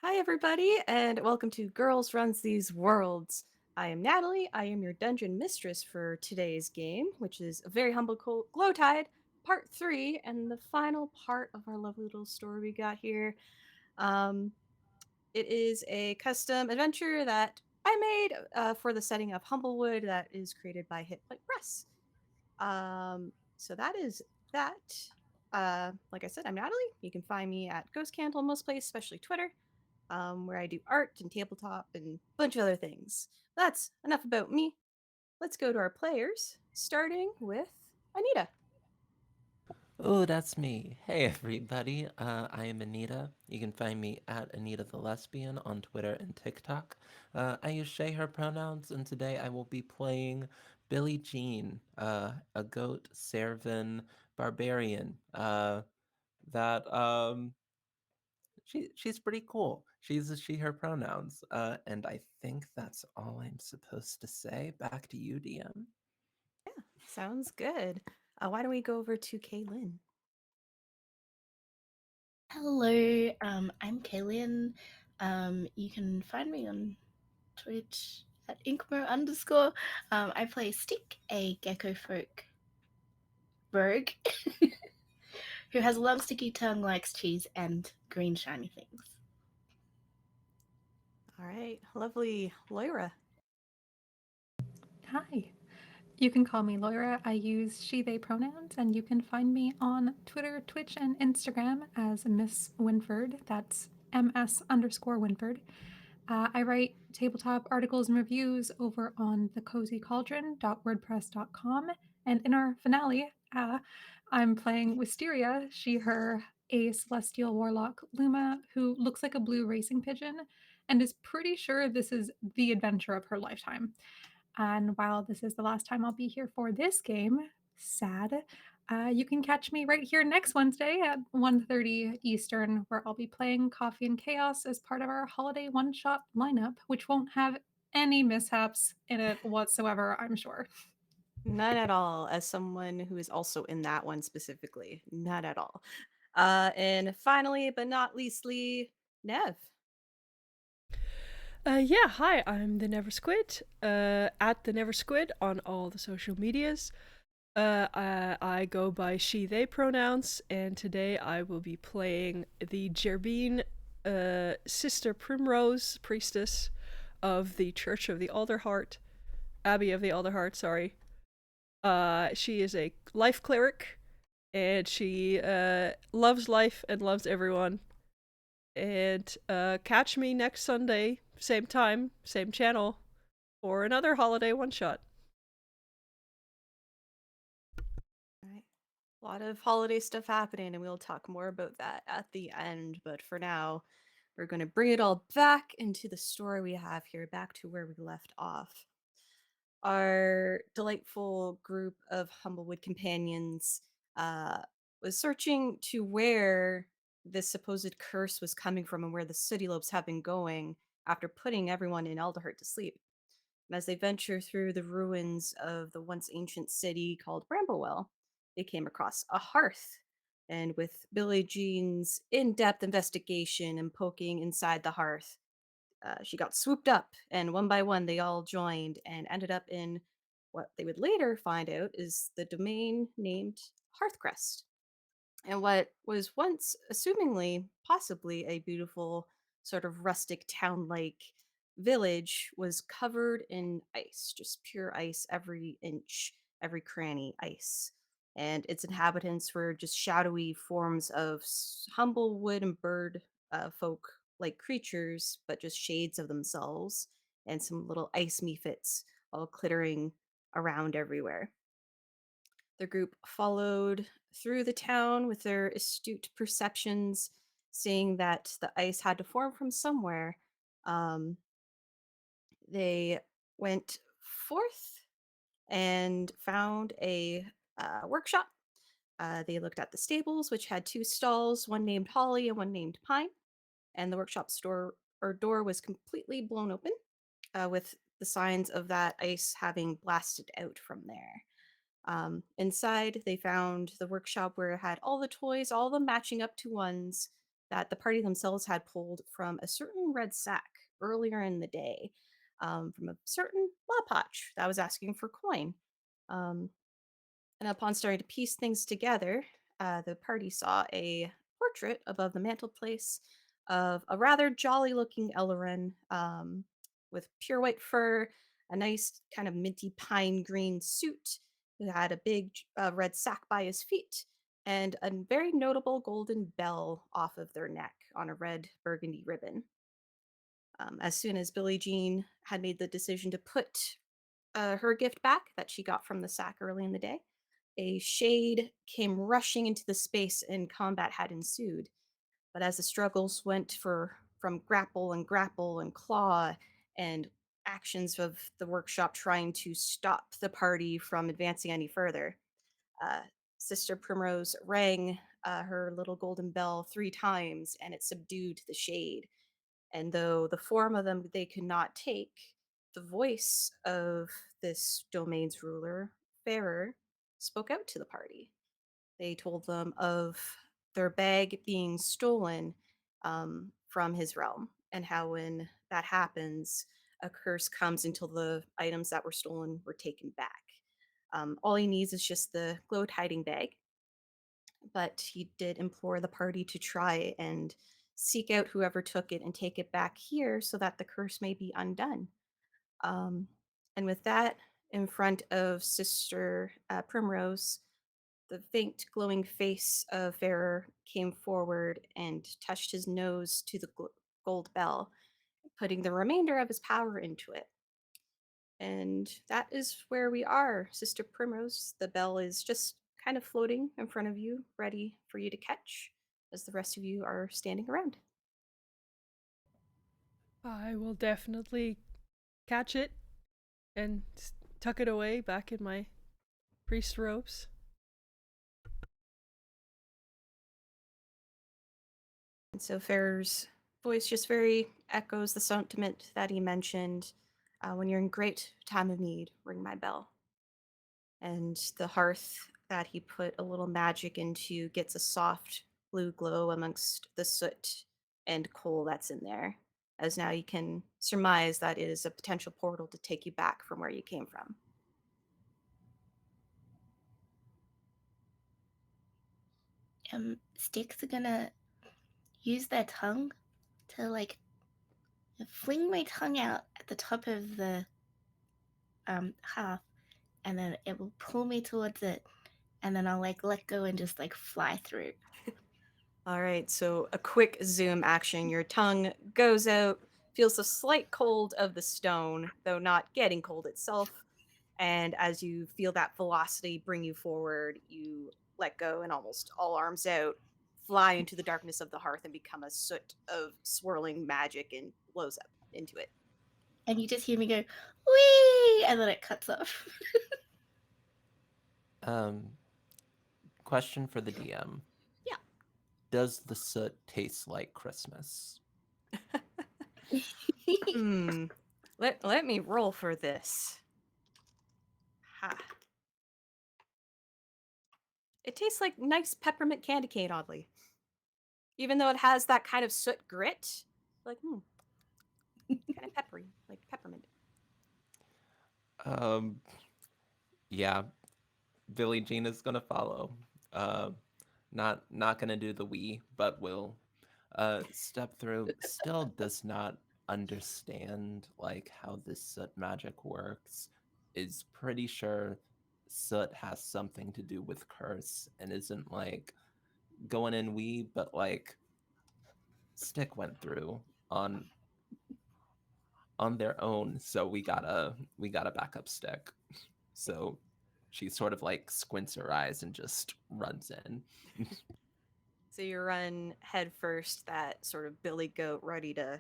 Hi, everybody, and welcome to Girls Runs These Worlds. I am Natalie. I am your dungeon mistress for today's game, which is a very humble Glowtide, part 3, and the final part of our lovely little story we got here. Um, it is a custom adventure that I made for the setting of Humblewood that is created by Hit Point Press. So that is that. Like I said, I'm Natalie. You can find me at Ghost Candle most places, especially Twitter, where I do art and tabletop and a bunch of other things. That's enough about me. Let's go to our players, starting with Anita. Oh, that's me. Hey, everybody. I am Anita. You can find me at Anita the Lesbian on Twitter and TikTok. I use she, her pronouns, and today I will be playing Billie Jean, a goat, Servan, barbarian. That she's pretty cool. She's a she, her pronouns. And I think that's all I'm supposed to say. Back to you, DM. Yeah, sounds good. Why don't we go over to Kaylin? Hello, I'm Kaylin. You can find me on Twitch at Inkmo_. I play Stick, a gecko folk rogue who has a long sticky tongue, likes cheese, and green shiny things. All right, lovely Loira. Hi. You can call me Loira. I use she, they pronouns, and you can find me on Twitter, Twitch, and Instagram as Miss Winford. That's MS_Winford. I write tabletop articles and reviews over on thecozycauldron.wordpress.com. And in our finale, I'm playing Wisteria, she, her, a celestial warlock Luma who looks like a blue racing pigeon and is pretty sure this is the adventure of her lifetime. And while this is the last time I'll be here for this game, sad, you can catch me right here next Wednesday at 1:30 Eastern, where I'll be playing Coffee and Chaos as part of our holiday one-shot lineup, which won't have any mishaps in it whatsoever, I'm sure. None at all, as someone who is also in that one specifically. None at all. And finally, but not leastly, Nev. Yeah, hi, I'm the Never Squid, at the Never Squid on all the social medias. I go by she, they pronouns, and today I will be playing the Gerbine, Sister Primrose, priestess of the Church of the Alderheart, Abbey of the Alderheart, sorry. She is a life cleric, and she loves life and loves everyone. And catch me next Sunday, same time, same channel, for another holiday one shot. All right. A lot of holiday stuff happening, and we'll talk more about that at the end. But for now, we're going to bring it all back into the story we have here, back to where we left off. Our delightful group of Humblewood companions uh, was searching to where this supposed curse was coming from and where the city lopes have been going after putting everyone in Elderheart to sleep. And as they venture through the ruins of the once ancient city called Bramblewell, they came across a hearth. And with Billie Jean's in depth investigation and poking inside the hearth, she got swooped up, and one by one, they all joined and ended up in what they would later find out is the domain named Hearthcrest. And what was once, assumingly, possibly a beautiful, sort of rustic town like village, was covered in ice, just pure ice, every inch, every cranny ice. And its inhabitants were just shadowy forms of humble wood and bird folk like creatures, but just shades of themselves, and some little ice mephits all clittering around everywhere. The group followed through the town with their astute perceptions, seeing that the ice had to form from somewhere. Um, they went forth and found a workshop. They looked at the stables, which had two stalls, one named Holly and one named Pine, and the workshop store or door was completely blown open, with the signs of that ice having blasted out from there. Inside, they found the workshop where it had all the toys, all of them matching up to ones that the party themselves had pulled from a certain red sack earlier in the day, from a certain Lopatch that was asking for coin. Um, and upon starting to piece things together, the party saw a portrait above the mantelpiece of a rather jolly looking Ellerin, with pure white fur, a nice kind of minty pine green suit, who had a big red sack by his feet, and a very notable golden bell off of their neck on a red burgundy ribbon. As soon as Billie Jean had made the decision to put her gift back that she got from the sack early in the day, a shade came rushing into the space and combat had ensued. But as the struggles went from grapple and claw and actions of the workshop trying to stop the party from advancing any further, uh, Sister Primrose rang her little golden bell 3 times and it subdued the shade. And though the form of them they could not take, the voice of this domain's ruler, Fairer, spoke out to the party. They told them of their bag being stolen from his realm, and how when that happens, a curse comes until the items that were stolen were taken back. All he needs is just the glowed hiding bag, but he did implore the party to try and seek out whoever took it and take it back here so that the curse may be undone. Um, and with that, in front of Sister Primrose, the faint glowing face of Fairer came forward and touched his nose to the gold bell, putting the remainder of his power into it. And that is where we are, Sister Primrose. The bell is just kind of floating in front of you, ready for you to catch, as the rest of you are standing around. I will definitely catch it and tuck it away back in my priest robes. And so Fair's voice just very echoes the sentiment that he mentioned. When you're in great time of need, ring my bell. And the hearth that he put a little magic into gets a soft blue glow amongst the soot and coal that's in there, as now you can surmise that it is a potential portal to take you back from where you came from. Sticks are gonna use their tongue to like fling my tongue out at the top of the half, and then it will pull me towards it, and then I'll like let go and just like fly through. All right, so a quick zoom action. Your tongue goes out, feels the slight cold of the stone, though not getting cold itself. And as you feel that velocity bring you forward, you let go and almost all arms out, fly into the darkness of the hearth and become a soot of swirling magic and blows up into it. And you just hear me go, wee, and then it cuts off. Um, question for the DM. Yeah. Does the soot taste like Christmas? Let me roll for this. Ha. It tastes like nice peppermint candy cane, oddly. Even though it has that kind of soot grit, like, kind of peppery, like peppermint. Um, yeah, Billie Jean is gonna follow. Uh, not gonna do the we, but will step through. Still does not understand like how this soot magic works. Is pretty sure soot has something to do with curse and isn't like going in we, but like Stick went through on their own, so we gotta back up Stick. So she sort of like squints her eyes and just runs in. So you run head first, that sort of billy goat ready to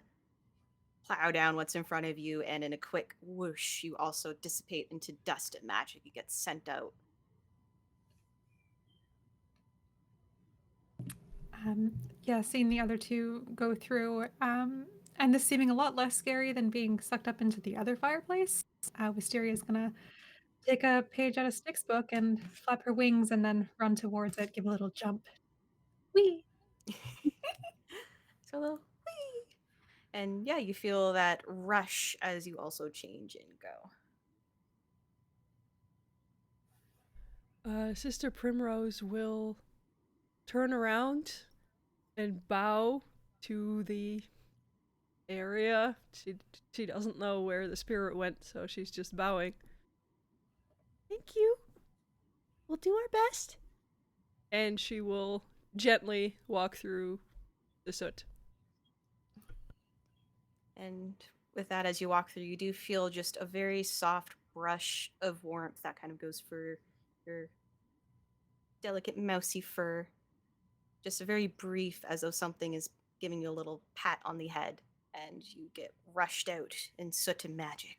plow down what's in front of you, and in a quick whoosh, you also dissipate into dust and magic. You get sent out. Yeah, seeing the other two go through, and this seeming a lot less scary than being sucked up into the other fireplace. Wisteria is gonna take a page out of Stick's book and flap her wings and then run towards it, give a little jump. Whee! So a little whee! And yeah, you feel that rush as you also change and go. Sister Primrose will turn around and bow to the area. She doesn't know where the spirit went, so she's just bowing. Thank you. We'll do our best. And she will gently walk through the soot. And with that, as you walk through, you do feel just a very soft brush of warmth that kind of goes for your delicate, mousy fur. Just a very brief, as though something is giving you a little pat on the head, and you get rushed out in soot and magic.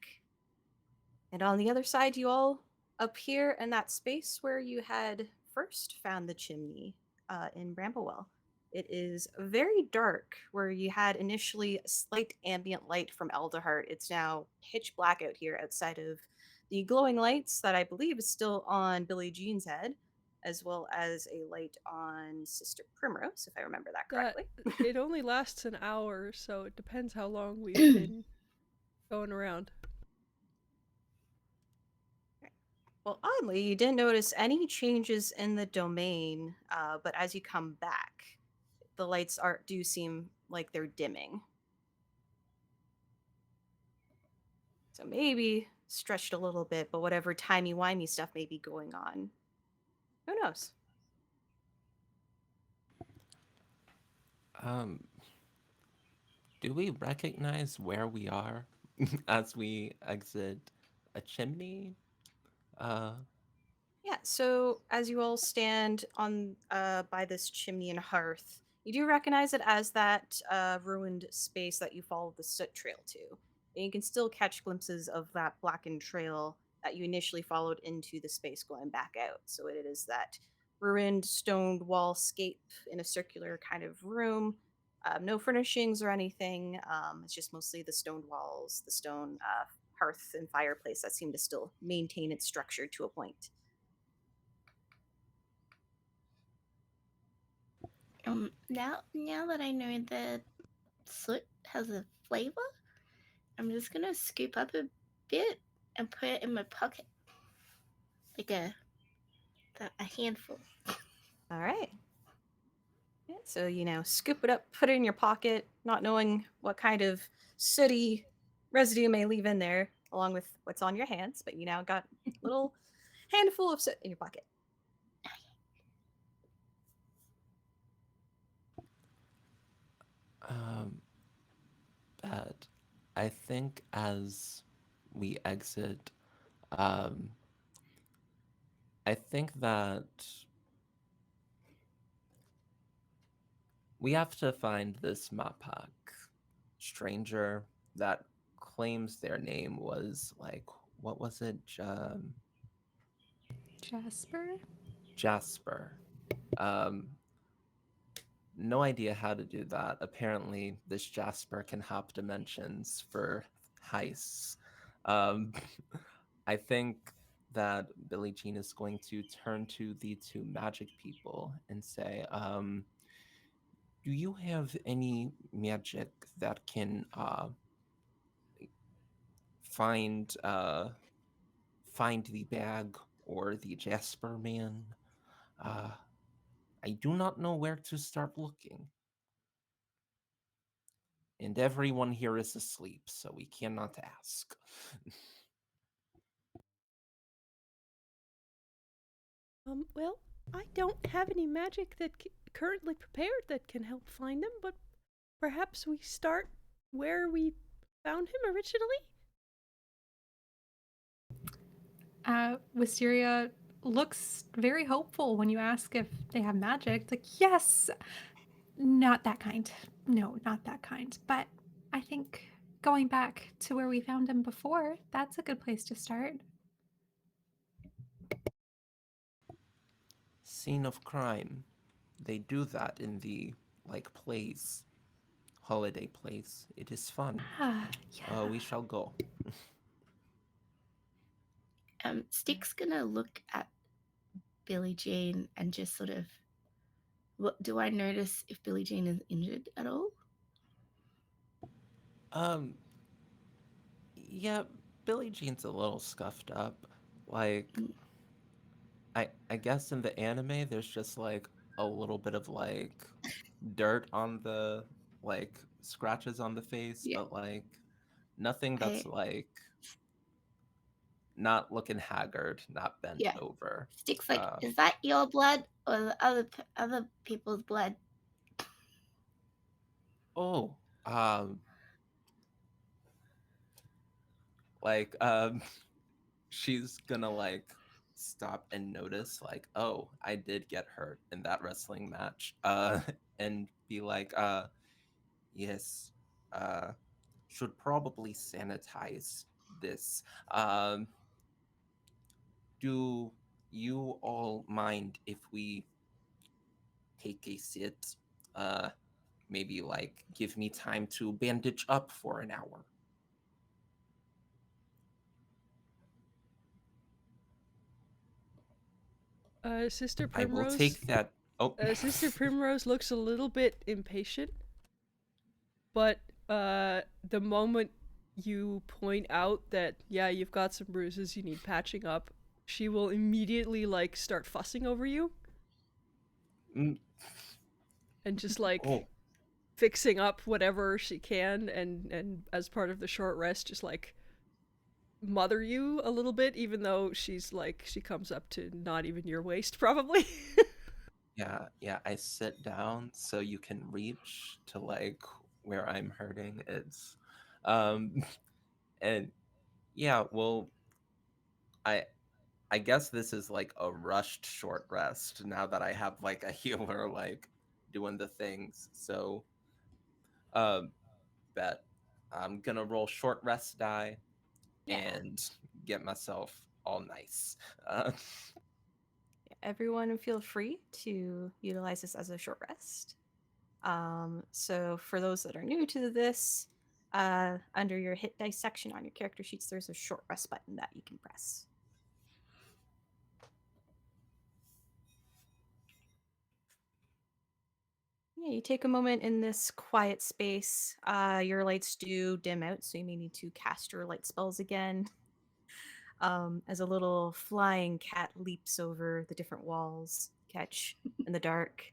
And on the other side, you all appear in that space where you had first found the chimney in Bramblewell. It is very dark, where you had initially a slight ambient light from Elderheart. It's now pitch black out here outside of the glowing lights that I believe is still on Billie Jean's head, as well as a light on Sister Primrose, if I remember that That correctly. it only lasts an hour, so it depends how long we've been going around. Well, oddly, you didn't notice any changes in the domain, but as you come back, the lights do seem like they're dimming. So maybe stretched a little bit, but whatever timey-wimey stuff may be going on, who knows? Um, do we recognize where we are as we exit a chimney? Uh, Yeah, so as you all stand on by this chimney and hearth, you do recognize it as that ruined space that you followed the soot trail to. And you can still catch glimpses of that blackened trail that you initially followed into the space going back out. So it is that ruined stoned wall scape in a circular kind of room. No furnishings or anything. It's just mostly the stone walls, the stone hearth and fireplace that seem to still maintain its structure to a point. Now that I know that soot has a flavor, I'm just gonna scoop up a bit and put it in my pocket, like a handful. All right. Yeah, so scoop it up, put it in your pocket, not knowing what kind of sooty residue may leave in there, along with what's on your hands. But you now got a little handful of soot in your pocket. um, but I think as we exit, um, I think that we have to find this Mapak stranger that claims their name was like, what was it? Jasper? Jasper. Um, no idea how to do that. Apparently, this Jasper can hop dimensions for heists. Um, I think that Billie Jean is going to turn to the two magic people and say, do you have any magic that can find find the bag or the Jasper man? Uh, I do not know where to start looking. And everyone here is asleep, so we cannot ask. Well, I don't have any magic that currently prepared that can help find them, but perhaps we start where we found him originally? Wisteria looks very hopeful when you ask if they have magic. It's like, yes, not that kind. No, not that kind. But I think going back to where we found him before, that's a good place to start. Scene of crime. They do that in the like plays, holiday plays. It is fun. Ah, yeah. We shall go. Stick's gonna look at Billie Jean and just sort of, what do I notice if Billie Jean is injured at all? Um, yeah, Billie Jean's a little scuffed up. Like, Mm, I guess in the anime, there's just like a little bit of like dirt on the like scratches on the face, yeah, but like nothing that's I like not looking haggard, not bent yeah. over. Stick's like, Uh, is that your blood or the other people's blood? oh, um, like she's gonna like stop and notice like, oh, I did get hurt in that wrestling match. And be like, yes, uh, should probably sanitize this. Um, do you all mind if we take a sit? Uh, Maybe like give me time to bandage up for an hour. Sister I will Primrose. take that. Oh, Sister Primrose looks a little bit impatient, but the moment you point out that yeah, you've got some bruises, you need patching up, she will immediately like start fussing over you mm, and just like oh, fixing up whatever she can, and as part of the short rest, just like mother you a little bit, even though she's like she comes up to not even your waist probably. yeah, yeah. I sit down so you can reach to like where I'm hurting. Um, and yeah, well, I I guess this is like a rushed short rest now that I have like a healer like doing the things. So, um, bet I'm gonna roll short rest die Yeah. and get myself all nice. Uh, Everyone feel free to utilize this as a short rest. So for those that are new to this, under your hit dice section on your character sheets, there's a short rest button that you can press. Yeah, you take a moment in this quiet space. Your lights do dim out, so you may need to cast your light spells again. As a little flying cat leaps over the different walls, catch in the dark.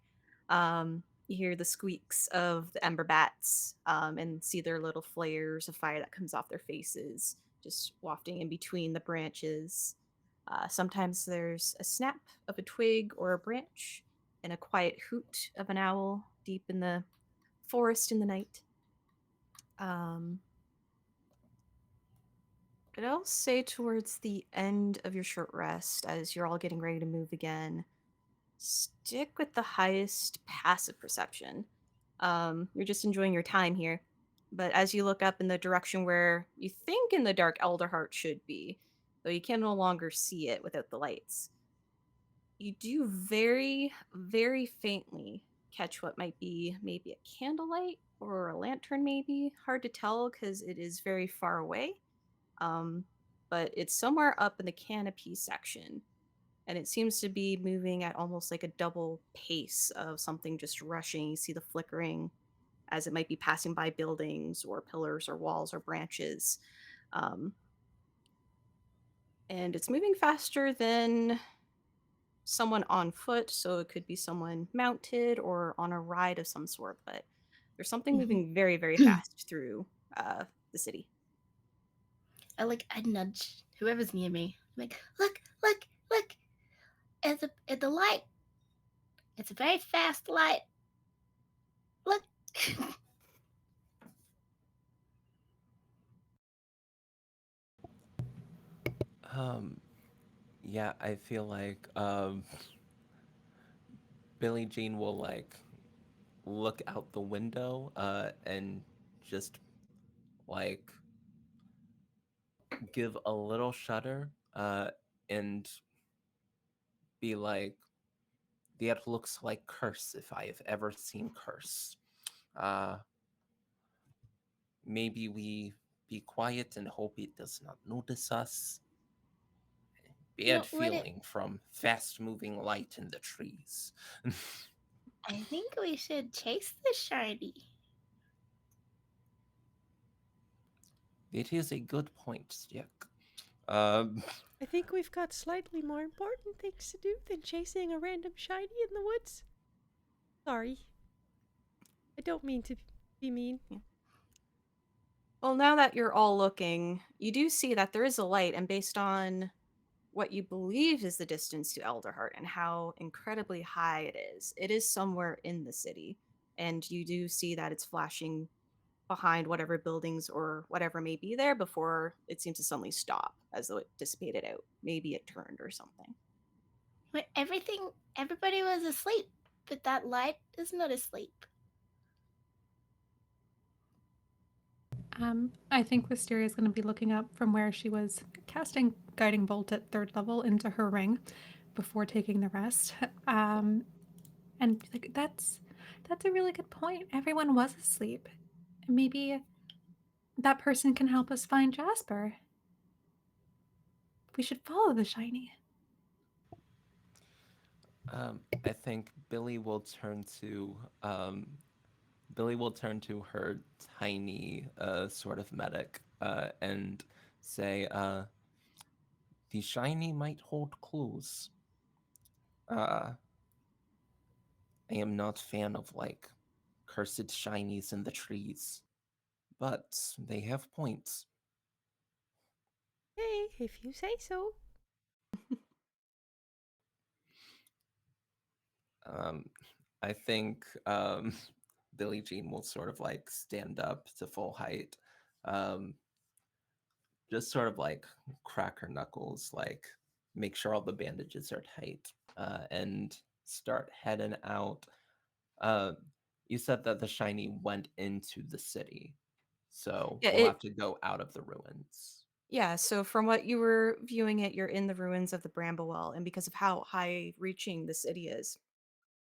You hear the squeaks of the ember bats and see their little flares of fire that comes off their faces, just wafting in between the branches. Sometimes there's a snap of a twig or a branch and a quiet hoot of an owl deep in the forest in the night. Um, but I'll say towards the end of your short rest, as you're all getting ready to move again, stick with the highest passive perception. You're just enjoying your time here. But as you look up in the direction where you think in the dark Elderheart should be, though you can no longer see it without the lights, you do very, very faintly catch what might be maybe a candlelight or a lantern, maybe. Hard to tell because it is very far away. Um, but it's somewhere up in the canopy section, and it seems to be moving at almost like a double pace of something just rushing. You see the flickering as it might be passing by buildings or pillars or walls or branches. Um, and it's moving faster than someone on foot, so it could be someone mounted or on a ride of some sort, but there's something Mhm. moving very, very fast through the city. I nudge whoever's near me. I'm like, look! At the light. It's a very fast light. Look. um, yeah, I feel like Billie Jean will like look out the window and just like give a little shudder and be like, that looks like curse if I have ever seen curse. Uh, Maybe we be quiet and hope it does not notice us. bad Would it? feeling from fast moving light in the trees. I think we should chase the shiny. It is a good point, Stick. Um, I think we've got slightly more important things to do than chasing a random shiny in the woods. Sorry. I don't mean to be mean. Yeah. Well, now that you're all looking, you do see that there is a light, and based on what you believe is the distance to Elderheart and how incredibly high it is somewhere in the city. And you do see that it's flashing behind whatever buildings or whatever may be there before it seems to suddenly stop as though it dissipated out. Maybe it turned or something. But everybody was asleep, but that light is not asleep. I think Wisteria is going to be looking up from where she was casting Guiding Bolt at 3rd level into her ring before taking the rest. And like that's a really good point. Everyone was asleep. Maybe that person can help us find Jasper. We should follow the shiny. I think Billy will turn to her tiny sort of medic and say, "The shiny might hold clues. Uh, I am not fan of like cursed shinies in the trees, but they have points." Hey, if you say so. Um, I think Billie Jean will sort of like stand up to full height, um, just sort of like crack her knuckles, like make sure all the bandages are tight, and start heading out. Uh, you said that the shiny went into the city, so Yeah, we'll have to go out of the ruins. yeah, so from what you were viewing it, you're in the ruins of the Bramblewell, and because of how high reaching the city is,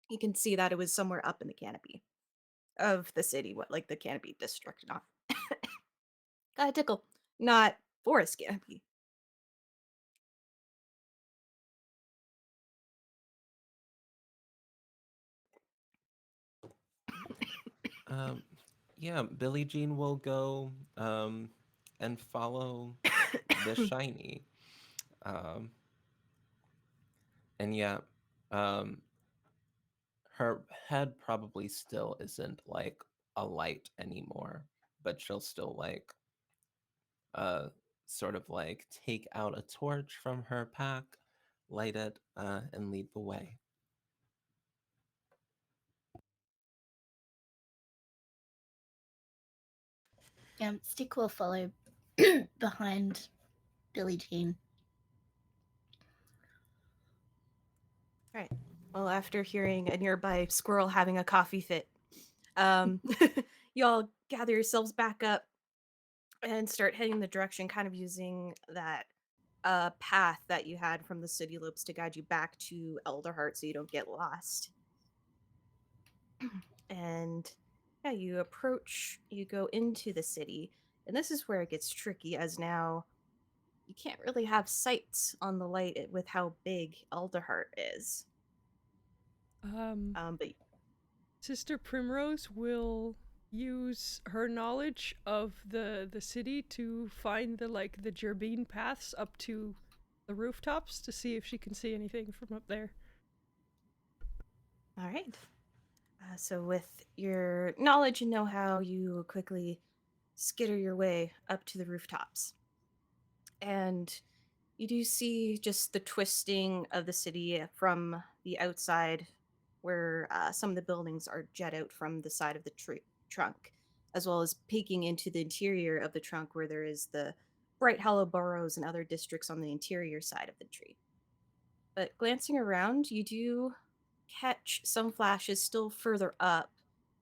you can see that it was somewhere up in the canopy of the city, what like the canopy district, not got a tickle, not forest canopy. Um, yeah, Billie Jean will go and follow the shiny. Um, and yeah, um, her head probably still isn't like a light anymore, but she'll still like uh sort of like take out a torch from her pack, light it, and lead the way. Stick will follow behind Billie Jean. Right. Well, after hearing a nearby squirrel having a coffee fit, um, you all gather yourselves back up and start heading in the direction, kind of using that path that you had from the city loops to guide you back to Elderheart so you don't get lost. And yeah, you go into the city, and this is where it gets tricky, as now you can't really have sights on the light with how big Elderheart is. But Sister Primrose will use her knowledge of the city to find the gerbine paths up to the rooftops to see if she can see anything from up there. all right. So with your knowledge and know-how, you quickly skitter your way up to the rooftops, and you do see just the twisting of the city from the outside, where some of the buildings are jet out from the side of the trunk, as well as peeking into the interior of the trunk, where there is the bright hollow burrows and other districts on the interior side of the tree. But glancing around, you do catch some flashes still further up,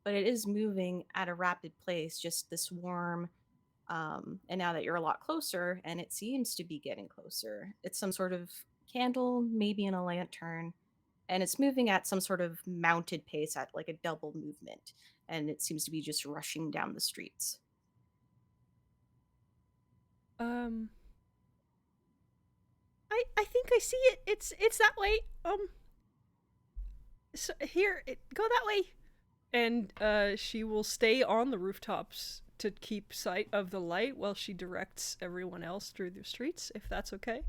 but it is moving at a rapid pace, just this warm. And now that you're a lot closer, and it seems to be getting closer, it's some sort of candle, maybe in a lantern, and it's moving at some sort of mounted pace at like a double movement, and it seems to be just rushing down the streets. Um, I think I see it. It's that way. So here, go that way. And she will stay on the rooftops to keep sight of the light while she directs everyone else through the streets, if that's okay.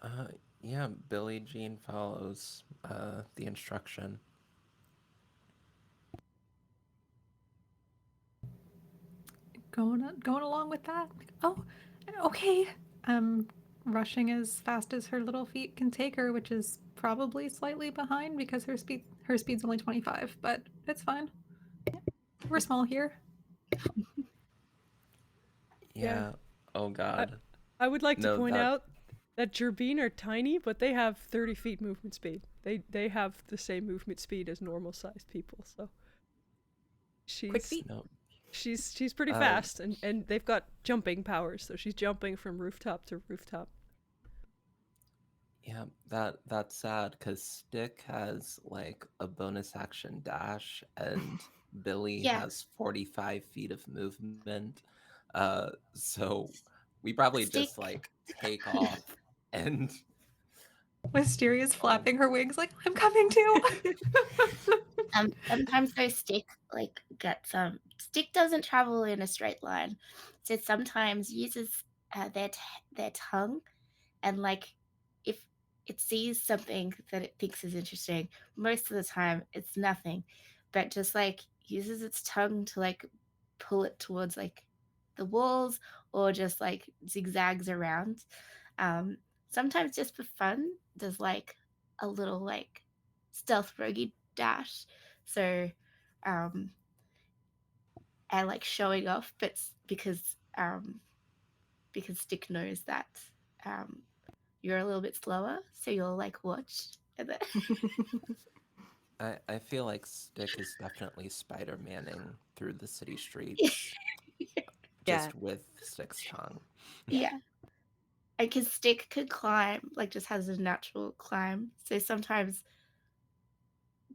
Uh, yeah, Billie Jean follows the instruction. Going along with that. Oh, okay. Rushing as fast as her little feet can take her, which is probably slightly behind because her speed's only 25, but it's fine. We're small here. Yeah, Yeah. Oh I, God. I would like to No, point that. out that Gerbine are tiny, but they have 30 feet movement speed. They have the same movement speed as normal sized people, so Quick she's feet. No. she's pretty Uh, fast, and they've got jumping powers, so she's jumping from rooftop to rooftop. yeah, that's sad because Stick has like a bonus action dash, and Billy Yeah, has 45 feet of movement. So we probably stick. just like take off and Wisteria's oh, flapping her wings like, I'm coming too. Sometimes their stick gets stick doesn't travel in a straight line, so sometimes uses their tongue, and like if it sees something that it thinks is interesting, most of the time it's nothing, but just like uses its tongue to like pull it towards like the walls, or just like zigzags around. Um, Sometimes just for fun, there's like a little like stealth rogue dash. So, um, and like showing off, but because Stick knows that um, you're a little bit slower, so you'll like watch and then I feel like Stick is definitely Spider-Manning through the city streets Yeah. just with Stick's tongue. yeah, and because Stick could climb, like just has a natural climb, so sometimes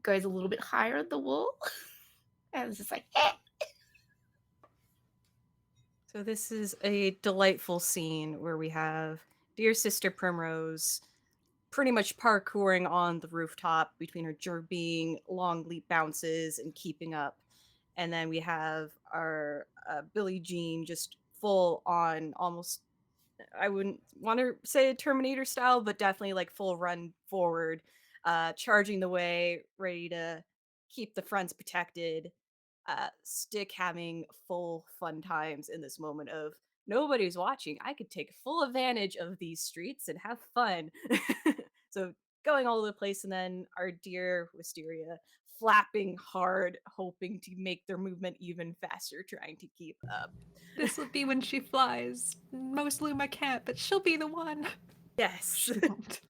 goes a little bit higher on the wall, and it's just like, eh. So this is a delightful scene where we have dear sister Primrose pretty much parkouring on the rooftop between her being long leap bounces and keeping up. And then we have our Billie Jean just full on almost, I wouldn't want to say Terminator style, but definitely like full run forward, charging the way, ready to keep the fronts protected. Stick having full fun times in this moment of nobody's watching. I could take full advantage of these streets and have fun. So going all over the place, and then our dear Wisteria flapping hard, hoping to make their movement even faster, trying to keep up. This will be when she flies. Most Luma can't, but she'll be the one. Yes. She won't.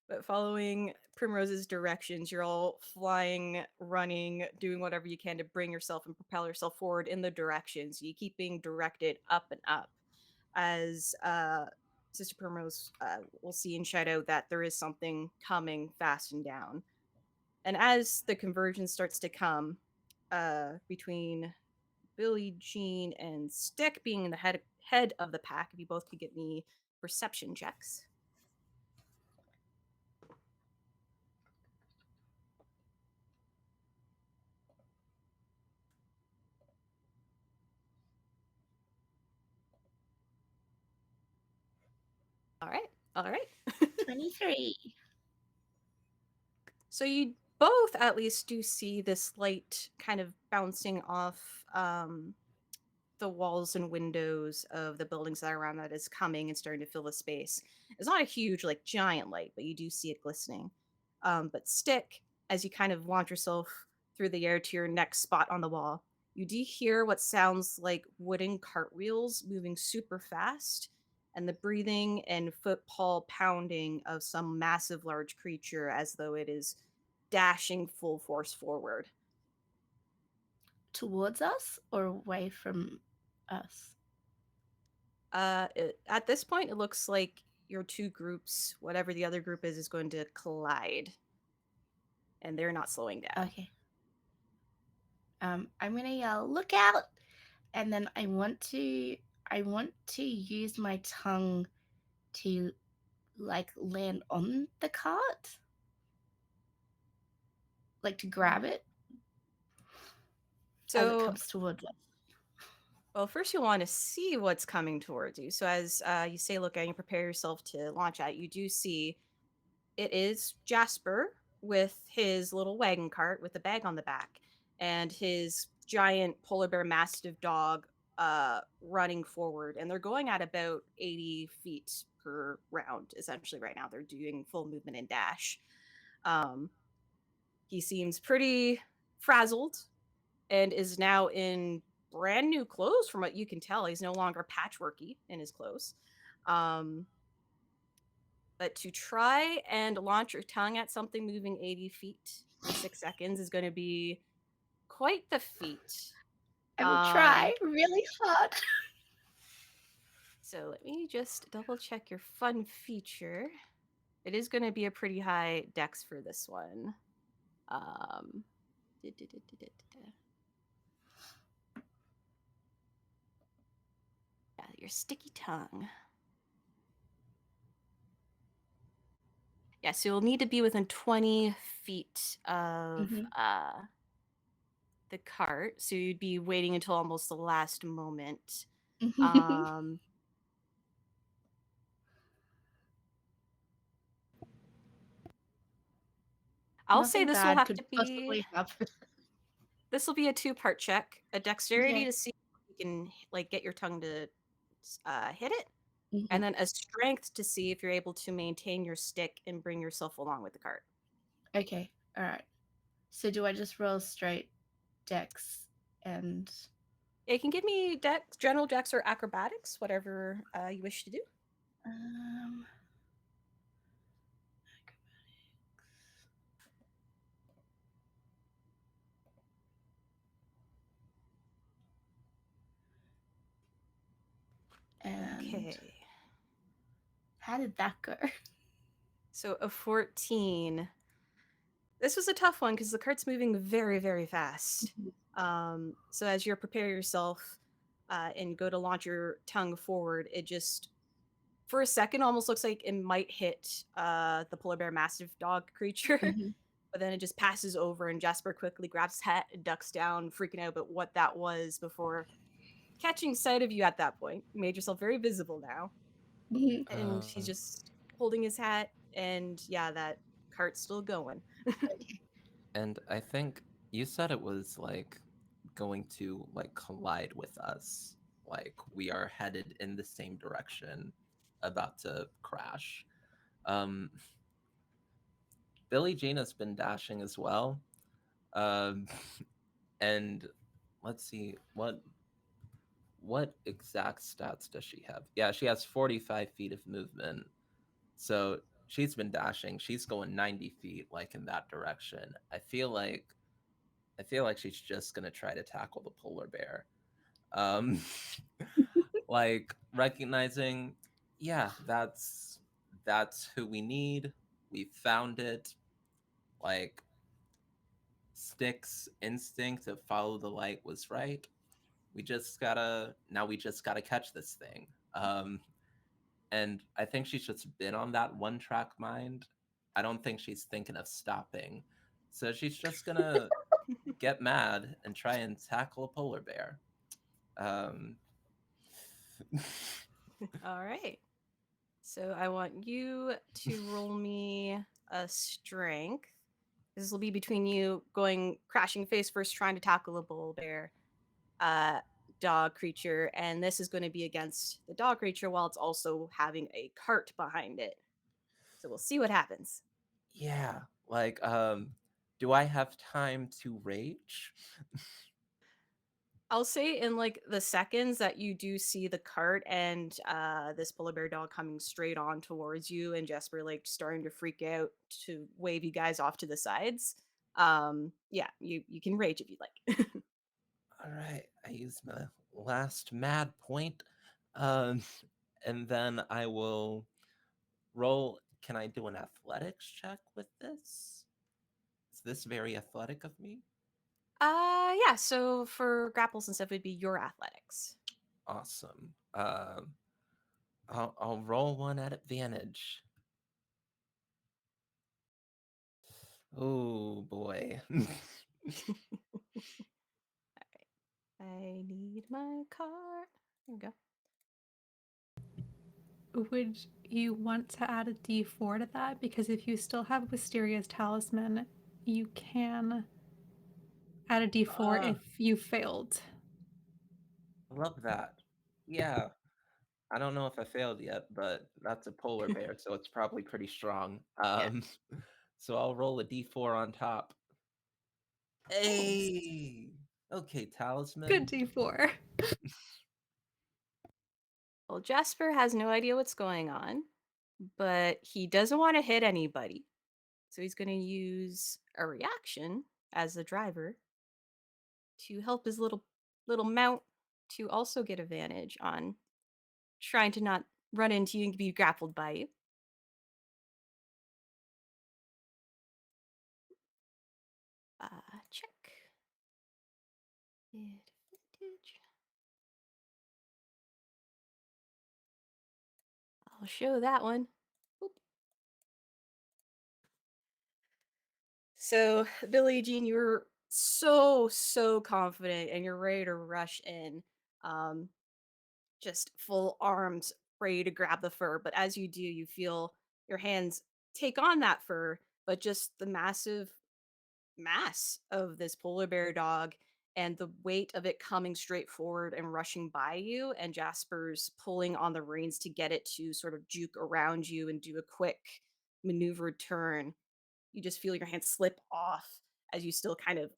But following Primrose's directions, you're all flying, running, doing whatever you can to bring yourself and propel yourself forward in the directions. You keep being directed up and up. As Sister Primrose will see and shout out that there is something coming fast and down. And as the convergence starts to come between Billie Jean and Stick being in the head of the pack, if you both could get me perception checks. All right. All right. 23. So you both at least do see this light kind of bouncing off the walls and windows of the buildings that are around that is coming and starting to fill the space. It's not a huge, like, giant light, but you do see it glistening. But Stick, as you kind of launch yourself through the air to your next spot on the wall, you do hear what sounds like wooden cartwheels moving super fast, and the breathing and footfall pounding of some massive large creature as though it is dashing full force forward. Towards us or away from us? At this point, it looks like your two groups, whatever the other group is going to collide, and they're not slowing down. Okay. I'm gonna yell, "Look out!" And then I want to use my tongue to like land on the cart, like to grab it as it So, comes towards us. well, first you want to see what's coming towards you. So, as you say, look at, you prepare yourself to launch at, you do see it is Jasper with his little wagon cart with the bag on the back, and his giant polar bear mastiff dog running forward. And they're going at about 80 feet per round, essentially, right now. They're doing full movement and dash. Um, he seems pretty frazzled and is now in brand new clothes from what you can tell. He's no longer patchworky in his clothes. Um, but to try and launch your tongue at something moving 80 feet in 6 seconds is going to be quite the feat. I will Um, try really hard. so let me just double check your fun feature. It is going to be a pretty high dex for this one. Um, yeah, your sticky tongue. Yeah, so you'll need to be within 20 feet of Mhm. the cart. So you'd be waiting until almost the last moment. Mhm. Um, I'll say Nothing this will bad have could to be possibly happen. this will be a two-part check: a dexterity Okay. to see if you can like get your tongue to hit it, Mhm. and then a strength to see if you're able to maintain your stick and bring yourself along with the cart. Okay. All right. So do I just roll straight dex and It can give me dex, general dex, or acrobatics, whatever you wish to do. um and Okay, how did that go? so a 14. This was a tough one because the cart's moving very, very fast. Mhm. So as you prepare yourself and go to launch your tongue forward, it just for a second almost looks like it might hit the polar bear mastiff dog creature, Mhm. but then it just passes over, and Jasper quickly grabs his hat and ducks down, freaking out about what that was before catching sight of you at that point. You made yourself very visible now, Mhm. and he's Um, just holding his hat, and yeah, that cart's still going. and I think you said it was like going to like collide with us. Like we are headed in the same direction, about to crash. Um, Billie Jean has been dashing as well. Um, and let's see what exact stats does she have? Yeah, she has 45 feet of movement. So she's been dashing. She's going 90 feet, like in that direction. I feel like she's just gonna try to tackle the polar bear. Um, like recognizing, yeah, that's who we need. We found it. Like Stick's instinct to follow the light was right. We just gotta catch this thing. And I think she's just been on that one track mind. I don't think she's thinking of stopping. So she's just gonna get mad and try and tackle a polar bear. Um, All right. So I want you to roll me a strength. This will be between you going crashing face first, trying to tackle a bull bear uh, dog creature, and this is going to be against the dog creature while it's also having a cart behind it. So we'll see what happens. yeah, like, do I have time to rage? I'll say in like the seconds that you do see the cart and this polar bear dog coming straight on towards you, and Jesper like starting to freak out to wave you guys off to the sides. Yeah, you can rage if you'd like. All right, I use my last mad point, um, and then I will roll. Can I do an athletics check with this? Is this very athletic of me? Yeah. So for grapples and stuff, it'd be your athletics. Awesome. I'll roll one at advantage. Oh boy. I need my card. There we go. Would you want to add a d4 to that? Because if you still have Wisteria's talisman, you can add a d4 Ah, if you failed. I love that. Yeah. I don't know if I failed yet, but that's a polar bear, so it's probably pretty strong. Yeah. So I'll roll a d4 on top. Nice. Hey! Okay, Good talisman. d4. Well, Jasper has no idea what's going on, but he doesn't want to hit anybody. So he's going to use a reaction as the driver to help his little mount to also get advantage on trying to not run into you and be grappled by you. Check. Advantage. I'll show that one. Oop. So, Billie Jean, you're so confident and you're ready to rush in. Um, just full arms, ready to grab the fur. But as you do, you feel your hands take on that fur, but just the massive mass of this polar bear dog and the weight of it coming straight forward and rushing by you, and Jasper's pulling on the reins to get it to sort of juke around you and do a quick maneuver turn. You just feel your hand slip off as you still kind of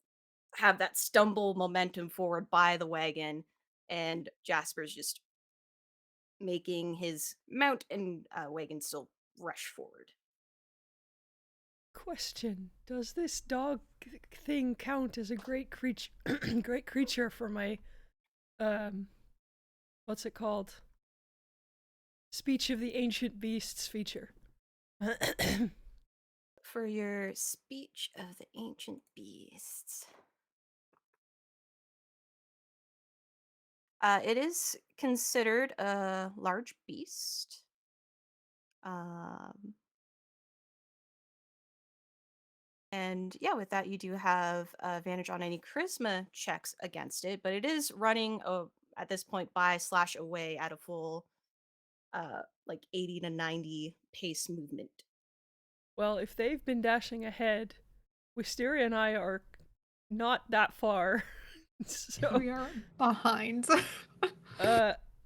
have that stumble momentum forward by the wagon, and Jasper's just making his mount and wagon still rush forward. Question: does this dog thing count as a great creature? Great creature for my what's it called? Speech of the Ancient Beasts feature. For your speech of the ancient beasts, it is considered a large beast. Um, and yeah, with that, you do have advantage on any charisma checks against it, but it is running at this point by slash away at a full like 80 to 90 pace movement. Well, if they've been dashing ahead, Wisteria and I are not that far. So, We are behind.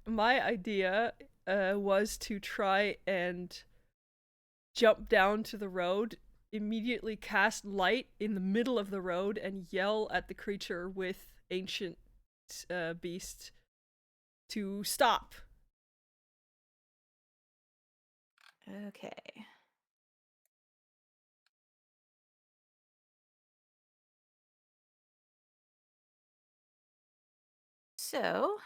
my idea was to try and jump down to the road, immediately cast light in the middle of the road, and yell at the creature with ancient beast to stop. Okay. So,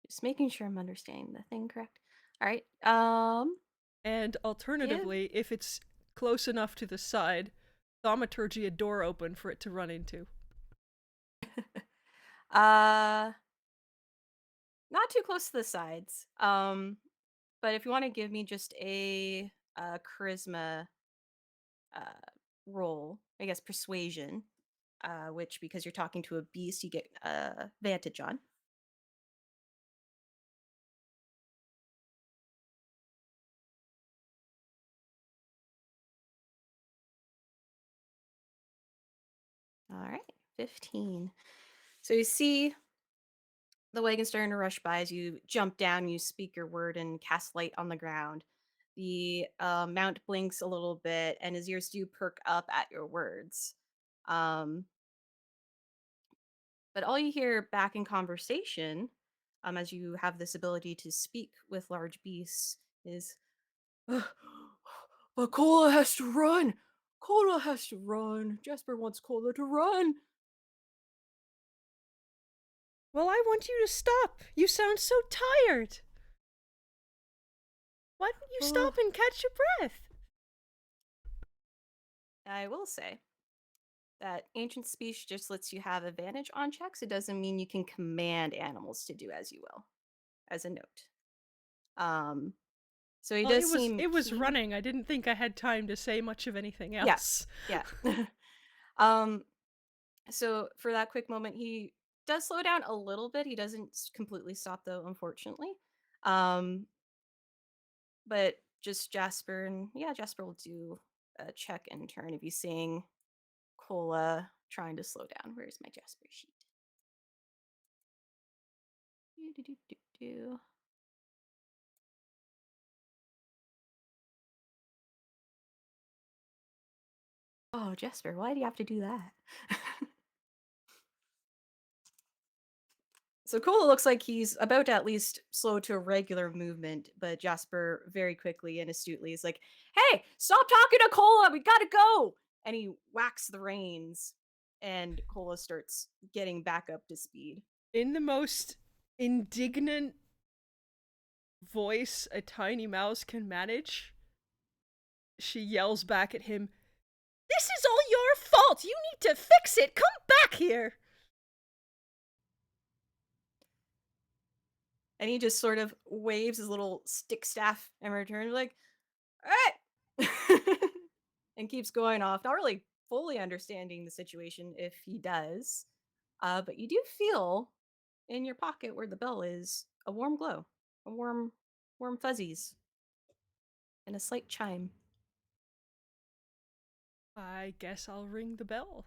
just making sure I'm understanding the thing correct. All right. And Give alternatively, if it's close enough to the side, thaumaturgy a door open for it to run into. uh not too close to the sides. But if you want to give me just a charisma uh roll, I guess persuasion, which because you're talking to a beast, you get advantage on. All right, 15. So you see the wagon starting to rush by as you jump down, you speak your word and cast light on the ground. The mount blinks a little bit, and his ears do perk up at your words. Um, but all you hear back in conversation, as you have this ability to speak with large beasts, is, but Cola has to run. Cola has to run. Jasper wants Cola to run. Well, I want you to stop. You sound so tired. Why don't you Uh, stop and catch your breath? I will say, that ancient speech just lets you have advantage on checks. It doesn't mean you can command animals to do as you will, as a note. Um, so he Well, does it was seem it was keen. running. I didn't think I had time to say much of anything Yeah, else. yeah. um, so for that quick moment, he does slow down a little bit. He doesn't completely stop though, unfortunately. Um, but just Jasper and yeah, Jasper will do a check in turn if he's seeing Cola trying to slow down. Where's my Jasper sheet? Do. Oh, Jasper, why do you have to do that? So Cola looks like he's about to at least slow to a regular movement, but Jasper very quickly and astutely is like, "Hey, stop talking to Cola. We gotta go!" And he whacks the reins, and Cola starts getting back up to speed. In the most indignant voice a tiny mouse can manage, she yells back at him, "This is all your fault! You need to fix it! Come back here!" And he just sort of waves his little stick staff in return, like, "All right!" and keeps going off, not really fully understanding the situation if he does. But you do feel in your pocket where the bell is a warm glow, a warm fuzzies, and a slight chime. I guess I'll ring the bell.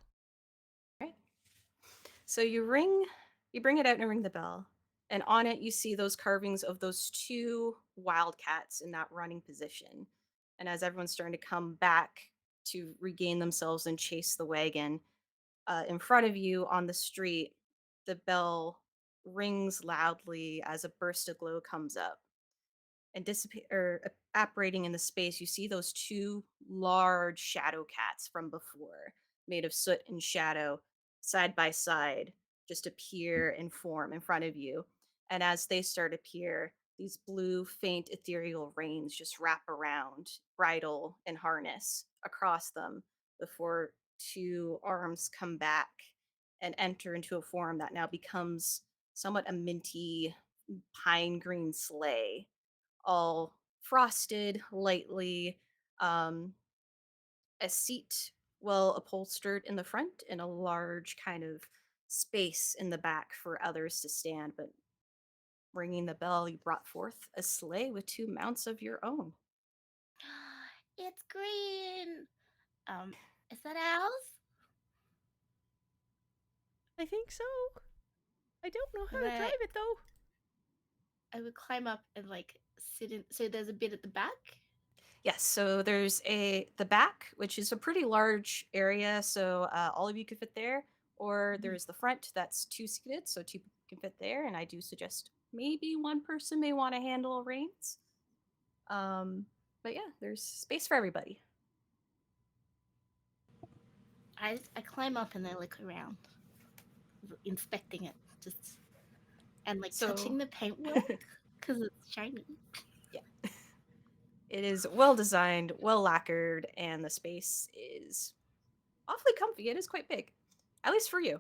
Right. So you bring it out and ring the bell, and on it you see those carvings of those two wildcats in that running position. And as everyone's starting to come back to regain themselves and chase the wagon, in front of you on the street, the bell rings loudly as a burst of glow comes up and dissipate or apparating in the space. You see those two large shadow cats from before, made of soot and shadow, side by side, just appear and form in front of you. And as they start to appear, these blue, faint, ethereal rains just wrap around, bridle and harness across them before two arms come back and enter into a form that now becomes somewhat a minty pine green sleigh, all frosted lightly, um, a seat well upholstered in the front, and a large kind of space in the back for others to stand. But ringing the bell, you brought forth a sleigh with two mounts of your own. It's green. Um, is that ours? I think so. I don't know how to Right. drive it though. I would climb up and like sit in. So there's a bit at the back. Yes, so there's the back, which is a pretty large area, so all of you could fit there. Or Mhm. there's the front that's two seated, so two people can fit there. And I do suggest maybe one person may want to handle reins. Um, but yeah, there's space for everybody. I climb up and I look around, inspecting it, just and like So touching the paintwork because it's shiny. yeah, it is well designed, well lacquered, and the space is awfully comfy. It is quite big, at least for you.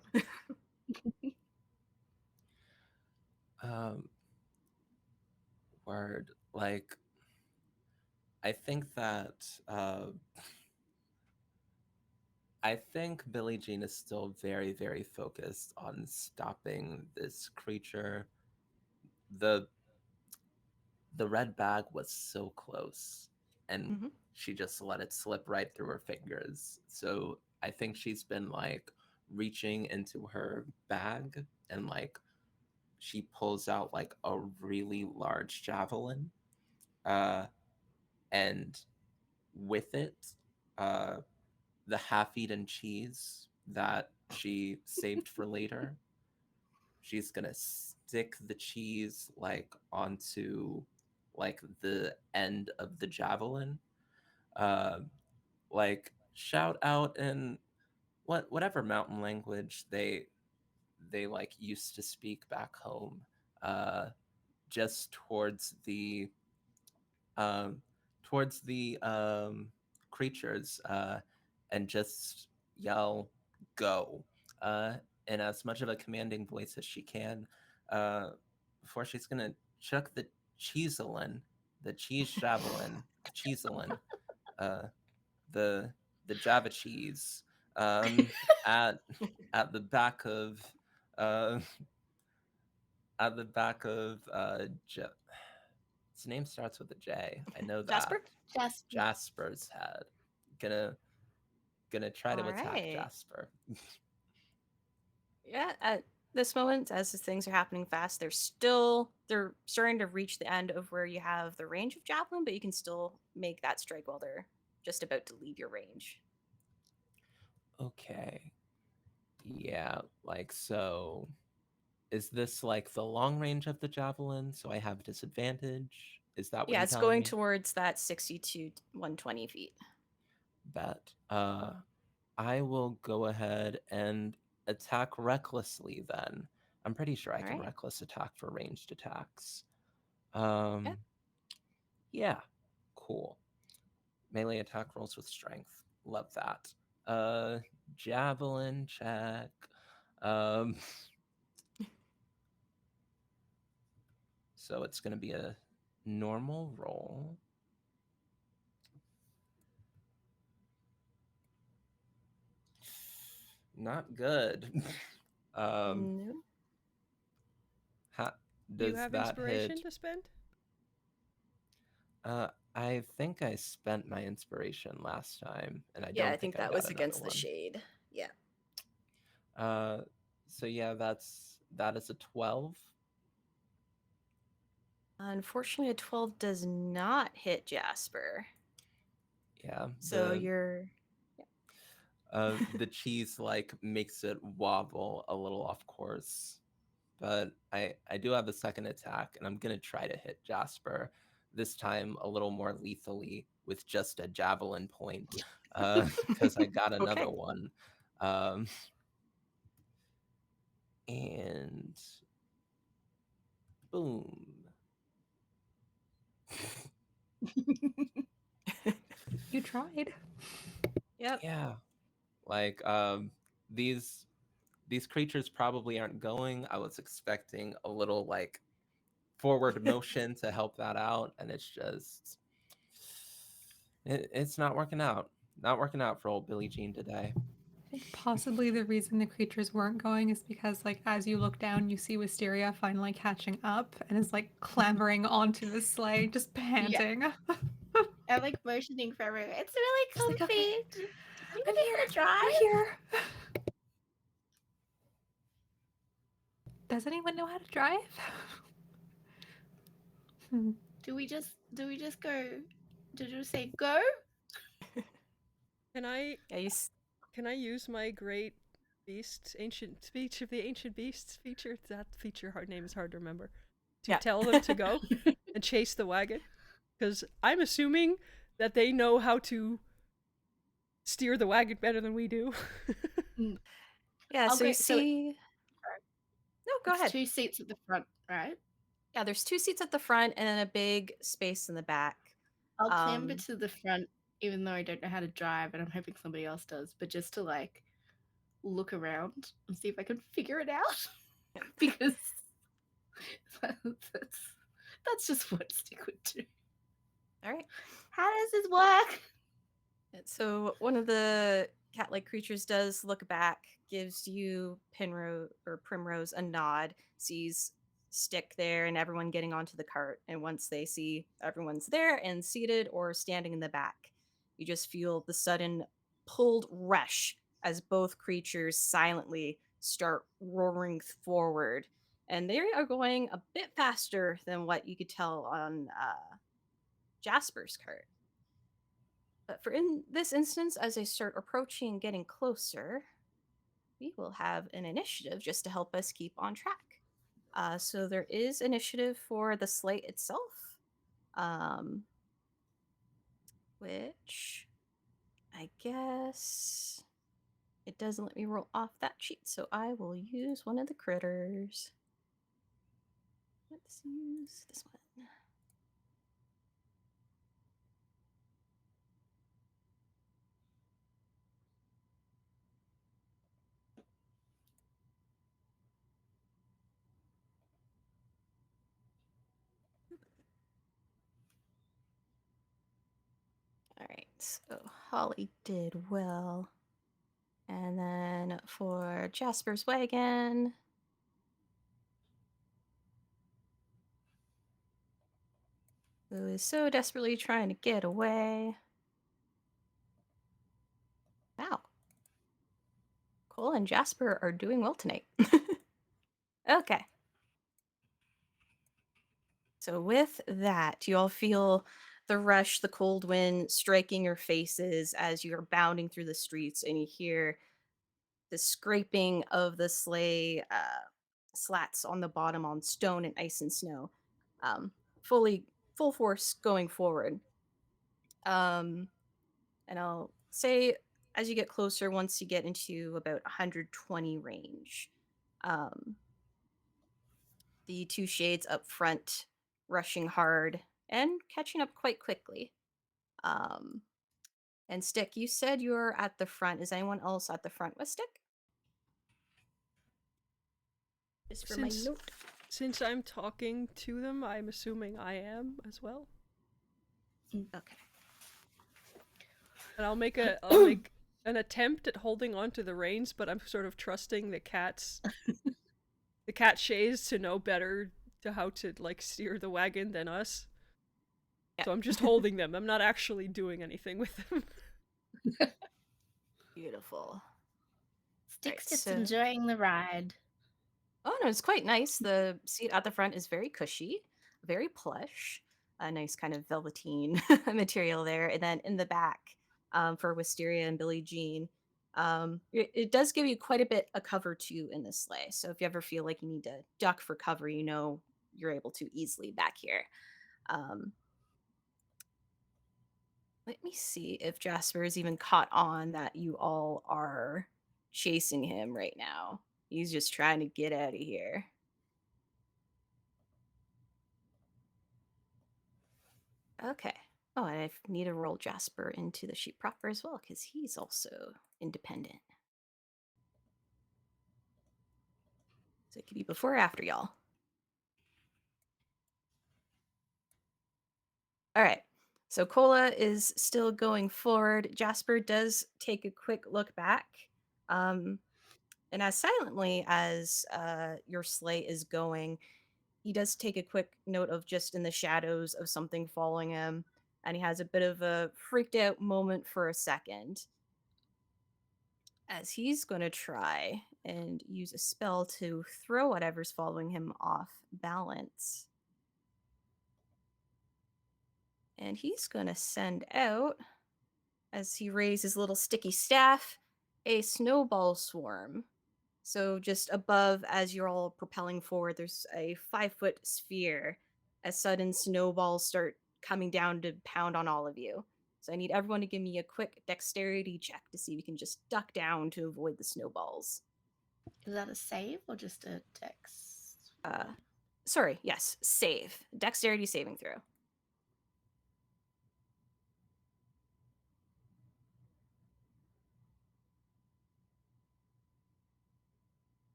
Um, Word. Like, I think that I think Billie Jean is still very, very focused on stopping this creature. The the red bag was so close, and Hmm. she just let it slip right through her fingers. So I think she's been like reaching into her bag, and like she pulls out like a really large javelin. Uh and with it, uh the half-eaten cheese that she saved for later. She's gonna stick the cheese like onto like the end of the javelin. Uh, like shout out in whatever mountain language they like used to speak back home. Uh, just um, towards the creatures, and just yell go, uh, in as much of a commanding voice as she can, uh, before she's gonna chuck the cheeselin, the cheese javelin, the cheeselin, uh, the the Java cheese, um, at at the back of uh, at the back of its name starts with a J. I know that. Jasper? Jasper. Jasper's head. Gonna gonna try to All attack right. Jasper. Yeah, at this moment, as these things are happening fast, they're starting to reach the end of where you have the range of javelin, but you can still make that strike while they're just about to leave your range. Okay. Yeah, like so. Is this like the long range of the javelin, so I have disadvantage? Is that what Yeah, you're it's telling going me? towards that 60 to 120 feet. Bet. I will go ahead and attack recklessly then. I'm pretty sure I All can right. reckless attack for ranged attacks. Yeah. Um, yeah, cool. Melee attack rolls with strength. Love that. Uh, javelin check. Um, so it's gonna be a normal roll. Not good. um, No. ha- Do you does have that inspiration hit? to spend? I think I spent my inspiration last time, and I Yeah, I don't think think I that got was another against the one. shade. Yeah. Uh, so yeah, that is a 12. Unfortunately, a 12 does not hit Jasper. Yeah, So you're. the cheese like makes it wobble a little off course, but I do have a second attack, and I'm gonna try to hit Jasper this time a little more lethally with just a javelin point, because I got Okay. another one, um, and boom. You tried. Yep. Yeah, like these these creatures probably aren't going. I was expecting a little like forward motion to help that out, and it's just it's not working out. Not working out for old Billie Jean today. I think possibly the reason the creatures weren't going is because, like, as you look down, you see Wisteria finally catching up and is like clambering onto the sleigh, just Yeah, panting. I'm like motioning for everyone. It's really She's like, comfy. okay, Do you I'm know here. how to drive? I'm here. Does anyone know how to drive? Hmm. Do we just go? Did you say go? Can I Yeah, can I use my great beasts ancient speech of the ancient beasts feature? That feature hard name is hard to remember. To yeah. tell them to go and chase the wagon, because I'm assuming that they know how to steer the wagon better than we do. Mm, Yeah, I'll so you go. So see. No, go it's ahead. 2 seats at the front, right? Yeah, there's two seats at the front and then a big space in the back. I'll clamber Um, to the front, even though I don't know how to drive, and I'm hoping somebody else does. But just to like look around and see if I can figure it out, because that's just what Stick would do. all right. How does this work? So one of the cat-like creatures does look back, gives you Penrose or Primrose a nod, sees Stick there and everyone getting onto the cart, and once they see everyone's there and seated or standing in the back, you just feel the sudden pulled rush as both creatures silently start roaring forward, and they are going a bit faster than what you could tell on Jasper's cart. But for in this instance, as they start approaching and getting closer, we will have an initiative just to help us keep on track. So there is initiative for the slate itself, um, which I guess it doesn't let me roll off that sheet, so I will use one of the critters. Let's use this one. so Holly did well. And then for Jasper's wagon, who is so desperately trying to get away. Wow. Cole and Jasper are doing well tonight. Okay. So with that, you all feel the rush, the cold wind striking your faces as you're bounding through the streets, and you hear the scraping of the sleigh slats on the bottom on stone and ice and snow, um, fully full force going forward. Um, and I'll say as you get closer, once you get into about 120 range, um, the two shades up front rushing hard and catching up quite quickly. Um, and Stick, you said you're at the front. Is anyone else at the front with Stick? Just for my Since note. since I'm talking to them, I'm assuming I am as well. Okay. And I'll make an attempt at holding onto the reins, but I'm sort of trusting the cat shays to know better to how to like steer the wagon than us. Yeah. So I'm just holding them. I'm not actually doing anything with them. Beautiful. Stick's Right, just so enjoying the ride. oh no, it's quite nice. The seat at the front is very cushy, very plush, a nice kind of velveteen material there. And then in the back, for Wisteria and Billie Jean, it does give you quite a bit of cover too in this sleigh. So if you ever feel like you need to duck for cover, you know you're able to easily back here. Um, Let me see if Jasper is even caught on that you all are chasing him right now. He's just trying to get out of here. Okay. Oh, and I need to roll Jasper into the sheep proper as well, because he's also independent. So it could be before or after y'all. All right. So Cola is still going forward. Jasper does take a quick look back. And as silently as your sleigh is going, he does take a quick note of just in the shadows of something following him. And he has a bit of a freaked out moment for a second, as he's going to try and use a spell to throw whatever's following him off balance. And he's going to send out, as he raises his little sticky staff, a snowball swarm. So just above, as you're all propelling forward, there's a 5-foot sphere as sudden snowballs start coming down to pound on all of you. So I need everyone to give me a quick dexterity check to see if you can just duck down to avoid the snowballs. Is that a save or just a dex? Sorry, yes, save. Dexterity saving throw.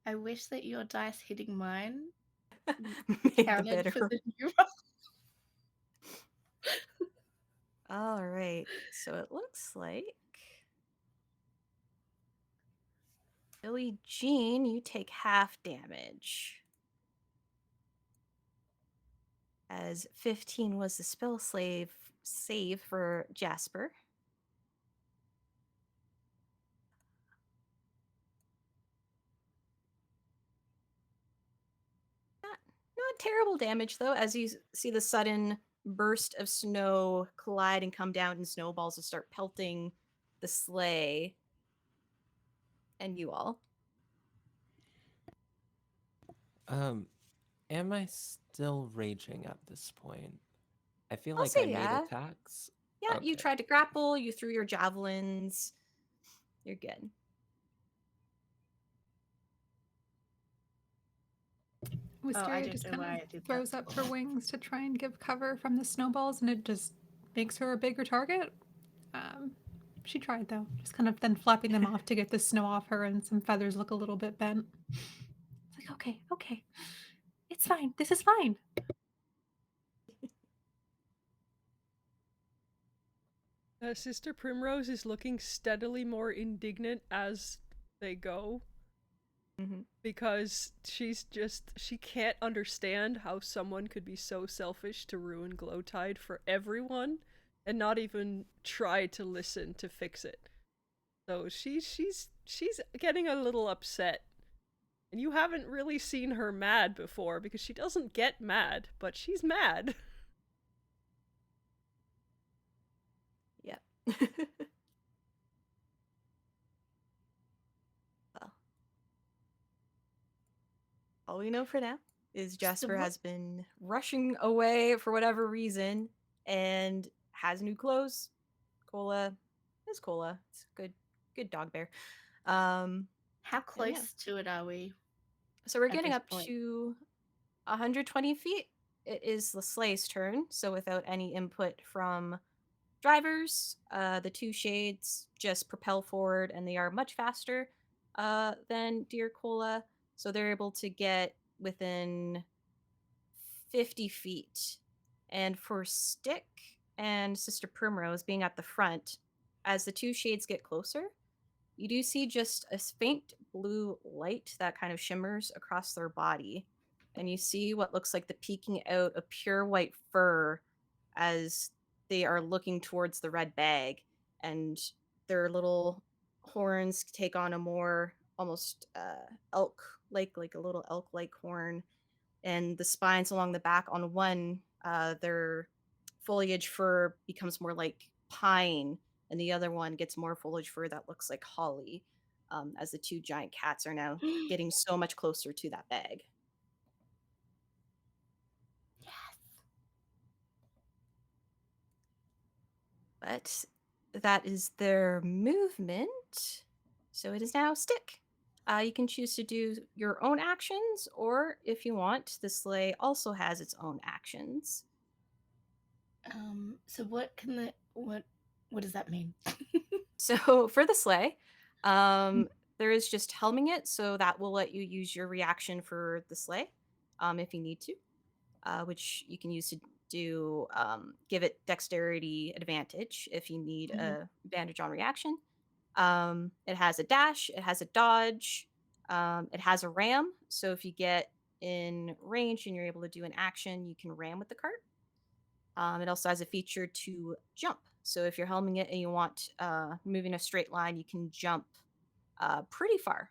I wish that your dice hitting mine Made the counted better. for the new roll. All right, so it looks like Billie Jean, you take half damage, as 15 was the spell slave save for Jasper. Not terrible damage though, as you see the sudden burst of snow collide and come down in snowballs and start pelting the sleigh and you all. Am I still raging at this point? I feel I'll like I say made yeah. attacks. Yeah, you Okay. tried to grapple, you threw your javelins. You're good. Oh, I Wisteria don't just know kind why of I did throws that. up her wings to try and give cover from the snowballs, and it just makes her a bigger target. She tried though, just kind of then flapping them off to get the snow off her, and some feathers look a little bit bent. It's like, okay, okay, it's fine. This is fine. Sister Primrose is looking steadily more indignant as they go Mhm. because she can't understand how someone could be so selfish to ruin Glowtide for everyone and not even try to listen to fix it. So she's getting a little upset. And you haven't really seen her mad before because she doesn't get mad, but she's mad. Yep. Well, all we know for now is So Jasper what? has been rushing away for whatever reason and has new clothes. Cola is Cola. It's a good dog bear. Um, How and yeah, close to it are we so we're at getting this up point? to 120 feet. It is the sleigh's turn, so without any input from drivers, the two shades just propel forward and they are much faster than Deer Cola. So they're able to get within 50 feet. And for Stick and Sister Primrose being at the front, as the two shades get closer, you do see just a faint blue light that kind of shimmers across their body. And you see what looks like the peeking out of pure white fur as they are looking towards the red bag. And their little horns take on a more almost elk like a little elk like horn, and the spines along the back on one, their foliage fur becomes more like pine, and the other one gets more foliage fur that looks like holly, as the two giant cats are now getting so much closer to that bag. But that is their movement. So it is now Stick. You can choose to do your own actions, or if you want, the sleigh also has its own actions. So what can the what does that mean? So for the sleigh, there is just helming it, so that will let you use your reaction for the sleigh, if you need to, which you can use to do give it dexterity advantage if you need Mhm. a advantage on reaction. It has a dash, it has a dodge, it has a ram. So if you get in range and you're able to do an action, you can ram with the cart. It also has a feature to jump. So if you're helming it and you want moving a straight line, you can jump pretty far.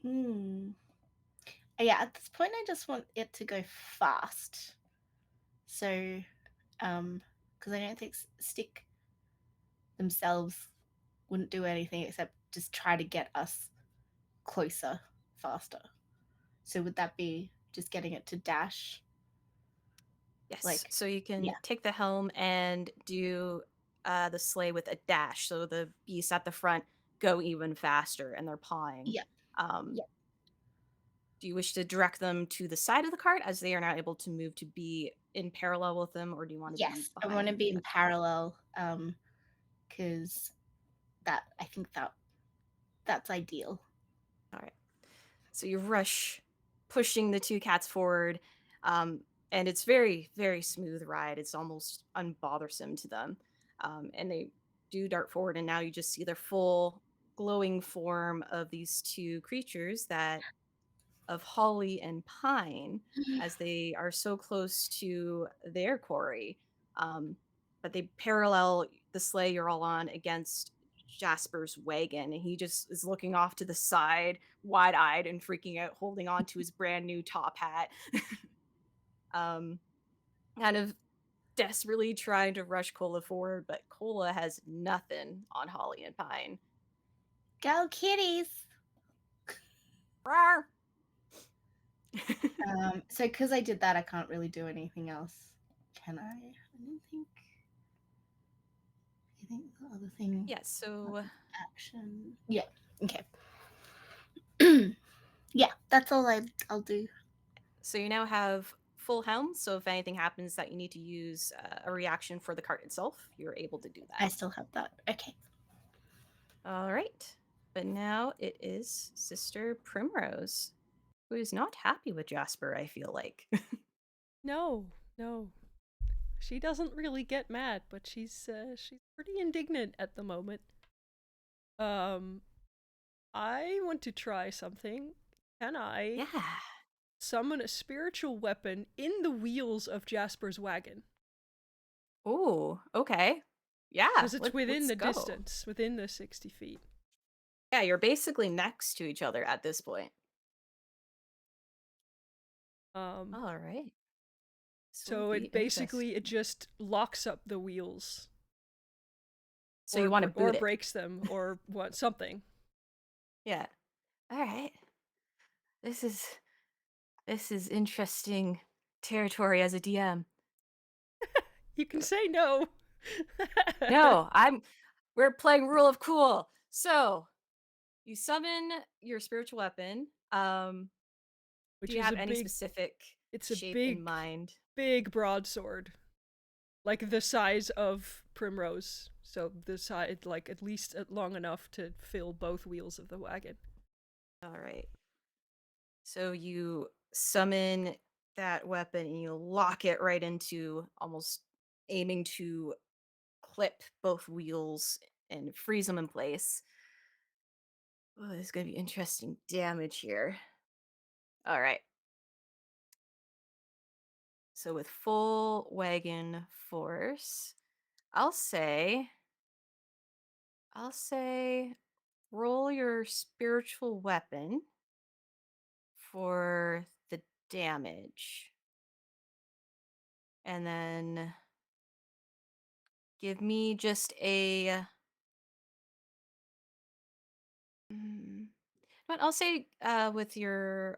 Hmm. Yeah, at this point I just want it to go fast. So, because I don't think Stick themselves wouldn't do anything except just try to get us closer, faster. So would that be just getting it to dash? Yes. Like, So you can yeah, take the helm and do the sleigh with a dash. So the beasts at the front go even faster and they're pawing. yeah, Um, yeah. do you wish to direct them to the side of the cart as they are now able to move to be in parallel with them, or do you want to be Yes, I want to behind be in them? parallel. Because that I think that's ideal. All right. So you rush, pushing the two cats forward, um, and it's very smooth ride. It's almost unbothersome to them, and they do dart forward, and now you just see the full glowing form of these two creatures that of Holly and Pine as they are so close to their quarry. Um, but they parallel the sleigh you're all on against Jasper's wagon, and he just is looking off to the side, wide eyed and freaking out, holding on to his brand new top hat. um, Kind of desperately trying to rush Cola forward, but Cola has nothing on Holly and Pine. Go kitties! Rawr! So because I did that, I can't really do anything else, can I? I don't think. I think the other thing, Yeah, so action. Yeah. Okay. Yeah, that's all I'll do. So you now have full helm. So if anything happens that you need to use a reaction for the cart itself, you're able to do that. I still have that. Okay. All right. But now it is Sister Primrose, who is not happy with Jasper, I feel like. No, no. She doesn't really get mad, but she's pretty indignant at the moment. Um, I want to try something. Can I Yeah. summon a spiritual weapon in the wheels of Jasper's wagon? Ooh, okay. Yeah, Because it's within let's the go. distance, within the 60 feet. Yeah, you're basically next to each other at this point. Um, All right. This will so be it basically it interesting. just locks up the wheels, So you want to or boot it? breaks them, or what something. Yeah. All right. This is this is interesting territory as a DM. You can say no. No, we're playing rule of cool. So, you summon your spiritual weapon. Do Which you is have a any big. specific It's a shape in big, mind? big broadsword, like the size of Primrose. So the side, like at least long enough to fill both wheels of the wagon. All right. So you summon that weapon and you lock it right into, almost aiming to clip both wheels and freeze them in place. Oh, this is going to be interesting damage here. All right. So with full wagon force, I'll say roll your spiritual weapon for the damage. And then give me just a but I'll say with your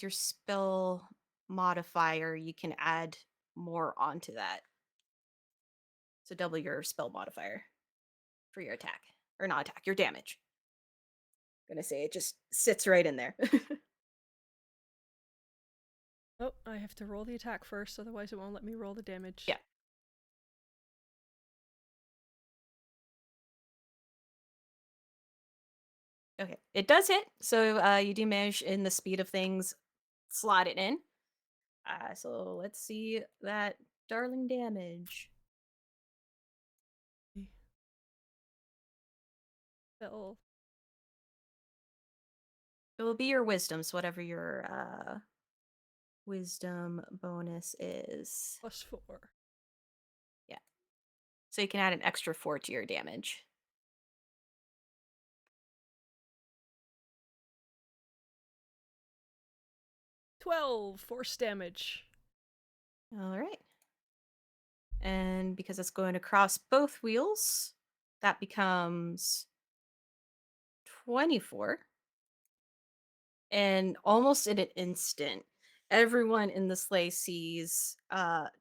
spell modifier, you can add more onto that. So double your spell modifier for your attack. Or not attack, your damage. I'm gonna say it just sits right in there. Oh, I have to roll the attack first, otherwise it won't let me roll the damage. Yeah. Okay. It does hit. So you do manage in the speed of things slot it in. So let's see that darling damage. Spell It will be your wisdom, so whatever your wisdom bonus is. +4. Yeah. So you can add an extra 4 to your damage. +12 force damage. All right. And because it's going across both wheels, that becomes 24. And almost in an instant, everyone in the sleigh sees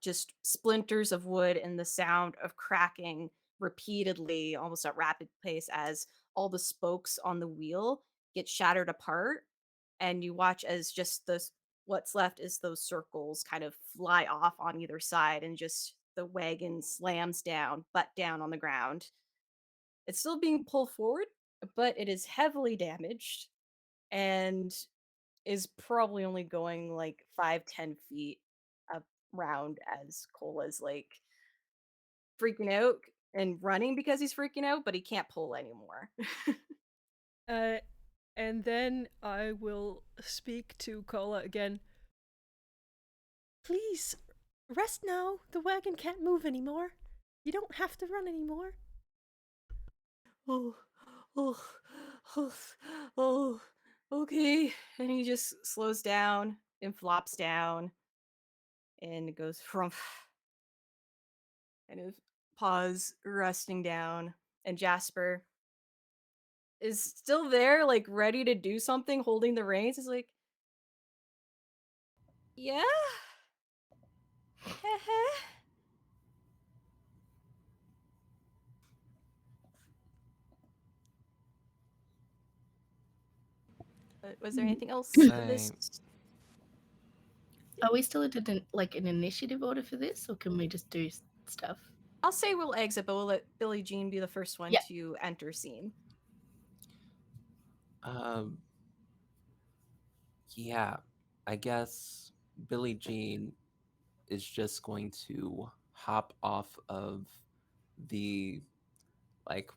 just splinters of wood and the sound of cracking repeatedly, almost at rapid pace, as all the spokes on the wheel get shattered apart. And you watch as just what's left is those circles kind of fly off on either side, and just the wagon slams down, butt down on the ground. It's still being pulled forward, but it is heavily damaged and is probably only going like 5-10 feet around, as Cola's like freaking out and running because he's freaking out, but he can't pull anymore. Uh, and then I will speak to Kola again. Please, rest now. The wagon can't move anymore. You don't have to run anymore. Oh, oh, oh, oh, okay. And he just slows down and flops down and goes from kind of paws resting down. And Jasper is still there, like ready to do something, holding the reins. He's like, yeah. Was there anything else for this? I Are we still at like an initiative order for this, or can we just do stuff? I'll say we'll exit, but we'll let Billie Jean be the first one Yeah. to enter scene. um yeah, I guess Billie Jean is just going to hop off of the like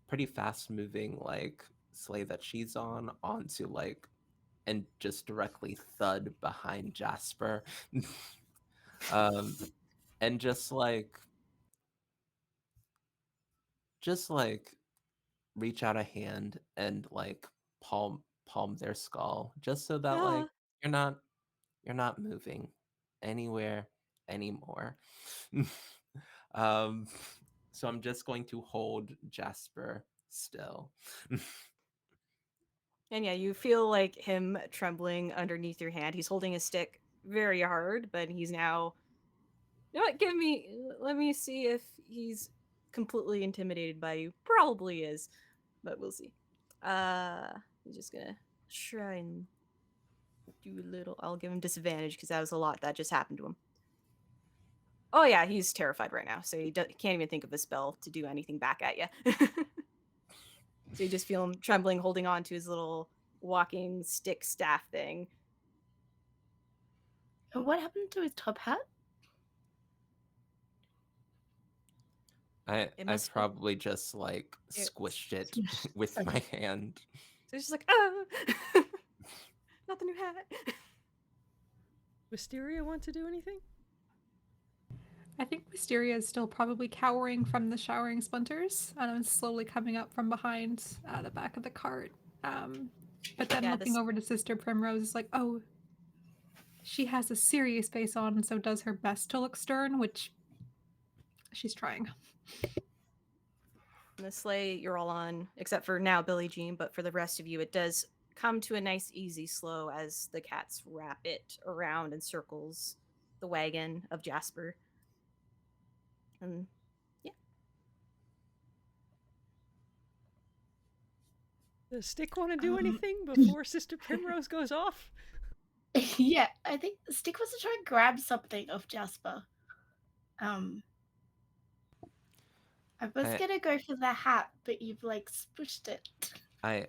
pretty fast moving like sleigh that she's on onto like and just directly thud behind Jasper. um and just like reach out a hand and like palm their skull just so that like Ah. you're not you're not moving anywhere anymore. um so I'm just going to hold Jasper still. And yeah, you feel like him trembling underneath your hand. He's holding his stick very hard, but he's now. You know what? Let me see if he's completely intimidated by you. Probably is, but we'll see. He's just gonna try and do a little. I'll give him disadvantage because that was a lot that just happened to him. Oh yeah, he's terrified right now, so he can't even think of a spell to do anything back at you. So you just feel him trembling, holding on to his little walking stick staff thing. What happened to his top hat? It I must fall. probably just like squished it with my Okay. hand. So he's just like, oh, not the new hat. Wisteria want to do anything? I think Wisteria is still probably cowering from the showering splinters, and I'm slowly coming up from behind the back of the cart. But then Yeah, looking over to Sister Primrose is like, oh, she has a serious face on, so does her best to look stern, which she's trying. the sleigh you're all on, except for now Billie Jean, but for the rest of you, it does come to a nice, easy slow as the cats wrap it around and circles the wagon of Jasper. And yeah, Does Stick want to do Um, anything before Sister Primrose goes off? yeah, I think Stick wants to try and grab something off Jasper. I was I gonna go for the hat, but you've like spushed it. I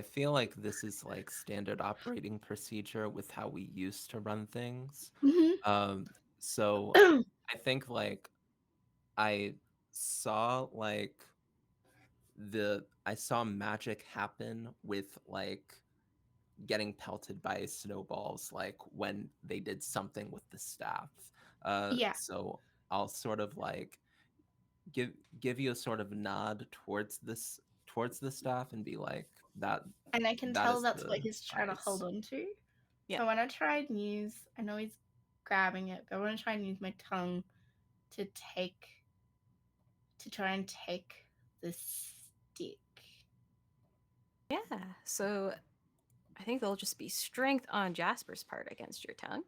feel like this is like standard operating procedure with how we used to run things. Um so I think like I saw like I saw magic happen with like getting pelted by snowballs like when they did something with the staff. Yeah, So I'll sort of like give give you a sort of nod towards the staff and be like and I can that tell is that's what the he's trying to hold eyes. on to. yeah, So I want to try and use. I know he's grabbing it, but I want to try and use my tongue to try and take the stick. yeah. So I think there'll just be strength on Jasper's part against your tongue.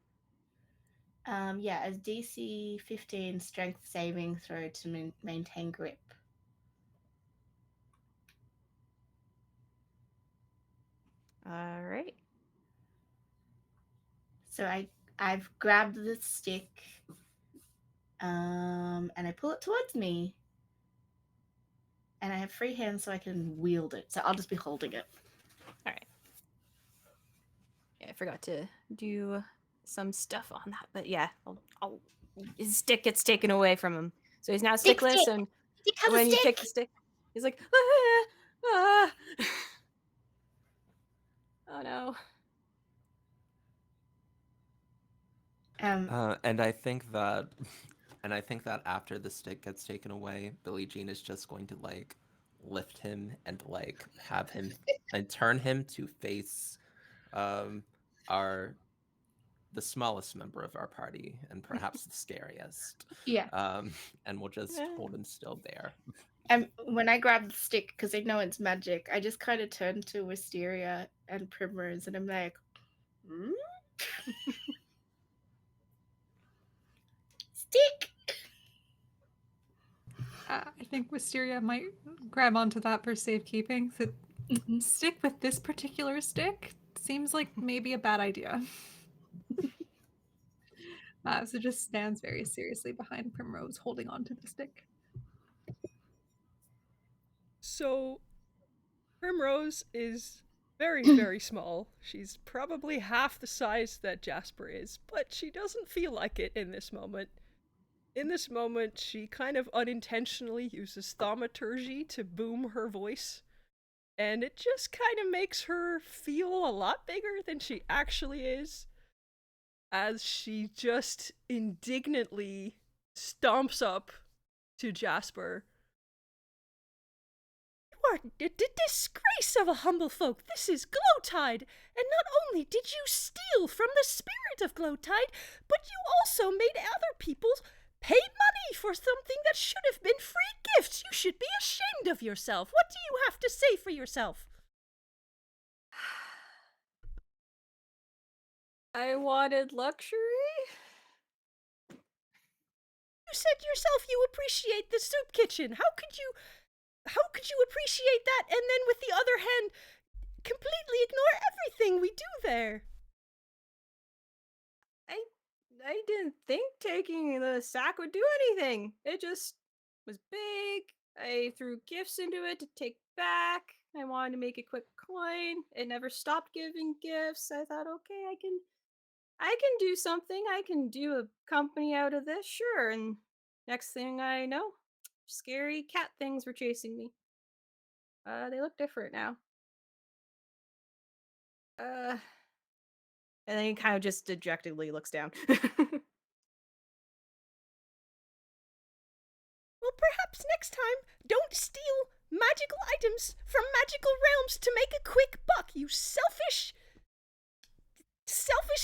Yeah, as DC 15 strength saving throw to maintain grip. All right. So I've grabbed the stick, and I pull it towards me, and I have free hands so I can wield it. So I'll just be holding it. All right. Yeah, I forgot to do some stuff on that, but yeah, his stick gets taken away from him, so he's now Stick, stickless. stick, And stick has a when you take stick. the stick, he's like, ah, ah. Oh no. And I think that and I think that after the stick gets taken away, Billie Jean is just going to like lift him and like have him and turn him to face um our the smallest member of our party and perhaps the scariest. Yeah. Um and we'll just Eh. hold him still there. And when I grab the stick, because I know it's magic, I just kind of turn to Wisteria and Primrose, and I'm like, hmm? Stick. I think Wisteria might grab onto that for safekeeping. So stick with this particular stick seems like maybe a bad idea. So just stands very seriously behind Primrose, holding onto the stick. So Primrose is Very, very small. She's probably half the size that Jasper is, but she doesn't feel like it in this moment. In this moment, she kind of unintentionally uses thaumaturgy to boom her voice, and it just kind of makes her feel a lot bigger than she actually is, as she just indignantly stomps up to Jasper. You are disgrace of a humble folk. This is Glowtide, and not only did you steal from the spirit of Glowtide, but you also made other people pay money for something that should have been free gifts. You should be ashamed of yourself. What do you have to say for yourself? I wanted luxury? You said yourself you appreciate the soup kitchen. How could you appreciate that and then with the other hand completely ignore everything we do there? I I didn't think taking the sack would do anything. It just was big. I threw gifts into it to take back. I wanted to make a quick coin. It never stopped giving gifts. I thought, okay, I can do something. I can do a company out of this, sure. And next thing I know, scary cat things were chasing me. They look different now. Uh, and then he kind of just dejectedly looks down. Well, perhaps next time, don't steal magical items from magical realms to make a quick buck, you selfish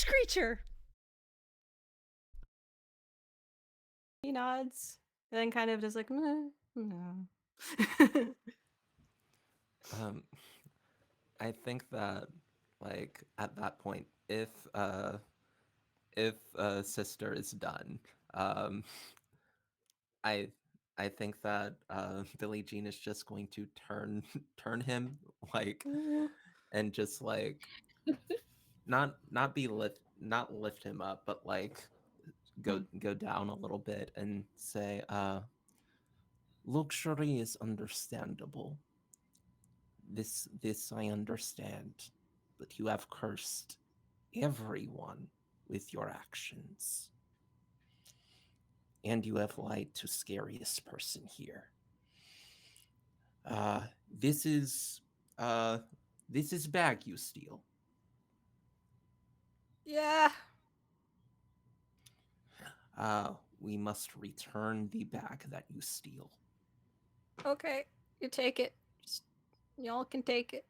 creature. He nods, and then kind of just like, meh, no. Um, I think that, like, at that point, if sister is done, um, I I think that Billie Jean is just going to turn him like, Mm, and just like not lift him up, but like mm. go down a little bit and say, luxury is understandable. This I understand, but you have cursed everyone with your actions. And you have lied to scariest person here. Uh, this is uh, this is bag you steal. Yeah, We must return the bag that you steal. okay. You take it. Just, y'all can take it.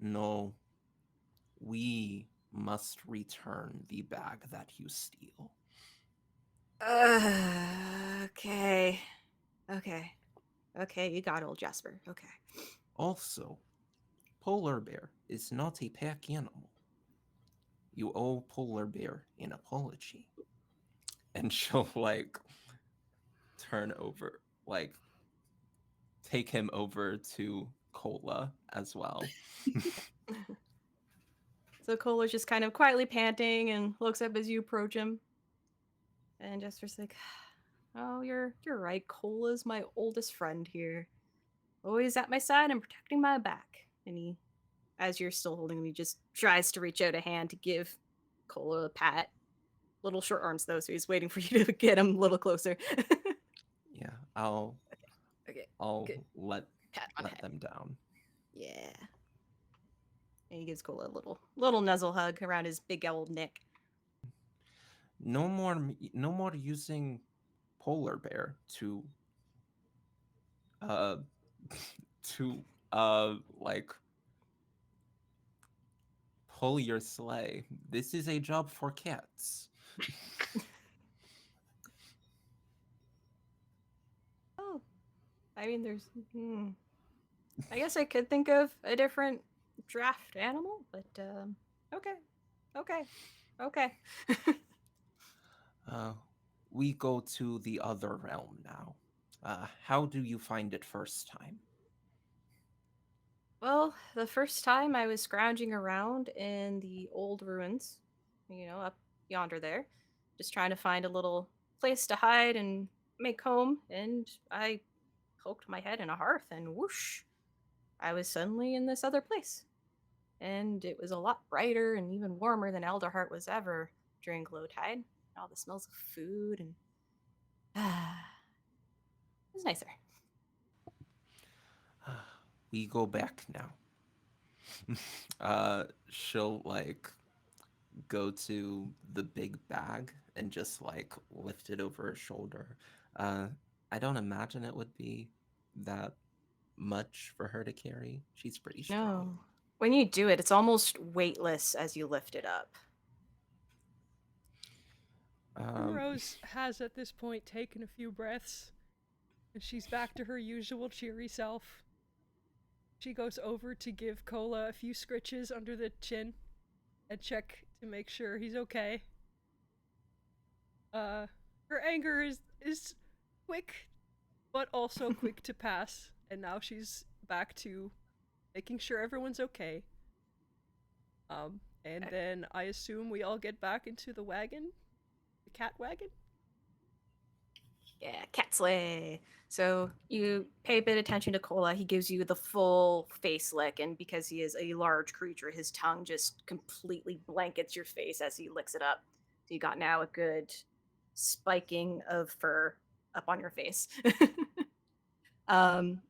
No, we must return the bag that you steal. Okay. Okay. Okay, you got old Jasper. Okay. Also, polar bear is not a pack animal. You owe polar bear an apology. And she'll like turn over, like take him over to Cola as well. So Cola's just kind of quietly panting and looks up as you approach him. And Jasper's like, oh, you're right. Cola's my oldest friend here. Always at my side and protecting my back. And he, as you're still holding him, he just tries to reach out a hand to give Cola a pat. Little short arms though, so he's waiting for you to get him a little closer. Yeah, I'll Okay, I'll good. let Pat on the head. them down. Yeah. And he gives Cola a little nuzzle hug around his big old neck. No more using polar bear uh to like pull your sleigh. This is a job for cats. Oh, I mean, there's. I guess I could think of a different draft animal, but okay, okay, okay. Uh, we go to the other realm now. How do you find it first time? Well, the first time I was scrounging around in the old ruins, up yonder there, just trying to find a little place to hide and make home, and I poked my head in a hearth, and whoosh, I was suddenly in this other place. And it was a lot brighter and even warmer than Elderheart was ever during Glowtide. All the smells of food and it was nicer. We go back now. She'll like go to the big bag and just like lift it over her shoulder. Uh, I don't imagine it would be that much for her to carry. She's pretty strong. No. When you do it, it's almost weightless as you lift it up. Um, Rose has at this point taken a few breaths, and she's back to her usual cheery self. She goes over to give Cola a few scritches under the chin and check to make sure he's okay. Her anger is quick, but also quick to pass, and now she's back to making sure everyone's okay. And then I assume we all get back into the wagon, the cat wagon. Yeah, cat sleigh. So you pay a bit of attention to Cola. He gives you the full face lick, and because he is a large creature, his tongue just completely blankets your face as he licks it up. So you got now a good spiking of fur up on your face. um,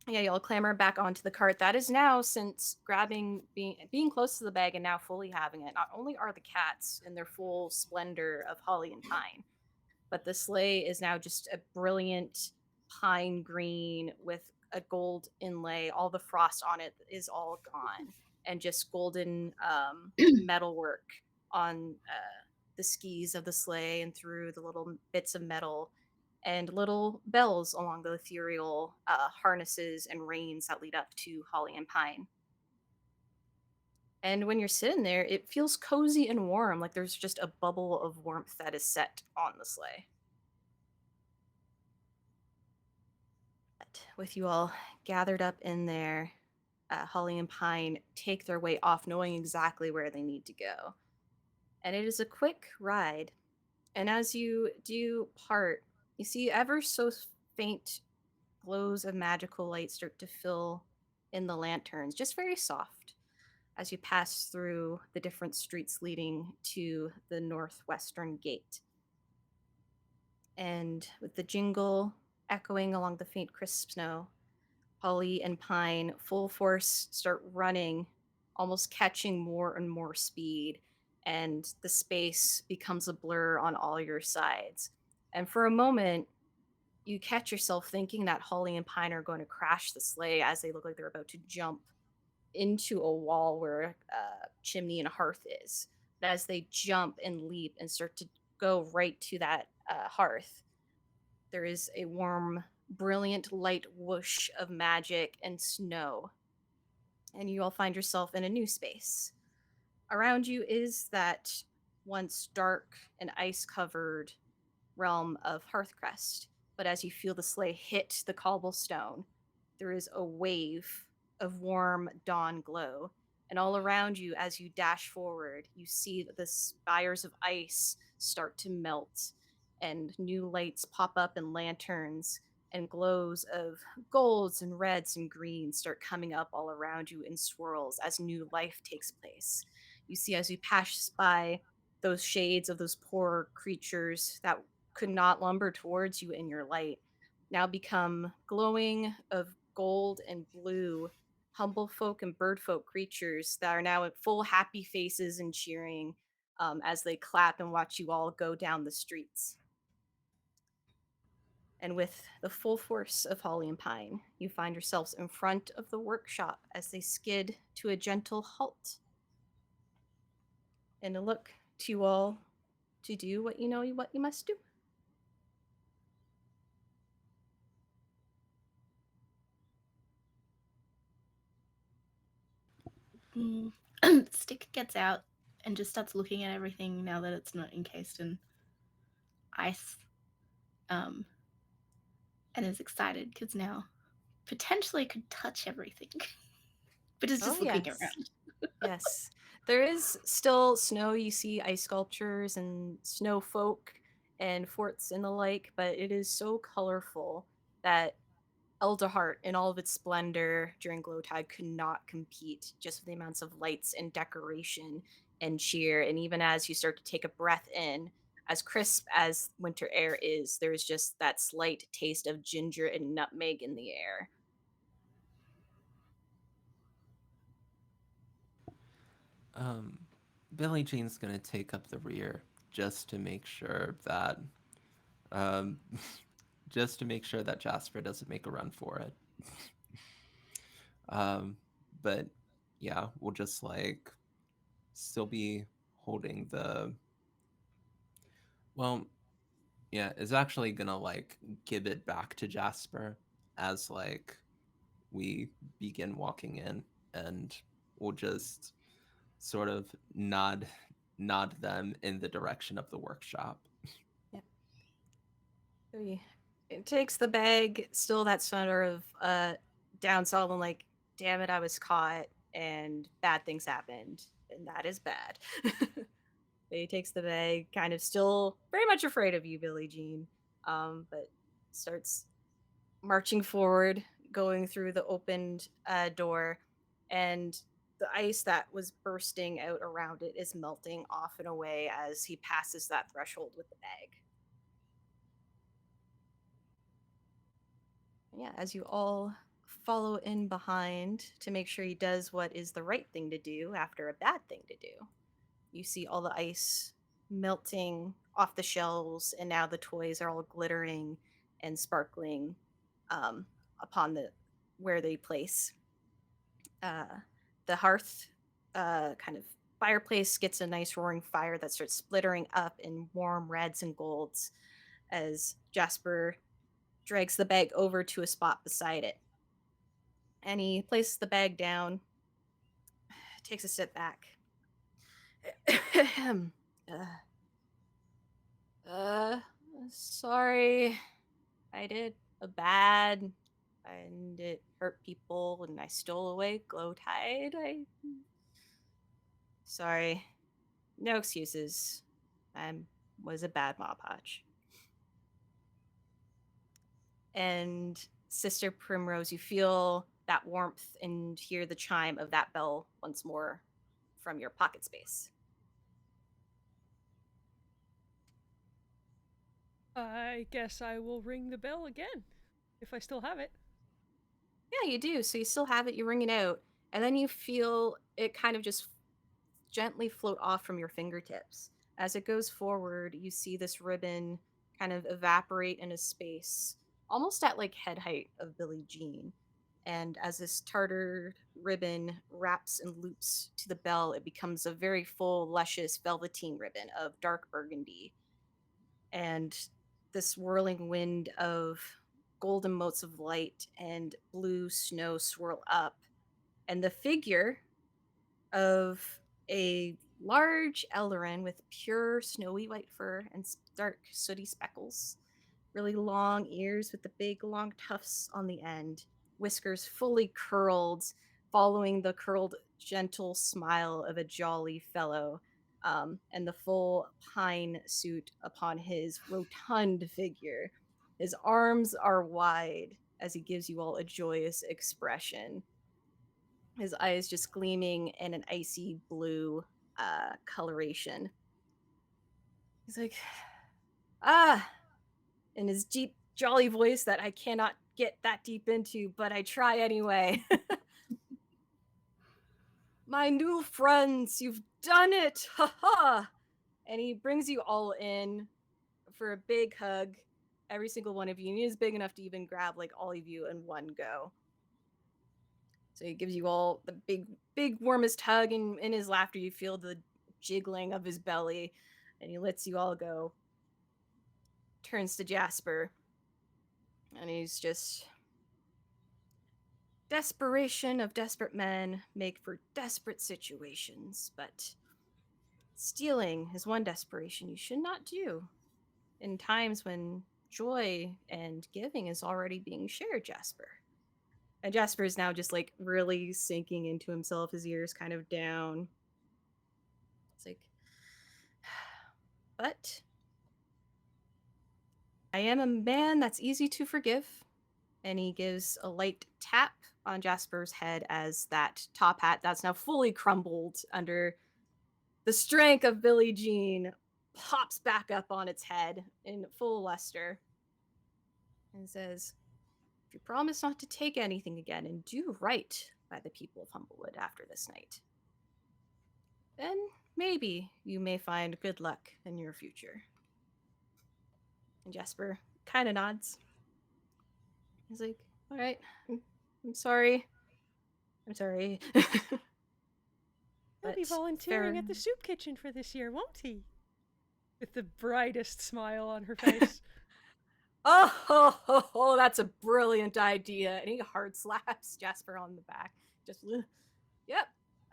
yeah, y'all clamber back onto the cart. That is now, since grabbing, being close to the bag and now fully having it. Not only are the cats in their full splendor of holly and pine, but the sleigh is now just a brilliant pine green with a gold inlay. All the frost on it is all gone, and just golden metalwork on the skis of the sleigh and through the little bits of metal, and little bells along the ethereal harnesses and reins that lead up to holly and pine. And when you're sitting there, it feels cozy and warm, like there's just a bubble of warmth that is set on the sleigh. With you all gathered up in there, Holly and Pine take their way off, knowing exactly where they need to go. And it is a quick ride. And as you do part, you see ever so faint glows of magical light start to fill in the lanterns, just very soft, as you pass through the different streets leading to the northwestern gate. And with the jingle echoing along the faint crisp snow, Holly and Pine, full force, start running, almost catching more and more speed, and the space becomes a blur on all your sides. And for a moment, you catch yourself thinking that Holly and Pine are going to crash the sleigh as they look like they're about to jump into a wall where a chimney and hearth is. But as they jump and leap and start to go right to that hearth, there is a warm, brilliant light whoosh of magic and snow, and you all find yourself in a new space. Around you is that once dark and ice covered realm of Hearthcrest, but as you feel the sleigh hit the cobblestone, there is a wave of warm dawn glow. And all around you, as you dash forward, you see the spires of ice start to melt, and new lights pop up in lanterns, and glows of golds and reds and greens start coming up all around you in swirls as new life takes place. You see, as you pass by, those shades of those poor creatures that could not lumber towards you in your light now become glowing of gold and blue, humble folk and bird folk creatures that are now at full happy faces and cheering as they clap and watch you all go down the streets. And with the full force of Holly and Pine, you find yourselves in front of the workshop as they skid to a gentle halt. And a look to you all to do what you know what you must do. Stick gets out and just starts looking at everything now that it's not encased in ice. And is excited because now potentially could touch everything, but is just looking Yes. around. Yes. There is still snow. You see ice sculptures and snow folk and forts and the like, but it is so colorful that Elderheart in all of its splendor during Glowtide could not compete just with the amounts of lights and decoration and cheer. And even as you start to take a breath in, as crisp as winter air is, there's just that slight taste of ginger and nutmeg in the air. Um, Billie Jean's gonna take up the rear just to make sure that, um, just to make sure that Jasper doesn't make a run for it. um, but yeah, we'll just like still be holding the. Well, yeah, is actually gonna like give it back to Jasper as like we begin walking in, and we'll just sort of nod them in the direction of the workshop. Yep. So it takes the bag, still that sort of down solemn, like, damn it, I was caught and bad things happened, and that is bad. He takes the bag, kind of still very much afraid of you, Billie Jean, but starts marching forward, going through the opened door, and the ice that was bursting out around it is melting off and away as he passes that threshold with the bag. Yeah, as you all follow in behind to make sure he does what is the right thing to do after a bad thing to do. You see all the ice melting off the shelves, and now the toys are all glittering and sparkling um, upon the where they place. Uh, the hearth, kind of fireplace, gets a nice roaring fire that starts splittering up in warm reds and golds as Jasper drags the bag over to a spot beside it. And he places the bag down, takes a step back. uh, uh, sorry. I did a bad and it hurt people and I stole away Glowtide. I sorry. No excuses. I was a bad Mopatch. And Sister Primrose, you feel that warmth and hear the chime of that bell once more from your pocket space. I guess I will ring the bell again, if I still have it. Yeah, you do. So you still have it, you ring it out, and then you feel it kind of just gently float off from your fingertips. As it goes forward, you see this ribbon kind of evaporate into space, almost at like head height of Billie Jean. And as this tartar ribbon wraps and loops to the bell, it becomes a very full, luscious velveteen ribbon of dark burgundy. And this whirling wind of golden motes of light and blue snow swirl up. And the figure of a large Eldarin with pure snowy white fur and dark sooty speckles, really long ears with the big long tufts on the end, whiskers fully curled, following the curled, gentle smile of a jolly fellow, and the full pine suit upon his rotund figure. His arms are wide as he gives you all a joyous expression, his eyes just gleaming in an icy blue coloration. He's like, ah, in his deep, jolly voice that I cannot get that deep into, but I try anyway. My new friends, you've done it! Ha ha! And he brings you all in for a big hug, every single one of you. And he is big enough to even grab like all of you in one go. So he gives you all the big, warmest hug, and in his laughter, you feel the jiggling of his belly, and he lets you all go. Turns to Jasper, and he's just. Desperation of desperate men make for desperate situations, but stealing is one desperation you should not do in times when joy and giving is already being shared, Jasper. And Jasper is now just like really sinking into himself, his ears kind of down. It's like, but I am a man that's easy to forgive. And he gives a light tap on Jasper's head as that top hat that's now fully crumbled under the strength of Billie Jean pops back up on its head in full luster and says, "If you promise not to take anything again and do right by the people of Humblewood after this night, then maybe you may find good luck in your future." And Jasper kind of nods. He's like, "All right, I'm sorry. I'm sorry." He'll be But volunteering fair. at the soup kitchen for this year, won't he? With the brightest smile on her face. Oh, that's a brilliant idea. And he hard slaps Jasper on the back. Just, yep,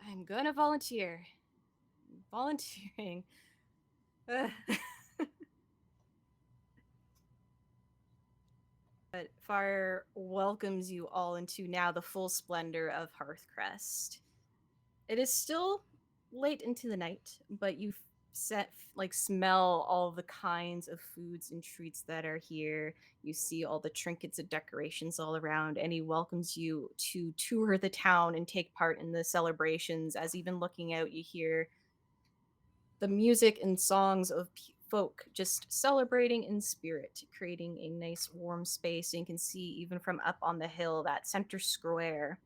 I'm gonna volunteer. Volunteering. But Fire welcomes you all into now the full splendor of Hearthcrest. It is still late into the night, but you smell all the kinds of foods and treats that are here. You see all the trinkets and decorations all around, and he welcomes you to tour the town and take part in the celebrations. As even looking out, you hear the music and songs of folk just celebrating in spirit, creating a nice warm space. And you can see even from up on the hill, that center square,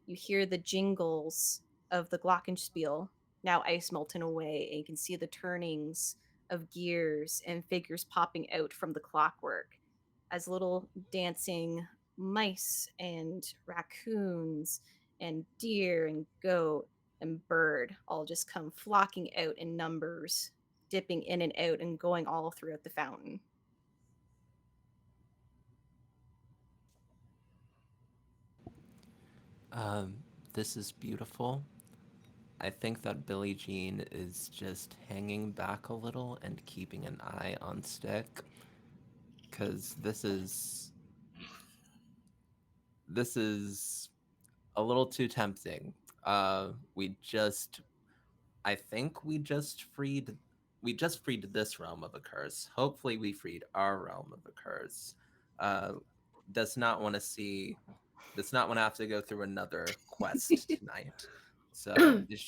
you hear the jingles of the glockenspiel now ice melting away, and you can see the turnings of gears and figures popping out from the clockwork as little dancing mice and raccoons and deer and goat and bird all just come flocking out in numbers, dipping in and out and going all throughout the fountain. Um, this is beautiful. I think that Billie Jean is just hanging back a little and keeping an eye on Stick, because this is a little too tempting. We just I think we just freed this realm of a curse. Hopefully we freed our realm of a curse. Uh does not want to see does not want to have to go through another quest tonight. So it's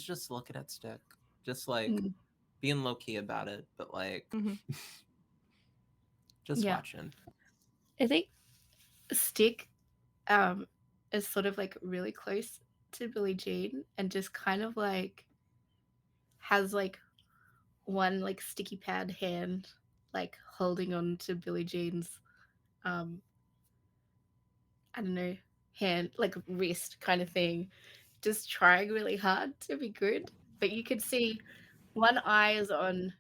just looking at Stick. Just like Mm, being low key about it, but like Mhm. just yeah, watching. I think Stick is sort of like really close to Billie Jean and just kind of like has like one like sticky pad hand like holding on to Billie Jean's um I don't know, hand like wrist kind of thing, just trying really hard to be good. But you could see one eye is on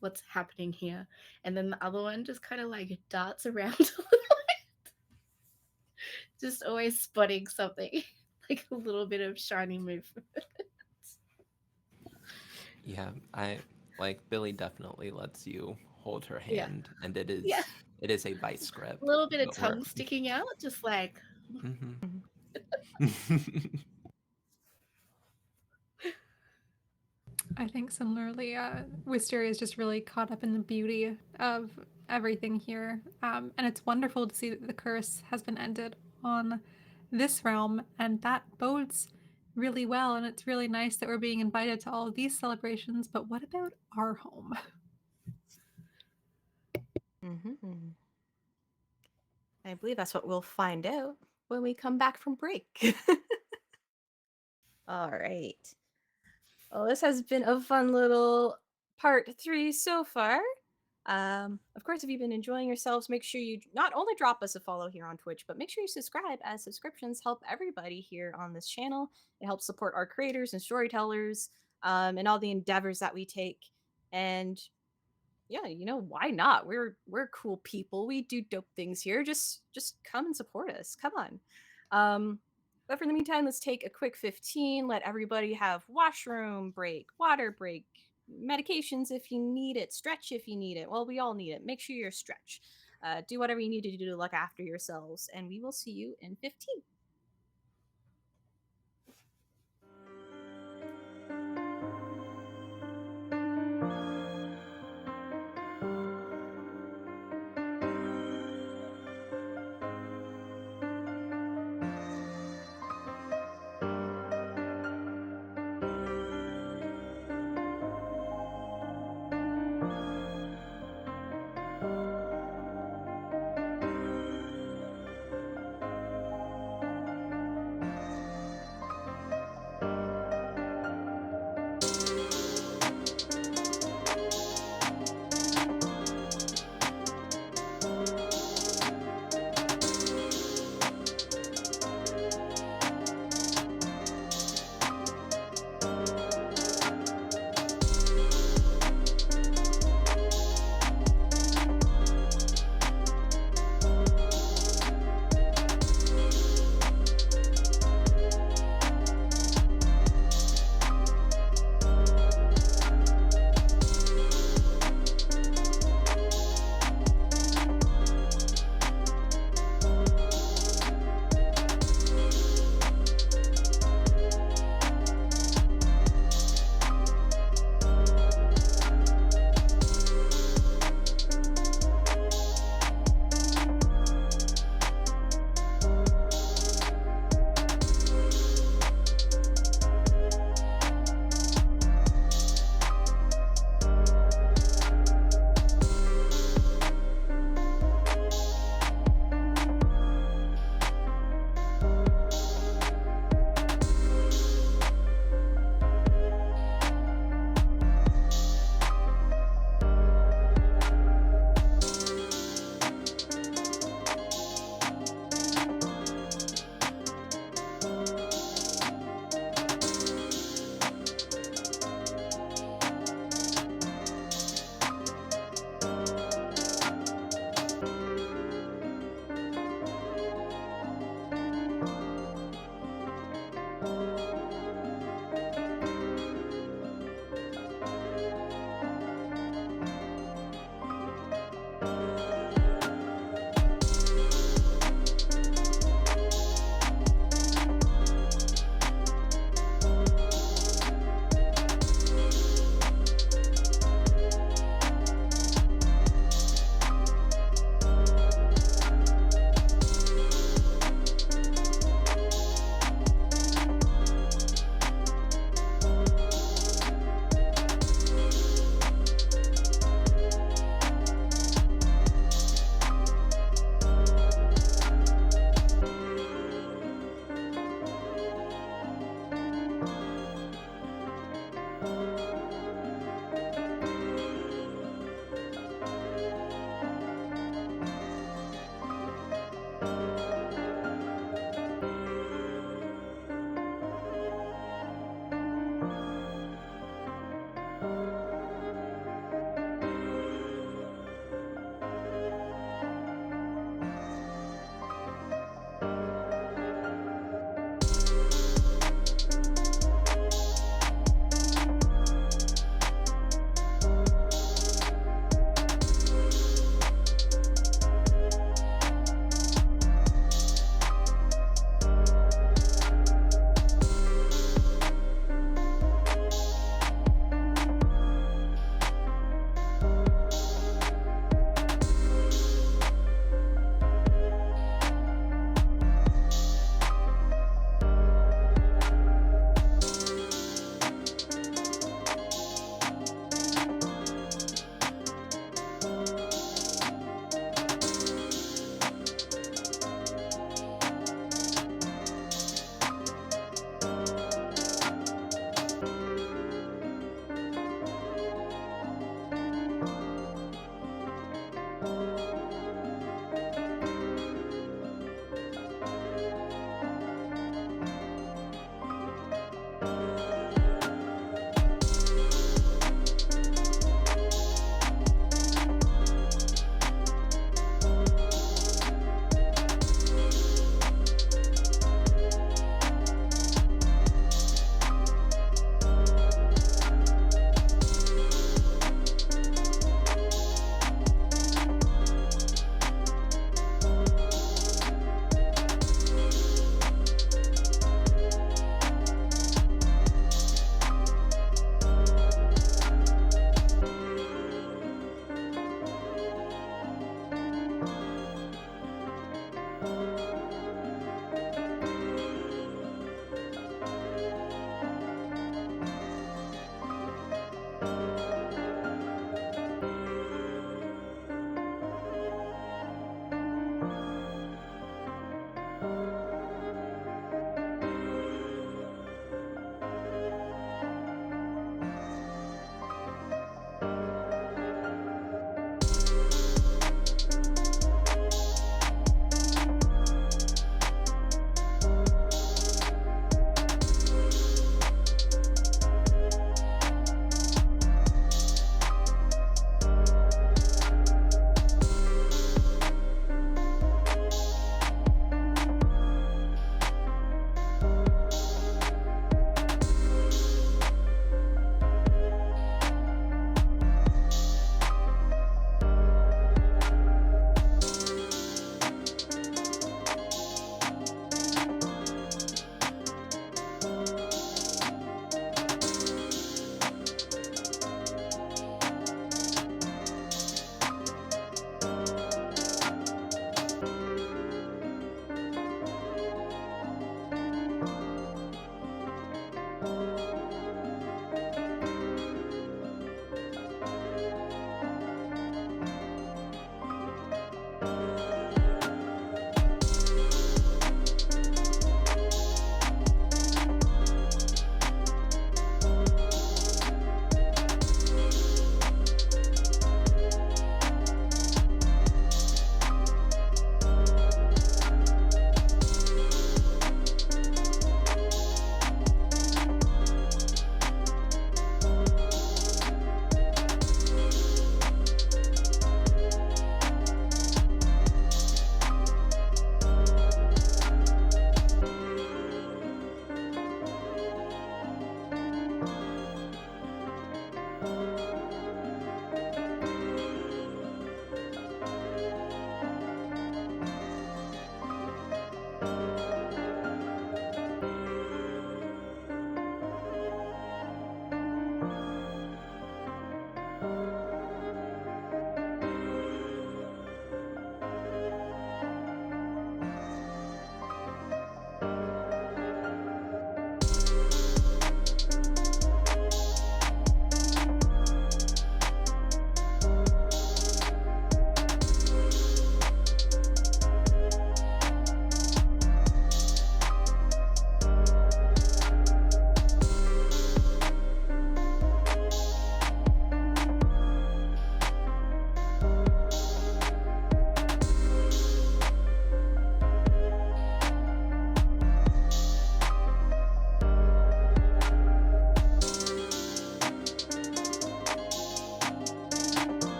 what's happening here, and then the other one just kind of like darts around a little, just always spotting something, like a little bit of shiny movement. Yeah, I like Billy definitely lets you hold her Yeah. hand, and it Yeah. is it is a vice A grip, little bit of but we're tongue sticking out, just like mhm. Mhm. I think similarly, Wisteria is just really caught up in the beauty of everything here. And it's wonderful to see that the curse has been ended on this realm, and that bodes really well. And it's really nice that we're being invited to all of these celebrations. But what about our home? Mhm. I believe that's what we'll find out when we come back from break. All right. Well, this has been a fun little part 3 so far. Of course, if you've been enjoying yourselves, make sure you not only drop us a follow here on Twitch, but make sure you subscribe, as subscriptions help everybody here on this channel. It helps support our creators and storytellers, and all the endeavors that we take. And yeah, why not? We're cool people. We do dope things here. Just come and support us. Come on. But for the meantime, let's take a quick 15. Let everybody have washroom break, water break, medications if you need it, stretch if you need it. Well, we all need it. Make sure you're stretch. Do whatever you need to do to look after yourselves, and we will see you in 15.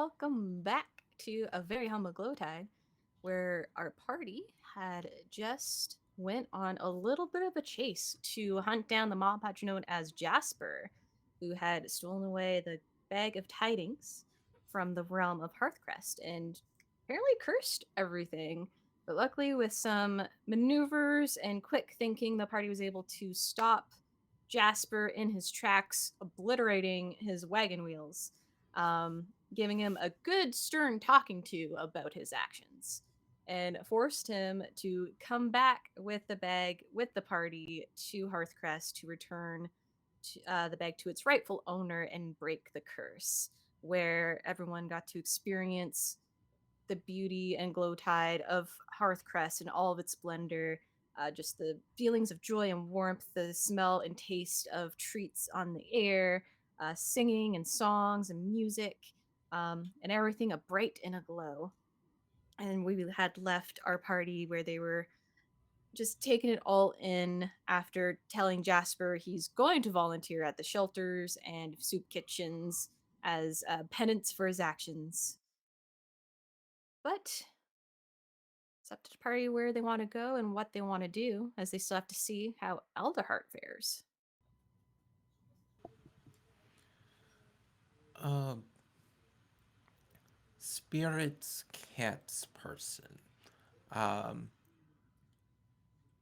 welcome back to a very humble Glowtide, where our party had just went on a little bit of a chase to hunt down the mob patch known as Jasper, who had stolen away the bag of tidings from the realm of Hearthcrest and apparently cursed everything. But luckily, with some maneuvers and quick thinking, the party was able to stop Jasper in his tracks, obliterating his wagon wheels, um, giving him a good stern talking to about his actions, and forced him to come back with the bag with the party to Hearthcrest to return the bag to its rightful owner and break the curse, where everyone got to experience the beauty and glow tide of Hearthcrest and all of its splendor. Just the feelings of joy and warmth, the smell and taste of treats on the air, singing and songs and music, and everything a bright and a glow. And we had left our party where they were just taking it all in after telling Jasper he's going to volunteer at the shelters and soup kitchens as penance for his actions. But it's up to the party where they want to go and what they want to do, as they still have to see how Elderheart fares. Uh, spirits, cats, person. Um,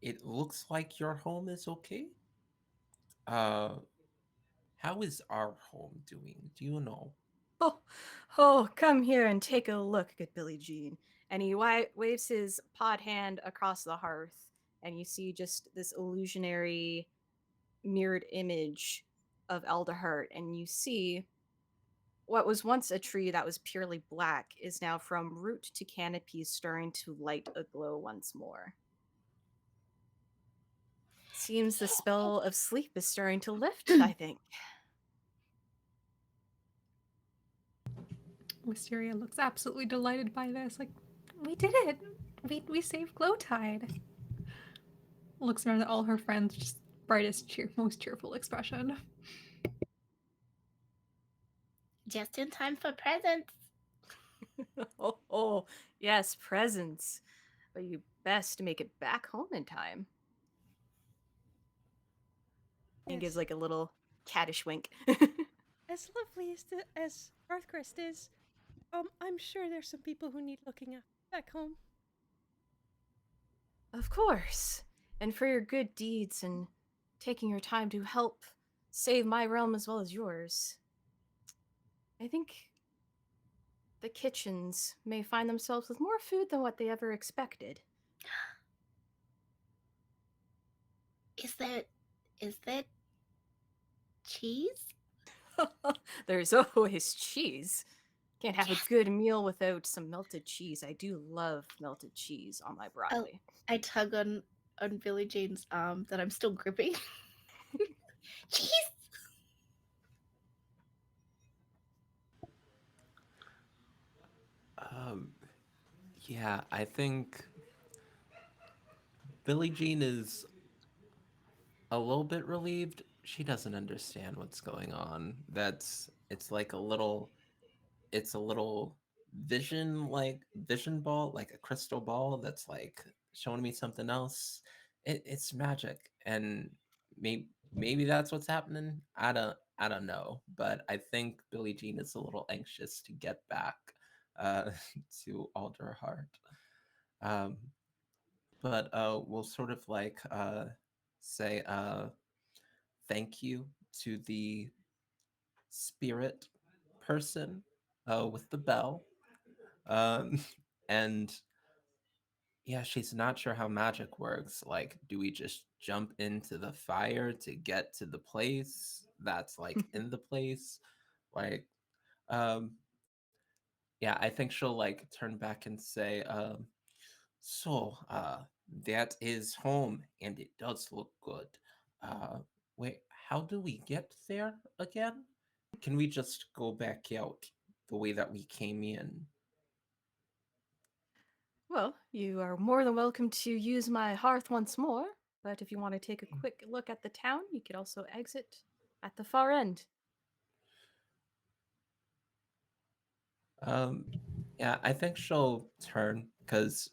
it looks like your home is okay. Uh, how is our home doing? Do you know? Oh, oh, come here and take a look, good Billy Jean. And he waves his pod hand across the hearth, and you see just this illusionary mirrored image of Elderheart, and you see what was once a tree that was purely black is now from root to canopy starting to light a glow once more. Seems the spell of sleep is starting to lift, I think. Wisteria looks absolutely delighted by this. Like, we did it! We saved Glowtide. Looks around at all her friends, just brightest, most cheerful expression. Just in time for presents. Oh, yes, presents. But you best make it back home in time. And gives Yes. like a little caddish wink. As lovely as Hearthcrest is, I'm sure there's some people who need looking at back home. Of course. And for your good deeds and taking your time to help save my realm as well as yours. I think the kitchens may find themselves with more food than what they ever expected. Is there cheese? There's always cheese. Can't have a Yes. good meal without some melted cheese. I do love melted cheese on my broccoli. I tug on Billie Jean's arm that I'm still gripping. Cheese. Um, yeah, I think Billie Jean is a little bit relieved. She doesn't understand what's going on. It's like it's a little vision ball, like a crystal ball that's like showing me something else. It's magic, and maybe that's what's happening. I don't know, but I think Billie Jean is a little anxious to get back uh, to Alderheart. Um, but we'll sort of like say thank you to the spirit person with the bell. Um, and yeah, she's not sure how magic works. Like, do we just jump into the fire to get to the place that's like in the place? Like, um, yeah, I think she'll like turn back and say, so, that is home and it does look good. Uh, wait, how do we get there again? Can we just go back out the way that we came in? Well, you are more than welcome to use my hearth once more, but if you want to take a quick look at the town, you could also exit at the far end. Um, yeah, I think she'll turn because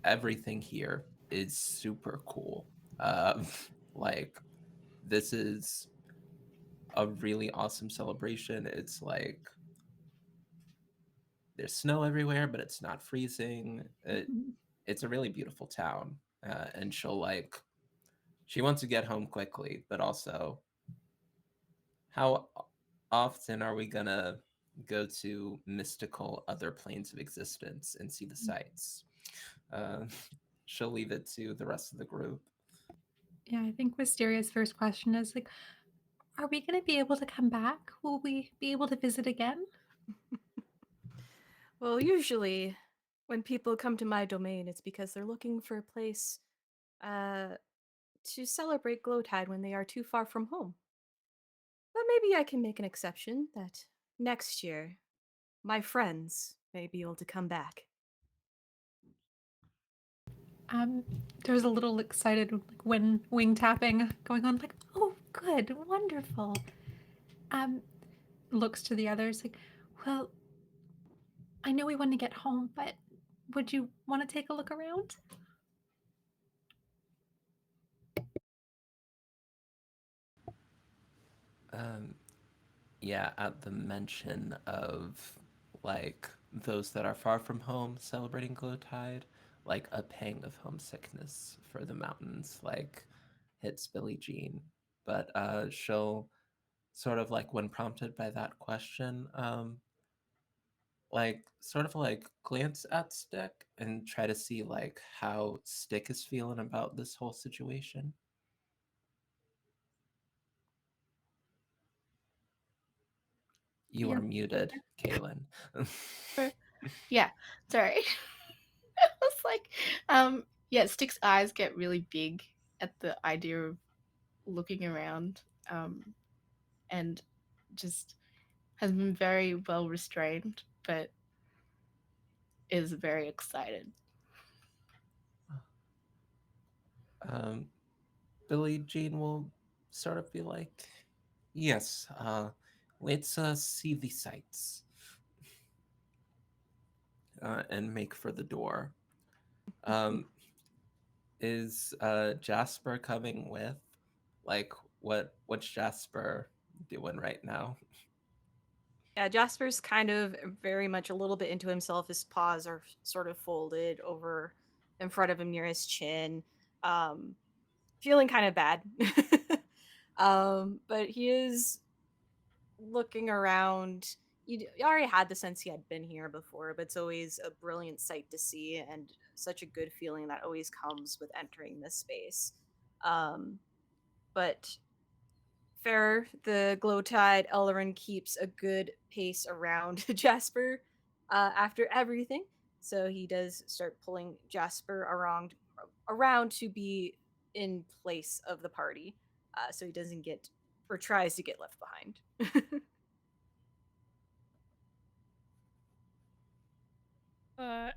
everything here is super cool. Um, like this is a really awesome celebration. It's like there's snow everywhere, but it's not freezing. It's a really beautiful town, and she wants to get home quickly, but also how often are we gonna go to mystical other planes of existence and see the sights? Uh, she'll leave it to the rest of the group. Yeah, I think Wisteria's first question is like, are we going to be able to come back? Will we be able to visit again? Well, usually when people come to my domain, it's because they're looking for a place uh, to celebrate Glowtide when they are too far from home. But maybe I can make an exception that next year my friends may be able to come back. Um, there's a little excited like wing tapping going on, like, oh, good, wonderful. Um, looks to the others like, well, I know we want to get home, but would you want to take a look around? Um, yeah, at the mention of like those that are far from home celebrating Glowtide, like a pang of homesickness for the mountains like hits Billie Jean. But she'll sort of like when prompted by that question, like sort of like glance at Stick and try to see like how Stick is feeling about this whole situation. You Yeah. are muted, Kaylin. Yeah, sorry. I was like, yeah, Stick's eyes get really big at the idea of looking around, and just has been very well restrained, but is very excited. um, Billie Jean will sort of be like, "Yes, let's see the sights," and make for the door. Um, is Jasper coming with? Like, what's Jasper doing right now? Yeah, Jasper's kind of very much a little bit into himself. His paws are sort of folded over in front of him near his chin, um, feeling kind of bad. But he is looking around. You already had the sense he had been here before, but it's always a brilliant sight to see and such a good feeling that always comes with entering this space. Um, but fair, the Glowtide Ellerin keeps a good pace around Jasper after everything. So he does start pulling Jasper around to be in place of the party, so he doesn't get or tries to get left behind.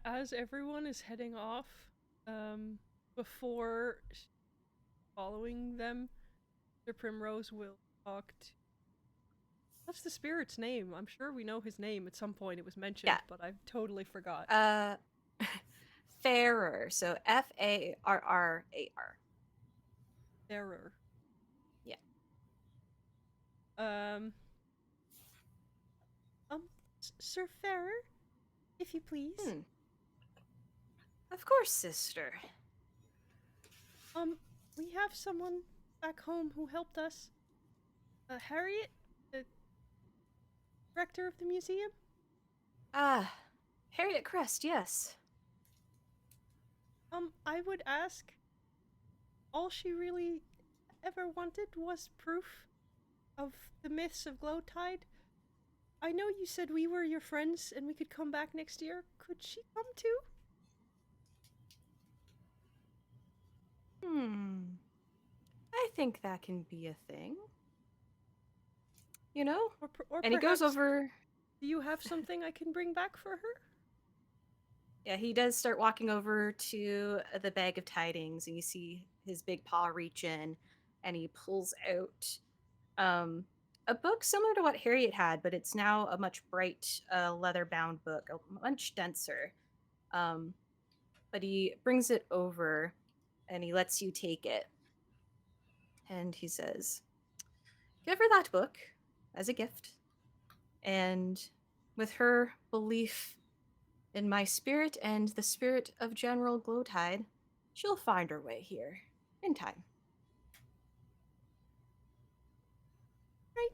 As everyone is heading off, um, before following them, the Primrose will talk to. What's the spirit's name? I'm sure we know his name at some point. It was Yeah. mentioned, but I totally forgot. Uh, Fairer. So Farrar. Error. Yeah. Um, Sir Ferrer, if you please. Hmm. Of course, sister. Um, we have someone back home who helped us. Harriet, the director of the museum. Ah, Harriet Crest. Yes. I would ask. All she really ever wanted was proof of the myths of Glowtide. I know you said we were your friends and we could come back next year. Could she come too? Hmm. I think that can be a thing. You know? Or And he goes perhaps, over. do you have something I can bring back for her? Yeah, he does start walking over to the bag of tidings, and you see his big paw reach in, and he pulls out um, a book similar to what Harriet had, but it's now a much bright leather bound book, much denser. Um, but he brings it over and he lets you take it. And he says, give her that book as a gift. And with her belief in my spirit and the spirit of General Glowtide, she'll find her way here in time. Right.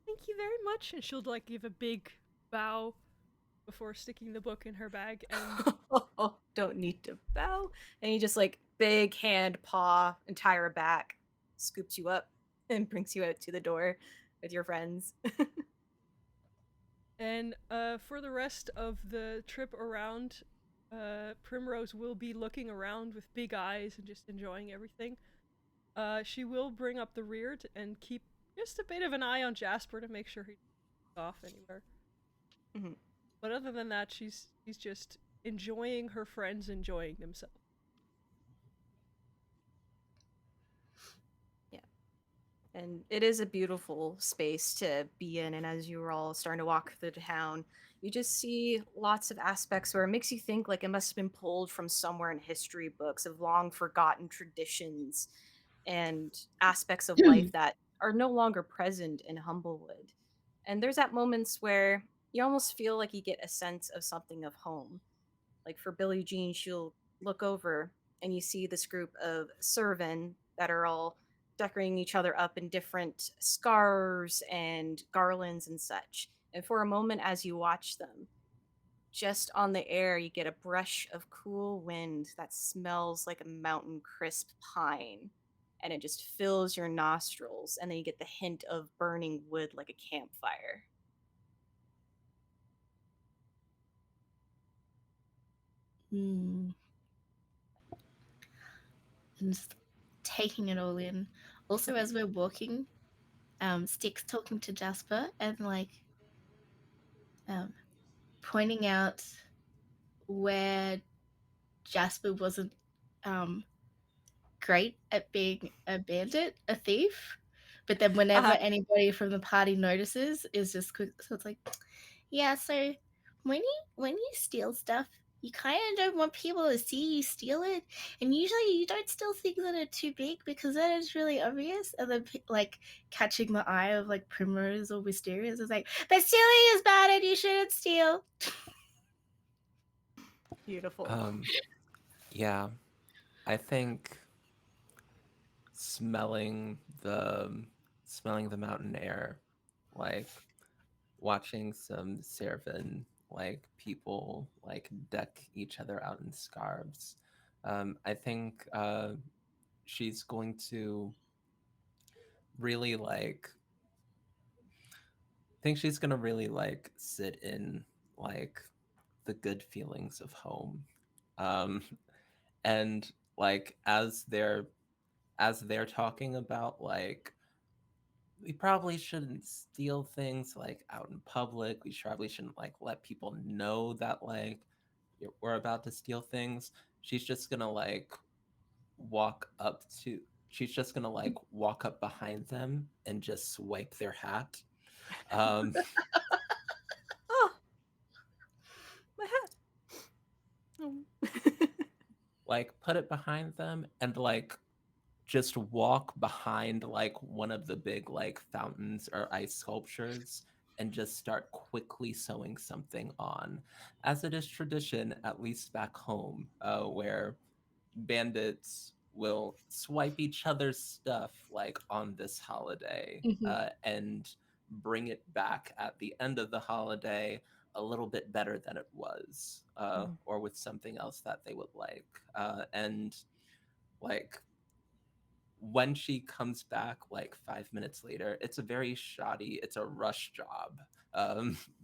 Thank you very much. And she'll like give a big bow before sticking the book in her bag and Don't need to bow. And he just like big hand, paw, entire back, scoops you up and brings you out to the door with your friends. for the rest of the trip around, Primrose will be looking around with big eyes and just enjoying everything. She will bring up the rear and keep just a bit of an eye on Jasper to make sure he's off anywhere. Mhm. But other than that, she's just enjoying her friends enjoying themselves. Yeah. And it is a beautiful space to be in. And as you were all starting to walk through the town, you just see lots of aspects where it makes you think like it must have been pulled from somewhere in history books of long forgotten traditions and aspects of life that are no longer present in Humblewood. And there's at moments where you almost feel like you get a sense of something of home. Like for Billie Jean, she'll look over and you see this group of servant that are all decorating each other up in different scarves and garlands and such. And for a moment, as you watch them, just on the air, you get a brush of cool wind that smells like a mountain crisp pine. And it just fills your nostrils. And then you get the hint of burning wood like a campfire. Mm. And just taking it all in. Also, as we're walking, Stick's talking to Jasper and like um, pointing out where Jasper wasn't um, great at being a bandit, a thief. But then whenever Uh-huh. anybody from the party notices, is just quick. So it's like, yeah. So when you steal stuff, you kind of don't want people to see you steal it, and usually you don't steal things that are too big because that is really obvious. And then like catching the eye of like Primrose or Wisteria is like, but stealing is bad and you shouldn't steal. Beautiful. Um, yeah, I think smelling the smelling the mountain air, like watching some Servan like people like deck each other out in scarves. I think she's going to really like think she's gonna really like sit in like the good feelings of home. Um and like as they're talking about like we probably shouldn't steal things like out in public. We probably shouldn't like let people know that like we're about to steal things. She's just gonna like walk up to she's just gonna like walk up behind them and just swipe their hat. Um Oh, my hat. Oh. like put it behind them and like just walk behind like one of the big like fountains or ice sculptures and just start quickly sewing something on, as it is tradition, at least back home, where bandits will swipe each other's stuff like on this holiday Mhm. and bring it back at the end of the holiday a little bit better than it was, Mhm. or with something else that they would like. And like when she comes back like 5 minutes later, it's a very shoddy, it's a rush job.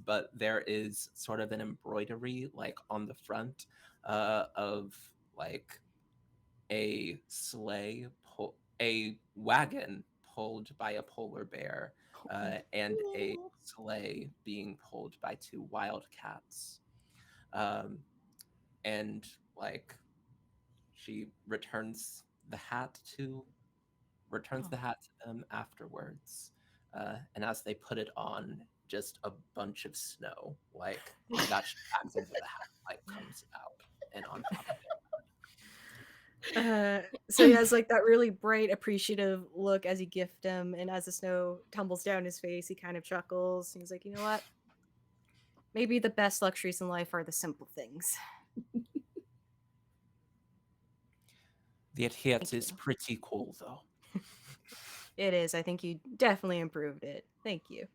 But there is sort of an embroidery like on the front of like a wagon pulled by a polar bear, and a Oh. sleigh being pulled by two wildcats. Um, and like she returns the hat to returns Oh. the hat to them afterwards. And as they put it on, just a bunch of snow, like that shacks into the hat, like comes out and on top of it. So he has like that really bright, appreciative look as you gift him, and as the snow tumbles down his face, he kind of chuckles. And he's like, "You know what? Maybe the best luxuries in life are the simple things." The hat Thank is you. pretty cool, though. It is. I think you definitely improved it. Thank you.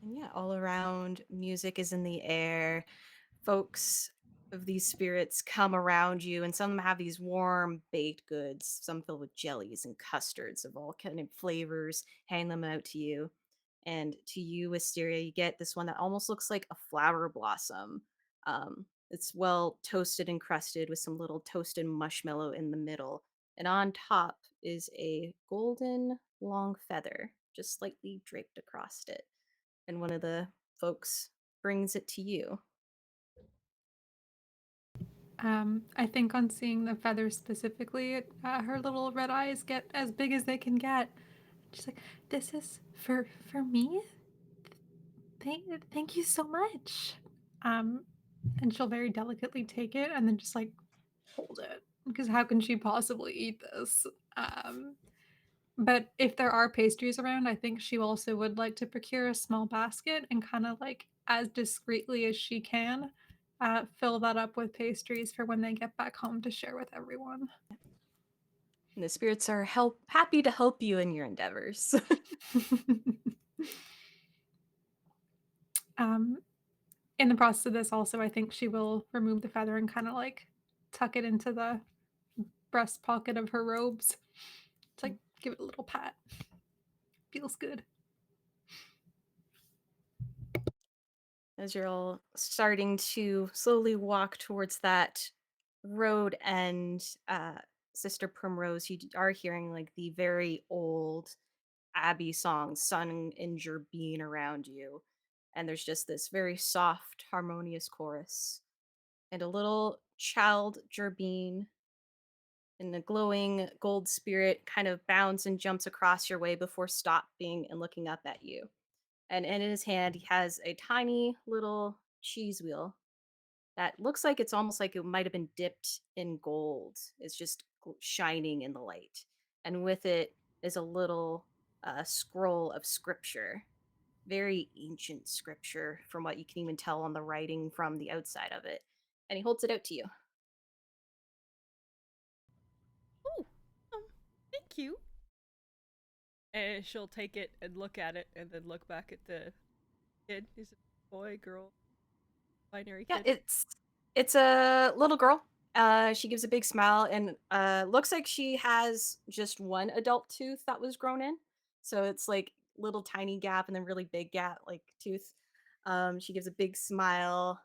And yeah, all around music is in the air. Folks of these spirits come around you, and some of them have these warm baked goods, some filled with jellies and custards of all kind of flavors, hang them out to you. And to you, Wisteria, you get this one that almost looks like a flower blossom. It's well toasted and crusted with some little toasted marshmallow in the middle. And on top is a golden long feather, just slightly draped across it. And one of the folks brings it to you. I think on seeing the feathers specifically, her little red eyes get as big as they can get. She's like, "This is for me. Thank you so much." Um, and she'll very delicately take it and then just like hold it because how can she possibly eat this? Um, but if there are pastries around, I think she also would like to procure a small basket and kind of like as discreetly as she can fill that up with pastries for when they get back home to share with everyone. And the spirits are happy to help you in your endeavors. um, in the process of this, also, I think she will remove the feather and kind of like tuck it into the breast pocket of her robes. It's like give it a little pat. Feels good. As you're all starting to slowly walk towards that road end, Sister Primrose, you are hearing like the very old Abbey song sung in Gerbine around you. And there's just this very soft, harmonious chorus. And a little child Gerbine in a glowing gold spirit kind of bounds and jumps across your way before stopping and looking up at you. And in his hand, he has a tiny little cheese wheel that looks like it's almost like it might have been dipped in gold. It's just shining in the light. And with it is a little scroll of scripture, very ancient scripture from what you can even tell on the writing from the outside of it. And he holds it out to you. Oh, thank you. And she'll take it and look at it and then look back at the kid. Is it boy, girl, binary Yeah, kid? it's a little girl. She gives a big smile and looks like she has just one adult tooth that was grown in. So it's like little tiny gap and then really big gap like tooth. She gives a big smile,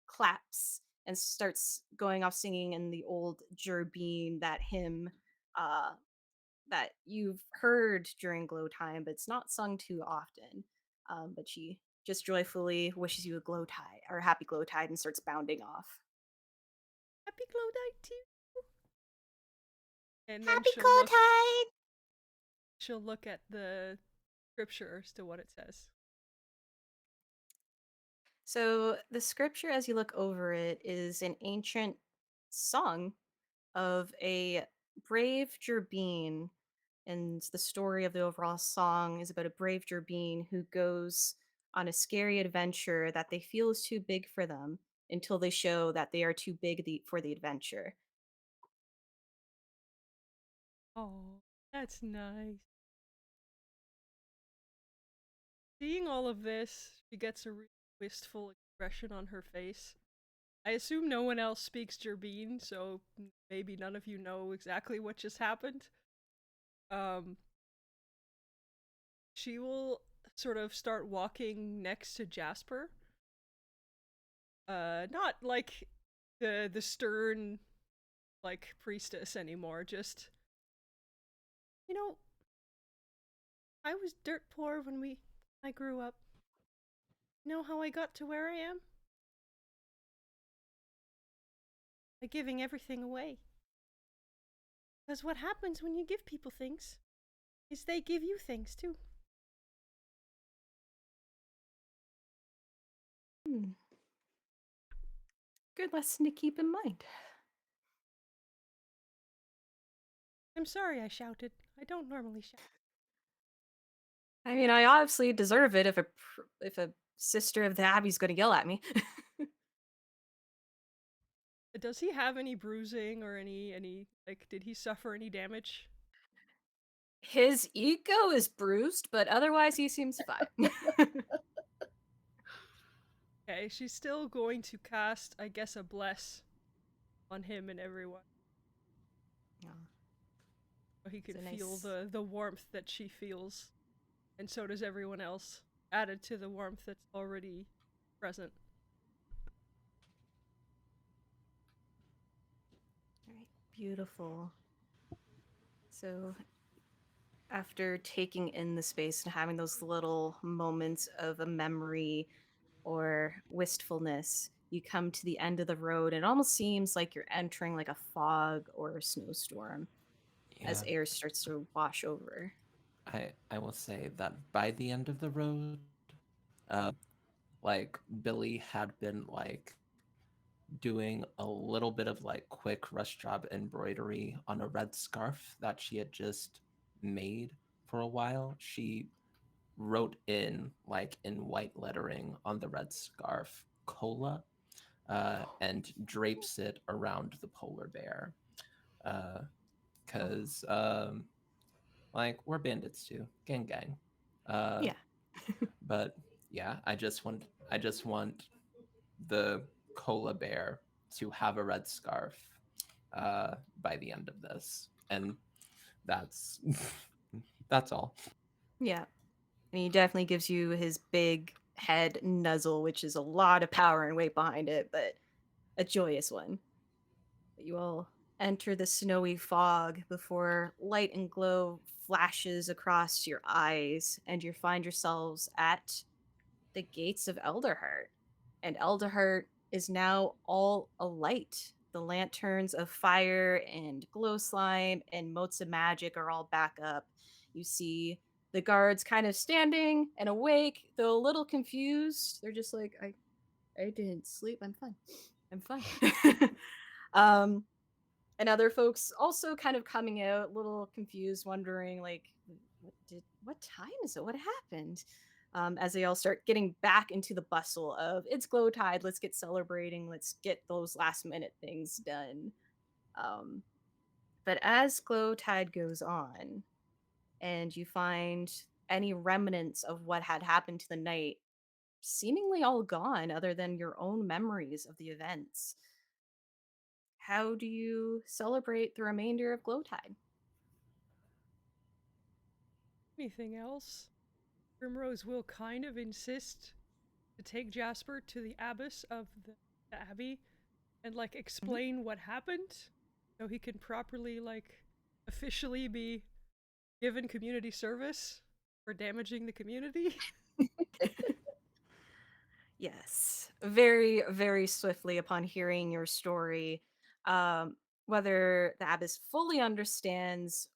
claps, and starts going off singing in the old Gerbine, that hymn uh, that you've heard during glow time, but it's not sung too often. But she just joyfully wishes you a glow tide or happy glow tide and starts bounding off. Happy Glowtide to you. And then Happy glow tide! she'll look at the scripture as to what it says. So the scripture, as you look over it, is an ancient song of a brave Gerbine, and the story of the overall song is about a brave Gerbine who goes on a scary adventure that they feel is too big for them until they show that they are too big for the adventure. Oh, that's nice. Seeing all of this, she gets a really wistful expression on her face. I assume no one else speaks Gerbine, so maybe none of you know exactly what just happened. Um, she will sort of start walking next to Jasper. Not like the stern like priestess anymore, just you know, I was dirt poor when I grew up. You know how I got to where I am? by giving everything away. Because what happens when you give people things is they give you things too. Hmm. Good lesson to keep in mind. I'm sorry I shouted. I don't normally shout. I mean, I obviously deserve it if a sister of the Abbey's going to yell at me. Does he have any bruising or any like did he suffer any damage? His ego is bruised, but otherwise he seems fine. Okay, she's still going to cast, I guess, a bless on him and everyone. Yeah, So he it's can a feel nice. the warmth that she feels. And so does everyone else, added to the warmth that's already present. All right, beautiful. So after taking in the space and having those little moments of a memory or wistfulness, you come to the end of the road and it almost seems like you're entering like a fog or a snowstorm as Yeah, air starts to wash over. I will say that by the end of the road, like Billy had been like doing a little bit of like quick rush job embroidery on a red scarf that she had just made for a while. She wrote in like in white lettering on the red scarf cola, and drapes it around the polar bear, Oh, because like we're bandits too, gang gang. uh yeah. but yeah, I just want the cola bear to have a red scarf by the end of this, and that's that's all. Yeah. And he definitely gives you his big head nuzzle, which is a lot of power and weight behind it, but a joyous one. You all enter the snowy fog before light and glow flashes across your eyes, and you find yourselves at the gates of Elderheart. And Elderheart is now all alight. The lanterns of fire and glow slime and motes of magic are all back up. You see the guards kind of standing and awake, though a little confused. They're just like, I didn't sleep. I'm fine. I'm fine. um, and other folks also kind of coming out, a little confused, wondering like, what time is it? What happened? As they all start getting back into the bustle of it's Glowtide, let's get celebrating, let's get those last minute things done. Um, but as Glowtide goes on, and you find any remnants of what had happened to the night seemingly all gone, other than your own memories of the events. How do you celebrate the remainder of Glowtide? Anything else? Primrose will kind of insist to take Jasper to the abbess of the abbey and like Mhm. explain what happened so he can properly like officially be given community service for damaging the community. Yes, very, very swiftly upon hearing your story, um, whether the abbess fully understands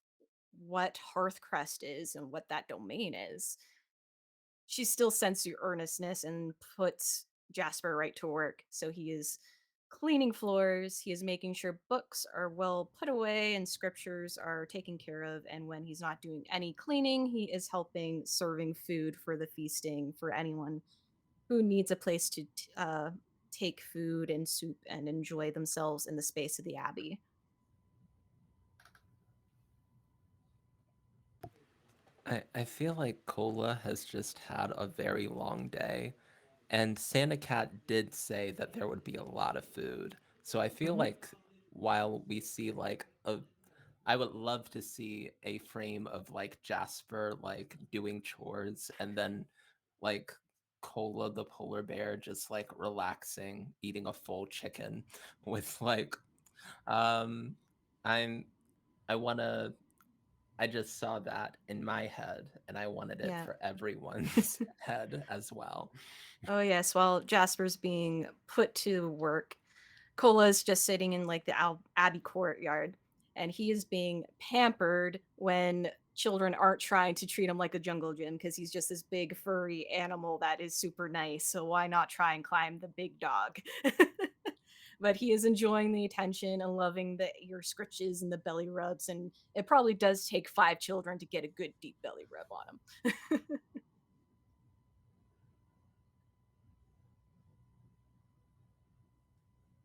what Hearthcrest is and what that domain is, she still senses your earnestness and puts Jasper right to work. So he is cleaning floors, he is making sure books are well put away and scriptures are taken care of. And when he's not doing any cleaning, he is helping serving food for the feasting for anyone who needs a place to take food and soup and enjoy themselves in the space of the abbey. I feel like Cola has just had a very long day, and Santa Cat did say that there would be a lot of food. So I feel Mhm. like while we see like a I would love to see a frame of like Jasper like doing chores, and then like Cola the polar bear just like relaxing, eating a full chicken with like um I'm I want to I just saw that in my head, and I wanted it Yeah. for everyone's head as well. Oh yes. While Jasper's being put to work, Cola's just sitting in like the Abbey courtyard, and he is being pampered when children aren't trying to treat him like a jungle gym because he's just this big furry animal that is super nice. So why not try and climb the big dog? But he is enjoying the attention and loving the ear scritches and the belly rubs, and it probably does take 5 children to get a good deep belly rub on him.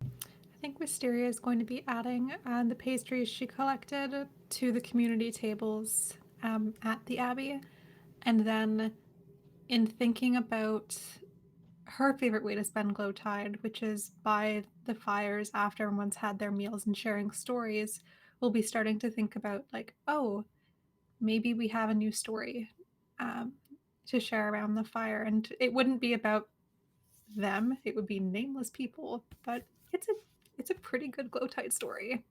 I think Wisteria is going to be adding the pastries she collected to the community tables at the Abbey. And then, in thinking about her favorite way to spend Glowtide, which is by the fires after everyone's had their meals and sharing stories, we'll be starting to think about, like, oh, maybe we have a new story um, to share around the fire. And it wouldn't be about them, it would be nameless people, but it's a pretty good Glowtide story.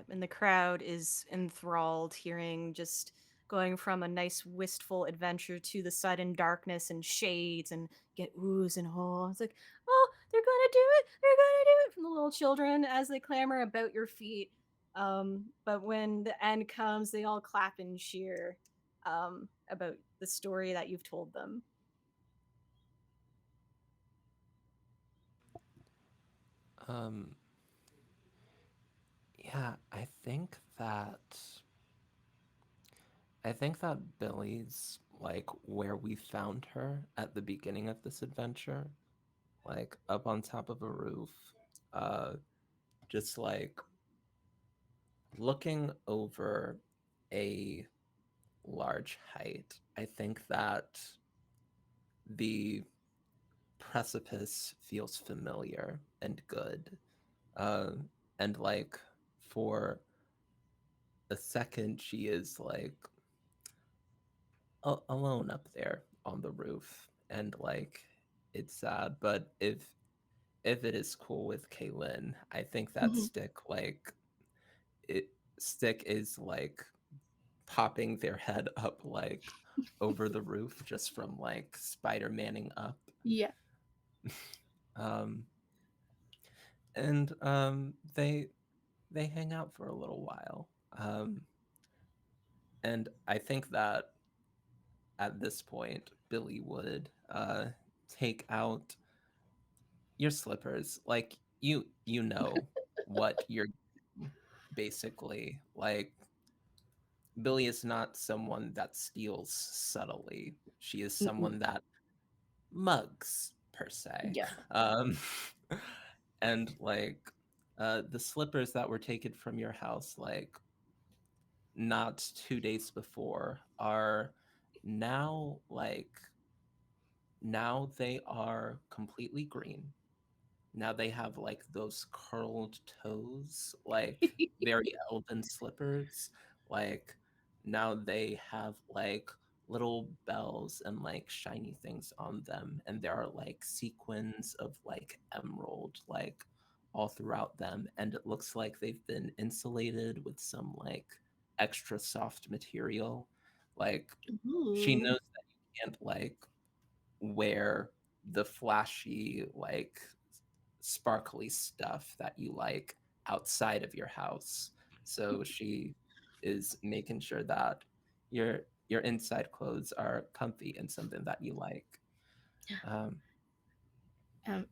And the crowd is enthralled, hearing just going from a nice wistful adventure to the sudden darkness and shades and get oohs and ahs. It's like, oh, they're gonna do it! They're gonna do it! From the little children as they clamor about your feet. But when the end comes, they all clap and cheer about the story that you've told them. Um, yeah, I think that Billy's like where we found her at the beginning of this adventure, like up on top of a roof, uh, just like looking over a large height. I think that the precipice feels familiar and good. Uh, and like for a second, she is like alone up there on the roof, and like it's sad. But if it is cool with Kaylin, I think that Mhm. it Stick is like popping their head up like over the roof just from like Spider Manning up. Yeah. Um, and they hang out for a little while. And I think that at this point, Billy would take out your slippers. Like you know what you're basically like. Billy is not someone that steals subtly. She is Mm-mm. someone that mugs per se. Yeah. Um, and like the slippers that were taken from your house, like not 2 days before, are now like now they are completely green. Now they have like those curled toes, like very elven slippers. Like now they have like little bells and like shiny things on them. And there are like sequins of like emerald, like all throughout them. And it looks like they've been insulated with some like extra soft material. Like she Ooh. knows that you can't like wear the flashy like sparkly stuff that you like outside of your house. So she is making sure that your inside clothes are comfy and something that you like. Um,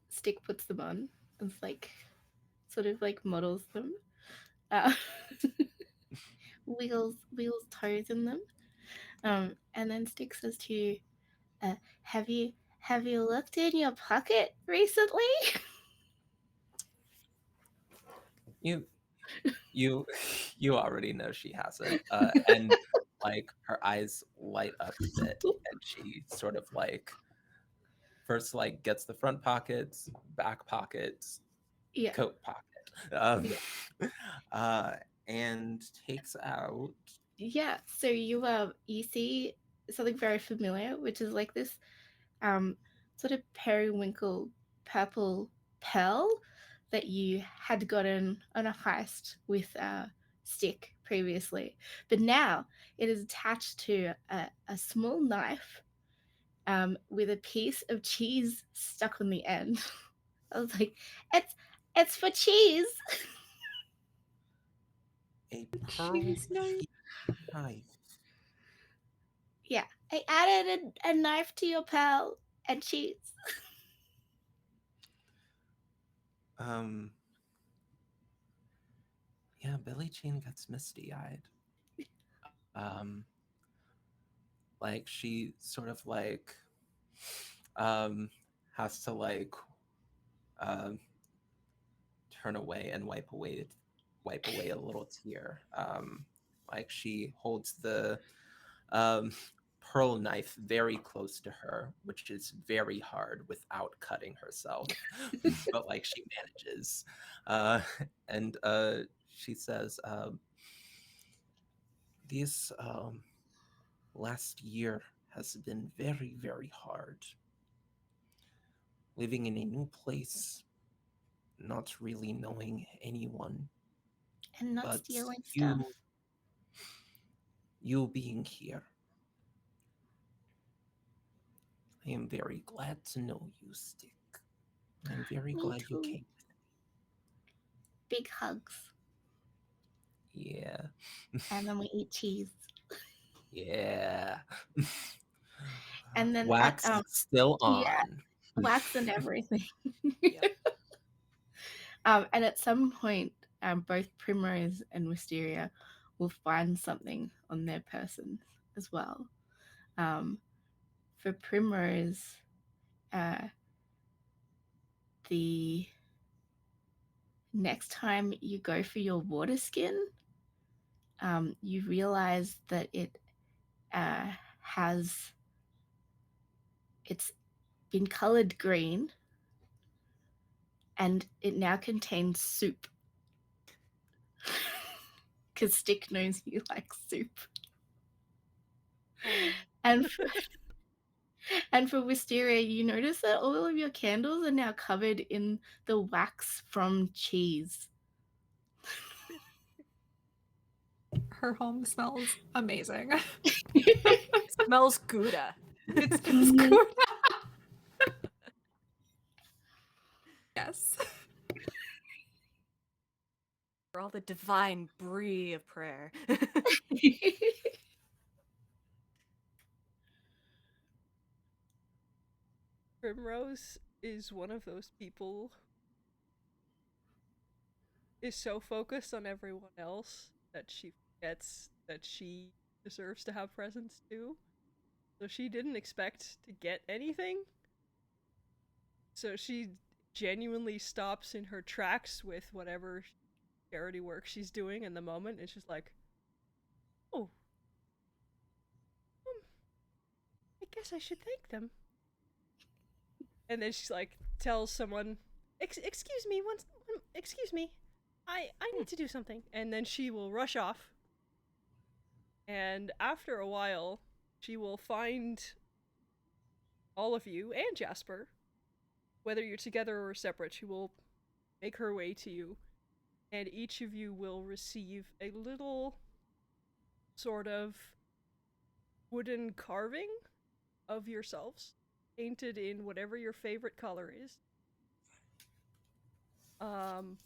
Stick puts them on and like sort of like models them. Uh, wheels toes in them. And then Stick says to you, have you looked in your pocket recently? you you you already know she hasn't, and like her eyes light up a bit, and she sort of like first like gets the front pockets, back pockets, Yeah. coat pocket, um, Yeah. uh, and takes out. Yeah. So you see something very familiar, which is like this um sort of periwinkle purple pearl that you had gotten on a heist with Stick previously, but now it is attached to a small knife with a piece of cheese stuck on the end. I was like, it's for cheese. A pearl Cheese knife. knife. Yeah, I added a knife to your pal and cheese. Um, yeah, Billie Jean gets misty-eyed. Um, like she sort of like um has to like um turn away and wipe away a little tear. Like she holds the um pearl knife very close to her, which is very hard without cutting herself. But like she manages. Uh and she says, this last year has been very, very hard. Living in a new place, not really knowing anyone, And not but stealing stuff. you being here, I am very glad to know you, Stick. I'm very Me glad you too. came. Big hugs. Yeah, And then we eat cheese. yeah. And then at Wax is still yeah, on. wax and everything. Yep. And at some point, both Primrose and Wisteria will find something on their persons as well. Um, for Primrose, uh, the next time you go for your water skin, you realize that it uh, has it's been colored green and it now contains soup. Because Stick knows you like soup. Oh. And and for Wisteria, you notice that all of your candles are now covered in the wax from cheese. Her home smells amazing. Smells Gouda. It smells good. Yes. For all the divine brie of prayer. Primrose is one of those people is so focused on everyone else that she forgets that she deserves to have presents too. So she didn't expect to get anything. So she genuinely stops in her tracks with whatever charity work she's doing in the moment. It's just like, oh, um, I guess I should thank them. And then she's like, tells someone, excuse me, excuse me, I need to do something. And then she will rush off. And after a while, she will find all of you and Jasper, whether you're together or separate. She will make her way to you, and each of you will receive a little sort of wooden carving of yourselves, painted in whatever your favorite color is. Um,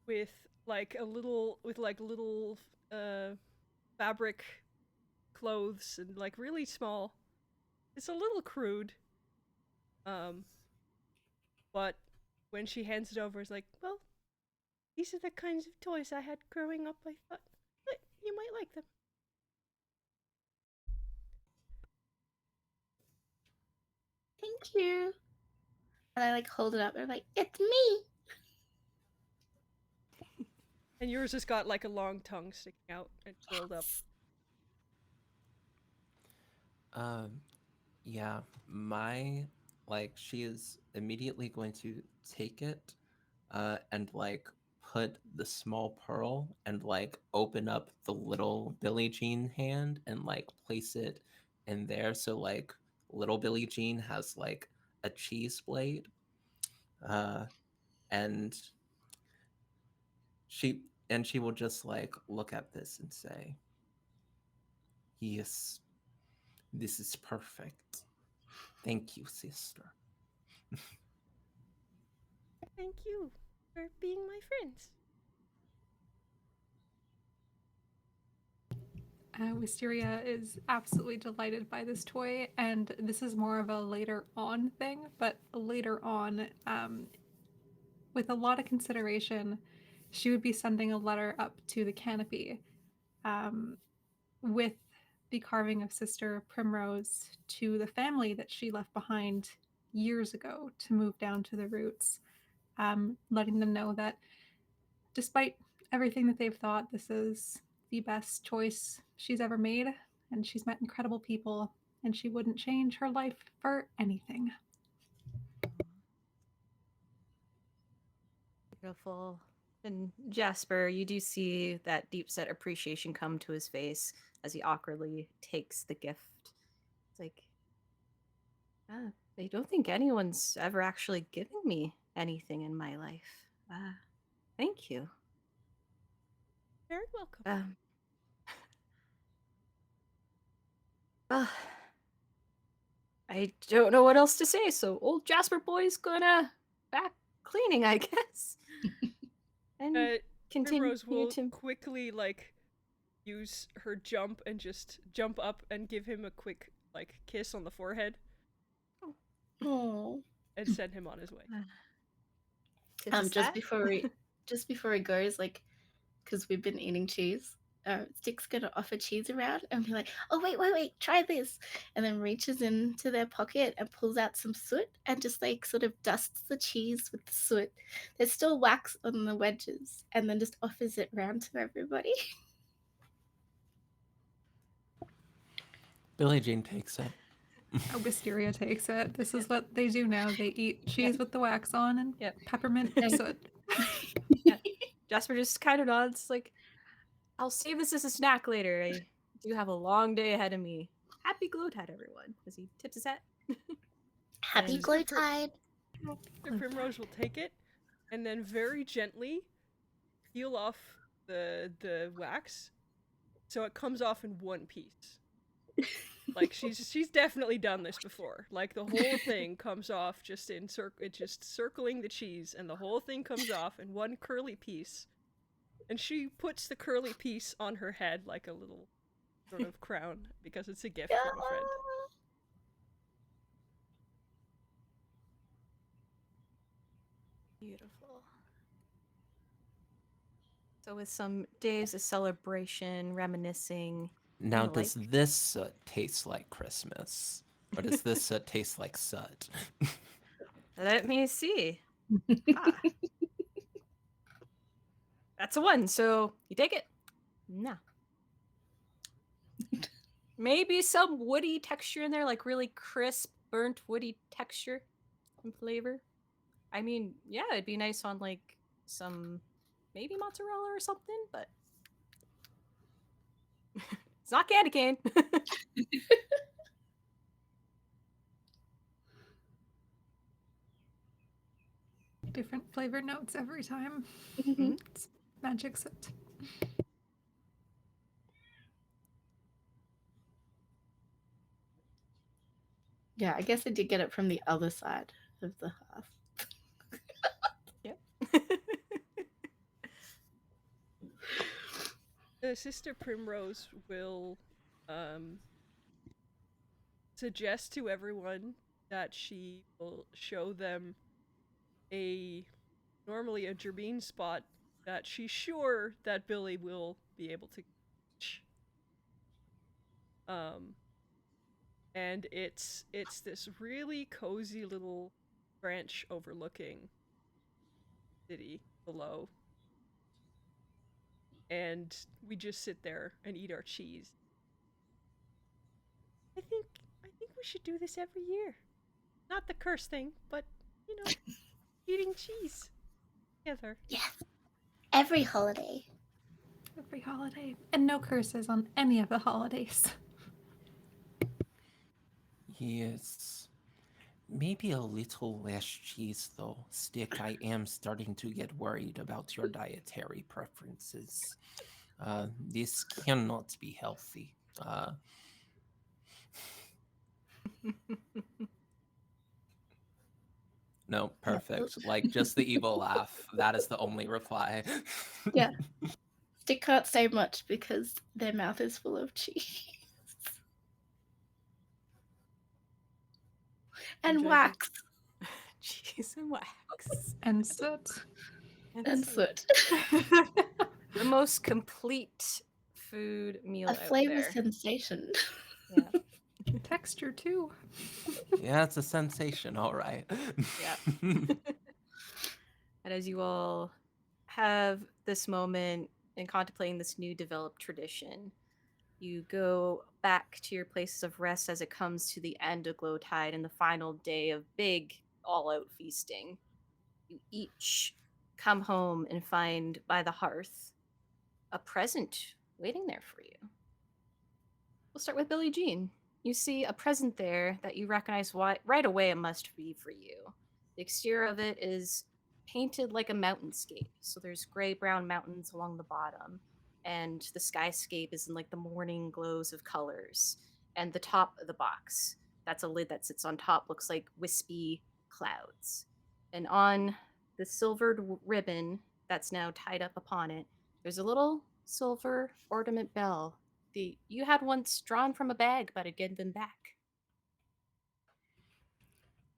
with little fabric clothes and like really small. It's a little crude. Um, but when she hands it over, it's like, well, these are the kinds of toys I had growing up. I thought you might like them. Thank you. And I like hold it up and I'm like, it's me. And yours has got like a long tongue sticking out and curled up. Um, yeah, my like she is immediately going to take it and like put the small pearl and like open up the little Billie Jean hand and like place it in there so like little Billie Jean has like a cheese blade. Uh and she she will just like look at this and say, "Yes, This is perfect. Thank you, sister. Thank you for being my friends. Wisteria is absolutely delighted by this toy, and this is more of a later on thing, but later on, with a lot of consideration, she would be sending a letter up to the canopy um, with the carving of Sister Primrose to the family that she left behind years ago to move down to the roots, letting them know that despite everything that they've thought, this is the best choice she's ever made, and she's met incredible people, and she wouldn't change her life for anything. Beautiful. And Jasper, you do see that deep set appreciation come to his face as he awkwardly takes the gift. It's like, ah, I don't think anyone's ever actually given me anything in my life. Thank you. Very welcome. Well, I don't know what else to say, so old Jasper boy's gonna back cleaning, I guess. And continue Primrose will to. quickly use her jump and just jump up and give him a quick kiss on the forehead Oh. and send him on his way. Just before he goes, because we've been eating cheese, Stick's gonna offer cheese around and be like, "Oh wait, try this," and then reaches into their pocket and pulls out some soot and just sort of dusts the cheese with the soot. There's still wax on the wedges, and then just offers it round to everybody. Billie Jean takes it. Wisteria takes it. This is what they do now. They eat cheese with the wax on and peppermint soot. Jasper just kind of nods, like, I'll save this as a snack later. I do have a long day ahead of me. Happy Glowtide, everyone, as he tips his hat. Happy And- Glowtide. Mr. Primrose will take it and then very gently peel off the wax so it comes off in one piece. She's definitely done this before. The whole thing comes off just circling the cheese, and the whole thing comes off in one curly piece. And she puts the curly piece on her head like a little sort of crown because it's a gift from a friend. Beautiful. So with some days of celebration, reminiscing. Now, does this soot taste like Christmas? Or does this soot taste like soot? Let me see. That's a 1, so you take it? No. Maybe some woody texture in there, like really crisp, burnt woody texture and flavor. I mean, yeah, it'd be nice on some maybe mozzarella or something, but it's not candy cane. Different flavor notes every time. Mm-hmm. It's magic soot. Yeah, I guess I did get it from the other side of the hearth. Yep. Sister Primrose will suggest to everyone that she will show them normally a gerbean spot that she's sure that Billy will be able to reach. And it's this really cozy little branch overlooking city below. And we just sit there and eat our cheese. I think we should do this every year. Not the curse thing, but eating cheese together. Yes. Every holiday. Every holiday. And no curses on any of the holidays. Yes. Maybe a little less cheese, though. Stick, I am starting to get worried about your dietary preferences. This cannot be healthy. No, Yeah. perfect. Like just the evil laugh. That is the only reply. Yeah. Stick can't say much because their mouth is full of cheese and Enjoy the wax cheese and wax And soot. and and soot. soot. The most complete food meal A out flavor there. sensation. Yeah. Texture too. Yeah, it's a sensation, all right. Yeah. And as you all have this moment in contemplating this new developed tradition, you go back to your places of rest as it comes to the end of Glowtide and the final day of big all out feasting. You each come home and find by the hearth a present waiting there for you. We'll start with Billie Jean. You see a present there that you recognize right away it must be for you. The exterior of it is painted like a mountainscape. So there's gray brown mountains along the bottom, and the skyscape is in like the morning glows of colors. And the top of the box, that's a lid that sits on top, looks like wispy clouds. And on the silvered ribbon that's now tied up upon it, there's a little silver ornament bell you had once drawn from a bag but had given them back.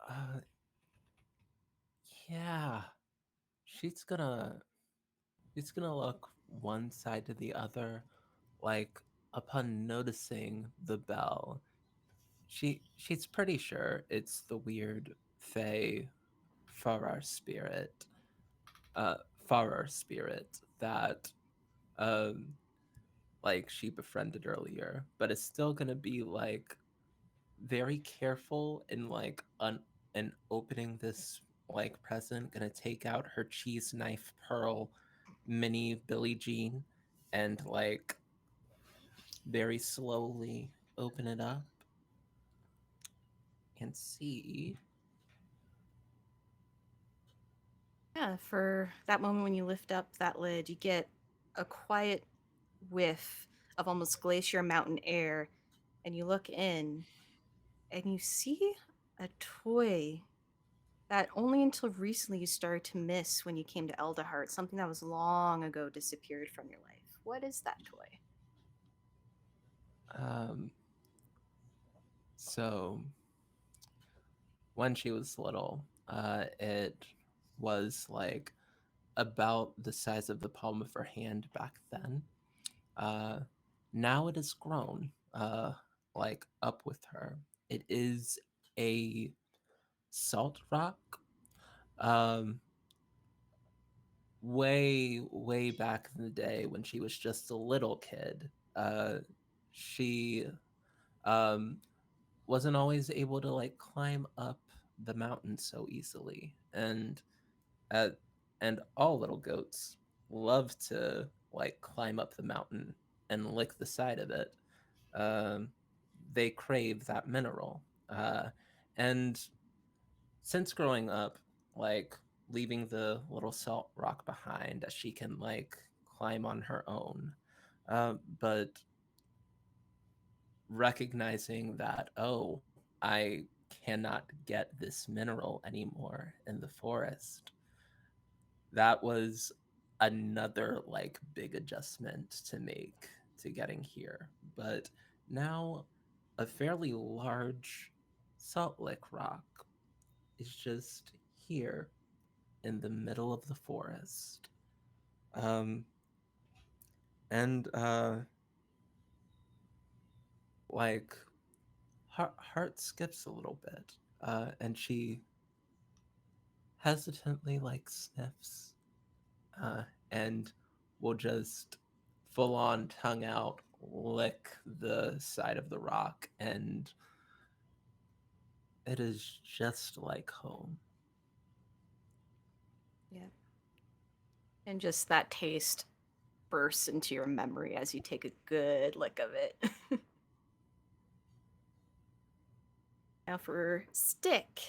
uh, yeah. She's gonna she's gonna look one side to the other, like upon noticing the bell. She's pretty sure it's the weird Fey Farar spirit, uh, Farar spirit that um like she befriended earlier, but it's still gonna be like very careful in like in opening this like present. Gonna take out her cheese knife pearl mini Billie Jean and like very slowly open it up and see. Yeah, for that moment when you lift up that lid, you get a quiet whiff of almost glacier mountain air, and you look in and you see a toy that only until recently you started to miss when you came to Eldahart, something that was long ago disappeared from your life. What is that toy? Um, so when she was little, it was like about the size of the palm of her hand back then. Uh, Now it has grown, like up with her. It is a salt rock. Um, way back in the day when she was just a little kid, she um wasn't always able to like climb up the mountain so easily, uh, and all little goats love to like climb up the mountain and lick the side of it. Um, they crave that mineral. And since growing up, like leaving the little salt rock behind that she can like climb on her own, but recognizing that, oh, I cannot get this mineral anymore in the forest, that was another like big adjustment to make to getting here. But now a fairly large salt lick rock is just here in the middle of the forest. Um, and like heart skips a little bit, and she hesitantly like sniffs, uh, and will just full on tongue out lick the side of the rock, and it is just like home. Yeah. And just that taste bursts into your memory as you take a good lick of it. Now for Stick,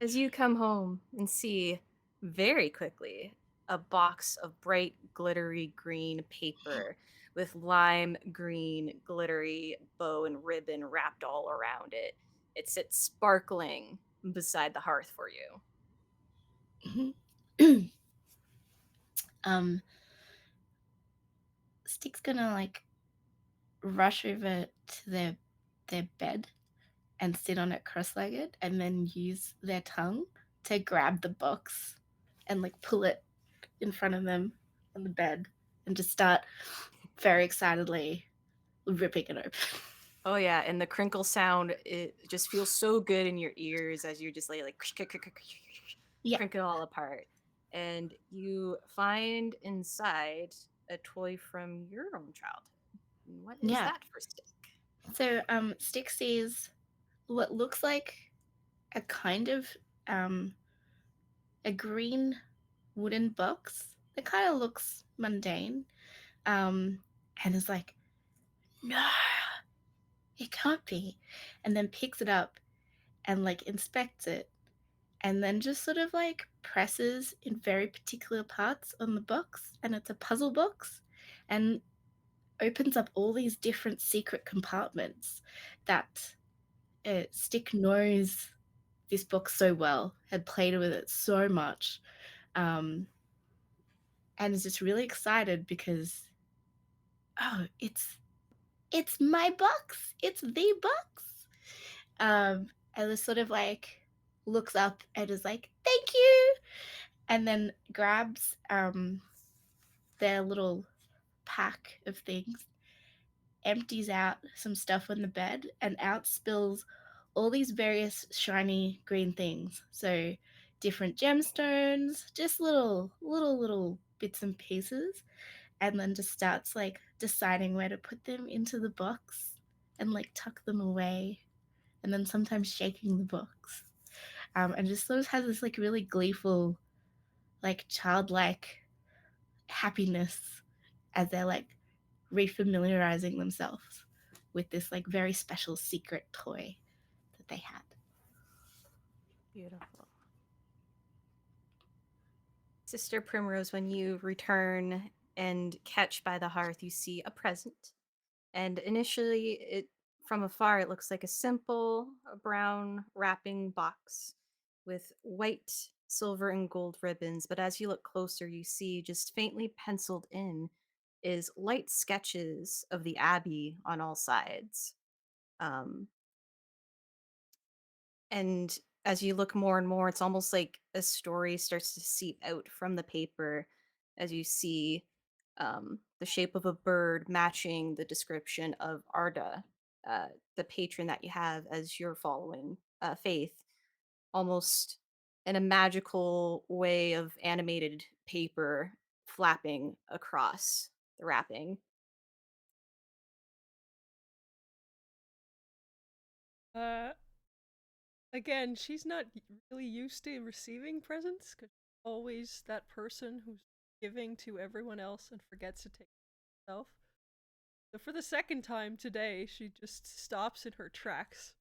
as you come home and see very quickly a box of bright, glittery green paper with lime green, glittery bow and ribbon wrapped all around it. It sits sparkling beside the hearth for you. um, Stick's gonna like rush over to their bed and sit on it cross-legged, and then use their tongue to grab the box and like pull it in front of them on the bed, and just start very excitedly ripping it open. Oh yeah, and the crinkle sound, it just feels so good in your ears as you're just like Yeah, crink it all apart. And you find inside a toy from your own childhood. What is yeah. that for Stick? So Stick sees what looks like a kind of um a green wooden box that kind of looks mundane, um and is like, no, it can't be, and then picks it up and like inspects it, and then just sort of like presses in very particular parts on the box, and it's a puzzle box, and opens up all these different secret compartments that Stick knows this book so well, had played with it so much, um, and is just really excited because, oh, it's my box, it's the box. And just sort of like looks up and is like, thank you, and then grabs their little pack of things, empties out some stuff on the bed, and out spills all these various shiny green things. So different gemstones, just little bits and pieces, and then just starts like deciding where to put them into the box and like tuck them away, and then sometimes shaking the box. And just sort of has this like really gleeful, like childlike happiness as they're like refamiliarizing themselves with this like very special secret toy that they had. Beautiful. Sister Primrose, when you return and catch by the hearth, you see a present. And initially, it from afar, it looks like a simple brown wrapping box with white, silver, and gold ribbons. But as you look closer, you see just faintly penciled in is light sketches of the abbey on all sides. Um, and as you look more and more, it's almost like a story starts to seep out from the paper as you see the shape of a bird matching the description of Arda, uh, the patron that you have as your following faith, almost in a magical way of animated paper flapping across the wrapping. Uh, Again, she's not really used to receiving presents because she's always that person who's giving to everyone else and forgets to take herself. So for the second time today, she just stops in her tracks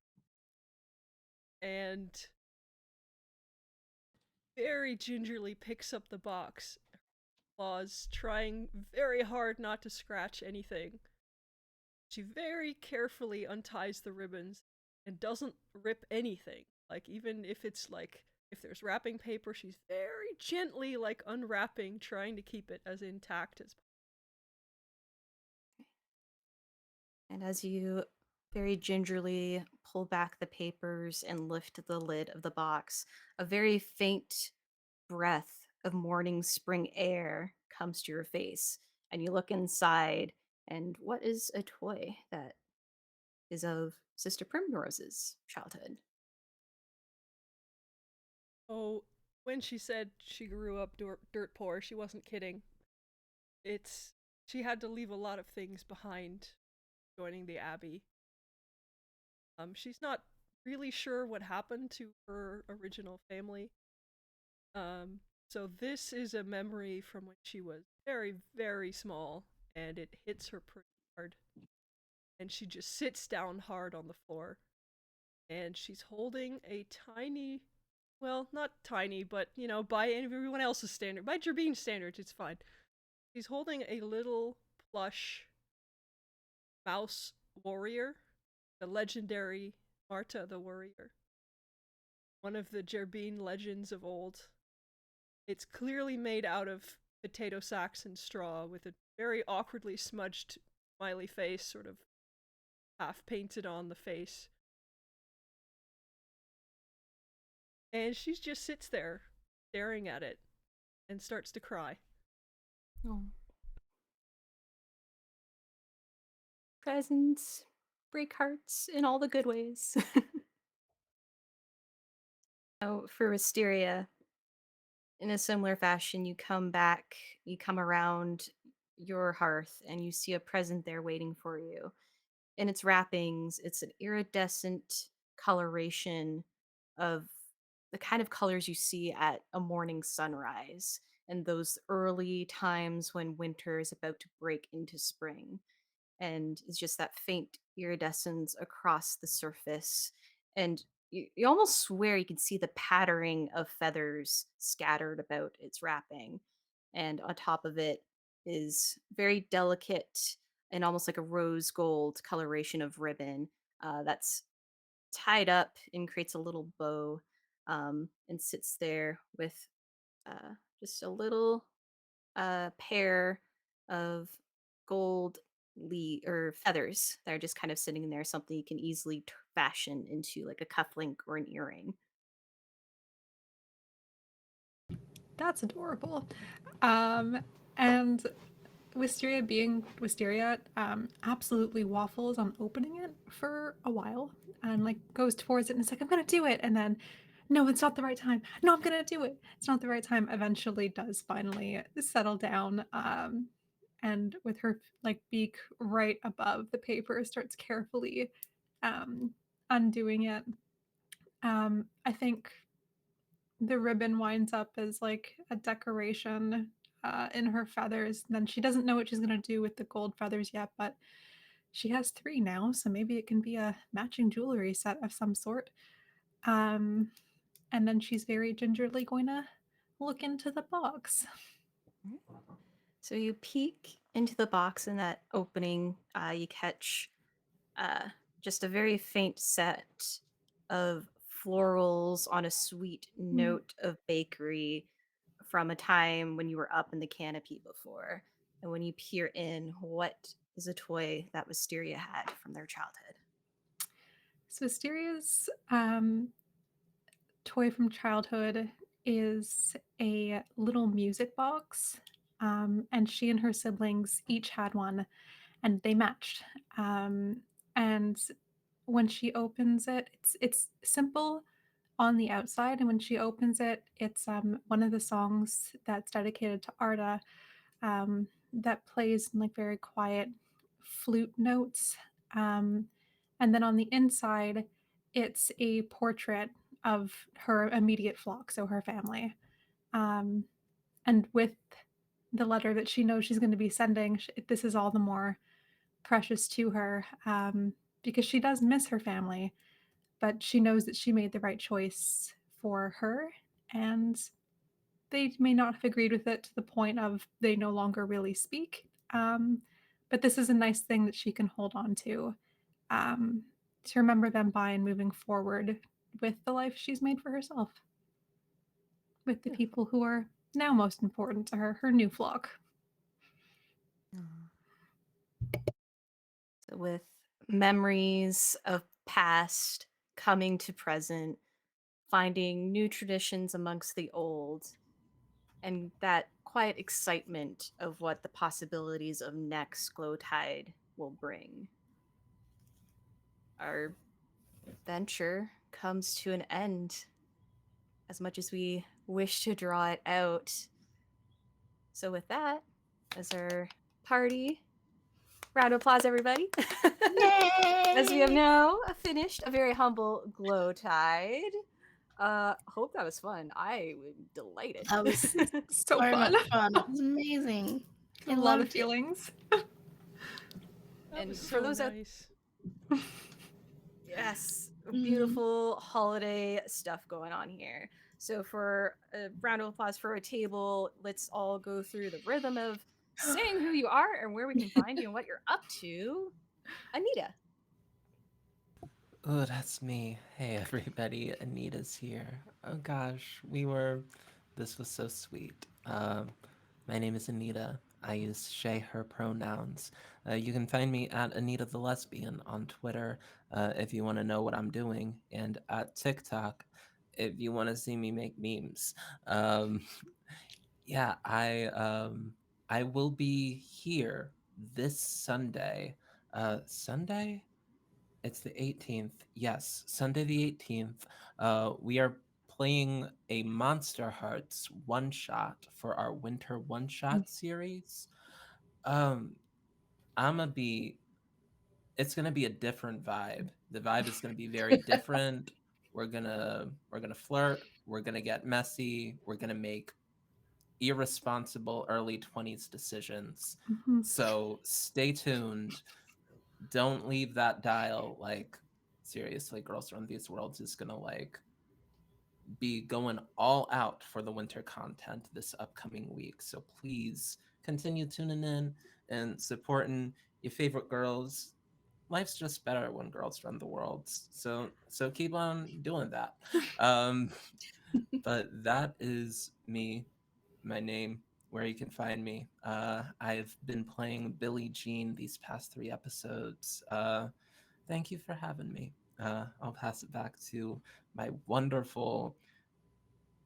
and very gingerly picks up the box, claws trying very hard not to scratch anything. She very carefully unties the ribbons and doesn't rip anything. Like, even if it's like, if there's wrapping paper, she's very gently like unwrapping, trying to keep it as intact as possible. And as you very gingerly pull back the papers and lift the lid of the box, a very faint breath of morning spring air comes to your face. And you look inside, and what is a toy that is of Sister Primrose's childhood? Oh, when she said she grew up dirt poor, she wasn't kidding. It's she had to leave a lot of things behind joining the abbey. She's not really sure what happened to her original family. Um, so this is a memory from when she was very, very small, and it hits her pretty hard. And she just sits down hard on the floor, and she's holding a tiny, well, not tiny, but you know, by everyone else's standard, by Gerbine standards, it's fine. She's holding a little plush mouse warrior, the legendary Marta the warrior, one of the Jerbeen legends of old. It's clearly made out of potato sacks and straw with a very awkwardly smudged smiley face, sort of half painted on the face. And she just sits there, staring at it, and starts to cry. Oh. Presents break hearts in all the good ways. Oh, for Wisteria, in a similar fashion, you come back, you come around your hearth, and you see a present there waiting for you. In its wrappings, it's an iridescent coloration of the kind of colors you see at a morning sunrise and those early times when winter is about to break into spring. And it's just that faint iridescence across the surface. And you almost swear you can see the pattering of feathers scattered about its wrapping. And on top of it is very delicate and almost like a rose gold coloration of ribbon that's tied up and creates a little bow and sits there with just a little pair of gold or feathers that are just kind of sitting there, something you can easily fashion into like a cufflink or an earring. That's adorable. And Wisteria, being Wisteria, absolutely waffles on opening it for a while and like goes towards it and it's like, I'm gonna do it. And then, no, it's not the right time. No, I'm gonna do it. It's not the right time. Eventually does finally settle down. And with her like beak right above the paper, starts carefully undoing it. I think the ribbon winds up as like a decoration in her feathers. Then she doesn't know what she's going to do with the gold feathers yet, but she has 3 now, so maybe it can be a matching jewelry set of some sort. Um, and then she's very gingerly going to look into the box. So you peek into the box in that opening. You catch uh, just a very faint set of florals on a sweet note of bakery from a time when you were up in the canopy before. And when you peer in, what is a toy that Wisteria had from their childhood? So Asteria's toy from childhood is a little music box. And she and her siblings each had one and they matched. And when she opens it, it's simple on the outside, and when she opens it, it's one of the songs that's dedicated to Arda that plays in like very quiet flute notes. Um, and then on the inside, it's a portrait of her immediate flock, so her family. Um, and with the letter that she knows she's going to be sending, this is all the more precious to her because she does miss her family, but she knows that she made the right choice for her. And they may not have agreed with it to the point of they no longer really speak. But this is a nice thing that she can hold on um, to remember them by and moving forward with the life she's made for herself, with the people who are now most important to her, her new flock. So with memories of past coming to present, finding new traditions amongst the old, and that quiet excitement of what the possibilities of next Glowtide will bring. Our venture comes to an end, as much as we wish to draw it out. So, with that, as our party, round of applause, everybody. As we have Yay! now finished a very humble Glowtide. Hope that was fun. I was delighted. That was So so fun. much fun. It was amazing. I A lot of loved it. feelings. That was And for so those out nice. yes, Mm. beautiful holiday stuff going on here. So for a round of applause for a table, let's all go through the rhythm of saying who you are and where we can find you and what you're up to. Anita. Oh, that's me. Hey, everybody. Anita's here. Oh, gosh. This was so sweet. My name is Anita. I use she, her pronouns. You can find me at Anita the Lesbian on Twitter if you want to know what I'm doing, and at TikTok if you want to see me make memes. Um, yeah, I will be here this Sunday. Sunday? It's the 18th. Yes, Sunday the 18th. We are playing a Monster Hearts one shot for our winter one shot series. Um, I'm gonna be. It's gonna be a different vibe. The vibe is gonna be very different. We're gonna flirt. We're gonna get messy. We're gonna make irresponsible early 20s decisions. Mhm. So stay tuned. Don't leave that dial. Like, seriously, Girls Run These Worlds is gonna like be going all out for the winter content this upcoming week. So please continue tuning in and supporting your favorite girls. Life's just better when girls run the worlds. So keep on doing that. Um, but that is me, my name, where you can find me. I've been playing Billie Jean these past 3 episodes. Thank you for having me. I'll pass it back to my wonderful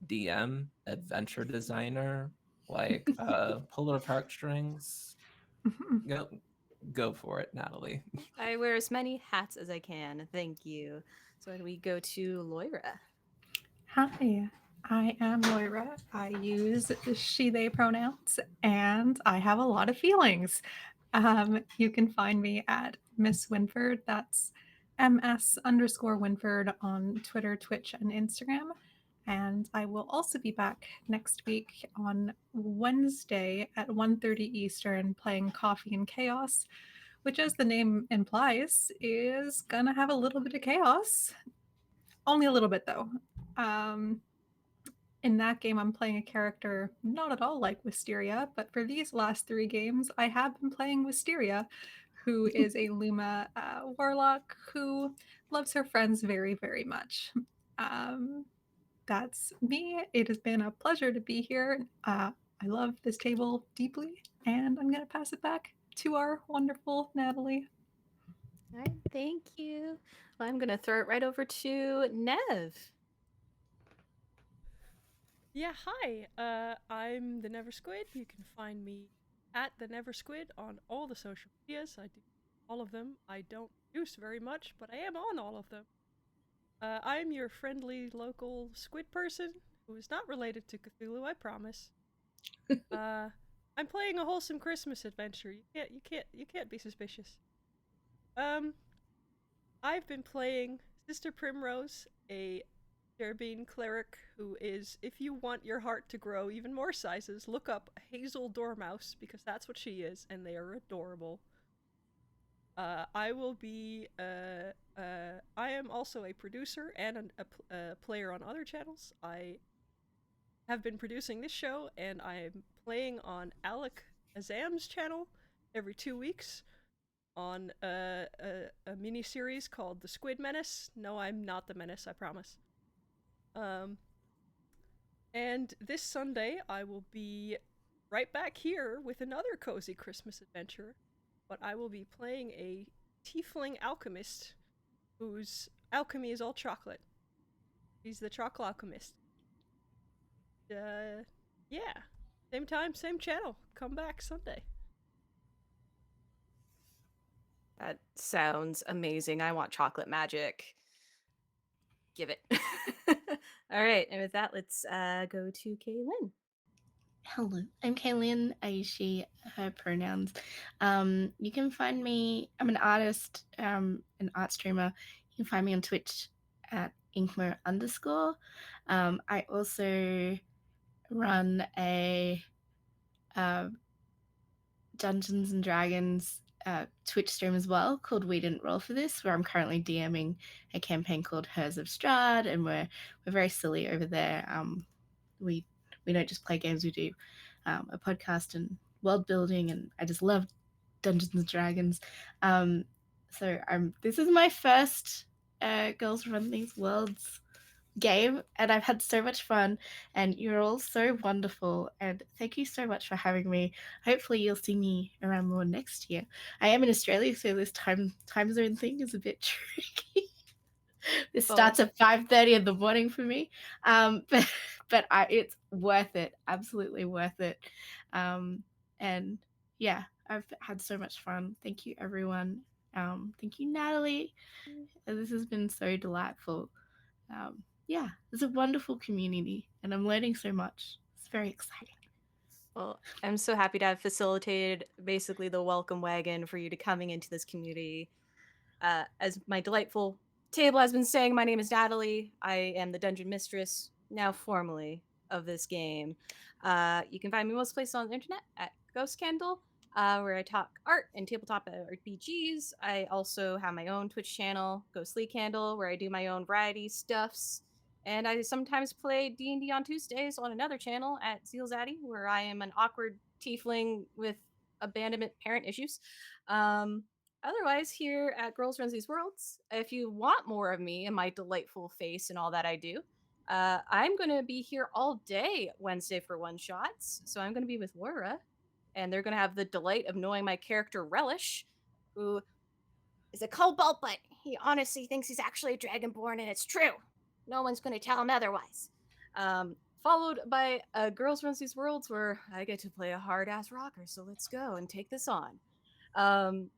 DM, adventure designer, like pull apart strings. Go, go for it, Natalie. I wear as many hats as I can. Thank you. So when we go to Loira. Hi, I am Moira. I use she, they pronouns, and I have a lot of feelings. You can find me at Miss Winford. That's MS_Winford on Twitter, Twitch, and Instagram. And I will also be back next week on Wednesday at 1:30 Eastern playing Coffee and Chaos, which, as the name implies, is gonna have a little bit of chaos. Only a little bit, though. Um, in that game, I'm playing a character not at all like Wisteria, but for these last 3 games, I have been playing Wisteria, who is a Luma warlock who loves her friends very, very much. Um, that's me. It has been a pleasure to be here. I love this table deeply, and I'm going to pass it back to our wonderful Natalie. All right, thank you. Well, I'm going to throw it right over to Nev. Yeah, hi. I'm the Never Squid. You can find me at the Never Squid on all the social medias. I do all of them. I don't produce very much, but I am on all of them. I'm your friendly local squid person who is not related to Cthulhu, I promise. Uh, I'm playing a wholesome Christmas adventure. You can't be suspicious. Um, I've been playing Sister Primrose, a Jerbine cleric who is, if you want your heart to grow even more sizes, look up Hazel Dormouse because that's what she is, and they are adorable. I will be. I am also a producer and a player on other channels. I have been producing this show, and I am playing on Alec Azam's channel every 2 weeks on a mini series called The Squid Menace. No, I'm not the menace, I promise. Um, and this Sunday, I will be right back here with another cozy Christmas adventure, but I will be playing a tiefling alchemist whose alchemy is all chocolate. He's the chocolate alchemist. Uh, yeah. Same time, same channel. Come back Sunday. That sounds amazing. I want chocolate magic. Give it. All right, and with that, let's go to Kaylin. Hello, I'm Kaylin. I use she, her pronouns. You can find me, I'm an artist, an art streamer. You can find me on Twitch at Inkmo_. I also run a uh, Dungeons and Dragons Twitch stream as well called We Didn't Roll for This, where I'm currently DMing a campaign called Hers of Strahd, and we're very silly over there. We don't just play games; we do a podcast and world building, and I just love Dungeons and Dragons. So this is my first Girls Run These Worlds game, and I've had so much fun, and you're all so wonderful, and thank you so much for having me. Hopefully you'll see me around more next year. I am in Australia, so this time zone thing is a bit tricky. This Well, starts at 5:30 in the morning for me, but it's worth it, absolutely worth it. And yeah, I've had so much fun. Thank you, everyone. Thank you, Natalie. This has been so delightful. Yeah, it's a wonderful community, and I'm learning so much. It's very exciting. well, I'm so happy to have facilitated basically the welcome wagon for you to coming into this community. As my delightful table has been saying, my name is Natalie. I am the dungeon mistress, now formally, of this game. You can find me most places on the internet at Ghost Candle, where I talk art and tabletop RPGs. I also have my own Twitch channel, Ghostly Candle, where I do my own variety stuffs. And I sometimes play D&D on Tuesdays on another channel at Zealzaddy, where I am an awkward tiefling with abandonment parent issues. Um, Otherwise, here at Girls Runs These Worlds, if you want more of me and my delightful face and all that I do, I'm going to be here all day Wednesday for one shots. So I'm going to be with Laura, and they're going to have the delight of knowing my character Relish, who is a kobold, but he honestly thinks he's actually a dragonborn, and it's true. No one's going to tell him otherwise. Followed by Girls Runs These Worlds, where I get to play a hard ass rocker. So let's go and take this on. Um,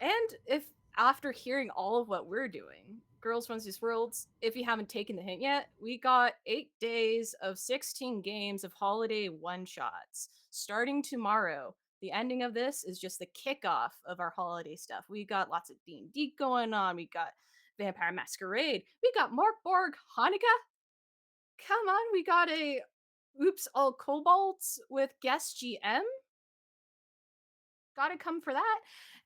and if after hearing all of what we're doing, Girls Runs These Worlds, if you haven't taken the hint yet, we got 8 days of 16 games of holiday one shots starting tomorrow. The ending of this is just the kickoff of our holiday stuff. We got lots of D&D going on. We got Vampire Masquerade. We got Mark Borg Hanukkah. Come on, we got a Oops All Kobolds with guest GM. Gotta come for that.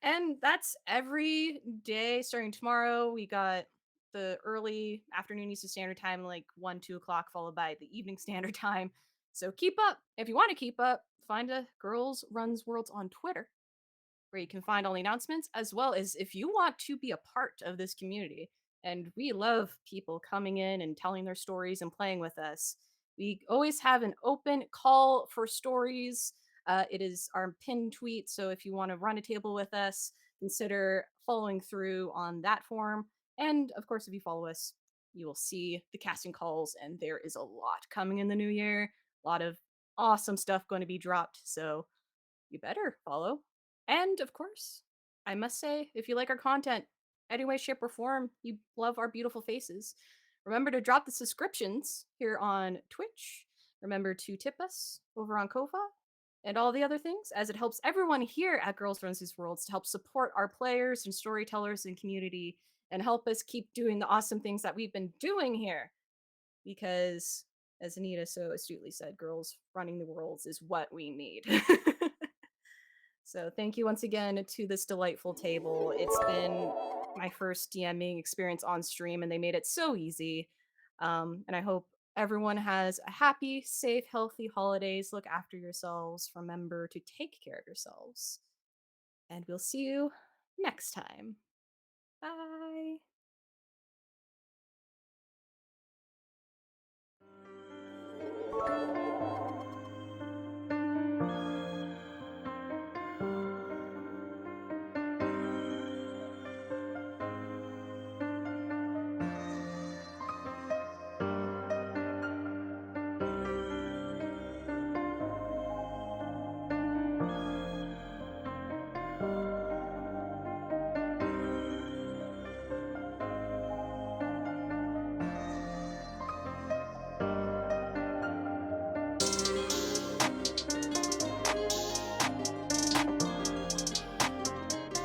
And that's every day starting tomorrow. We got the early afternoon Eastern Standard Time, like 1, 2 o'clock, followed by the evening standard time. So keep up. If you want to keep up, find a Girls Runs Worlds on Twitter, where you can find all the announcements, as well as if you want to be a part of this community. And we love people coming in and telling their stories and playing with us. We always have an open call for stories. It is our pinned tweet. So if you want to run a table with us, consider following through on that form. And of course, if you follow us, you will see the casting calls. And there is a lot coming in the new year. A lot of awesome stuff going to be dropped. So you better follow. And of course, I must say, if you like our content, any way, shape, or form, you love our beautiful faces, remember to drop the subscriptions here on Twitch. Remember to tip us over on Ko-fi and all the other things, as it helps everyone here at Girls Runs These Worlds to help support our players and storytellers and community and help us keep doing the awesome things that we've been doing here. Because, as Anita so astutely said, girls running the worlds is what we need. So thank you once again to this delightful table. It's been my first DMing experience on stream, and they made it so easy. And I hope everyone has a happy, safe, healthy holidays. Look after yourselves. Remember to take care of yourselves. And we'll see you next time. Bye.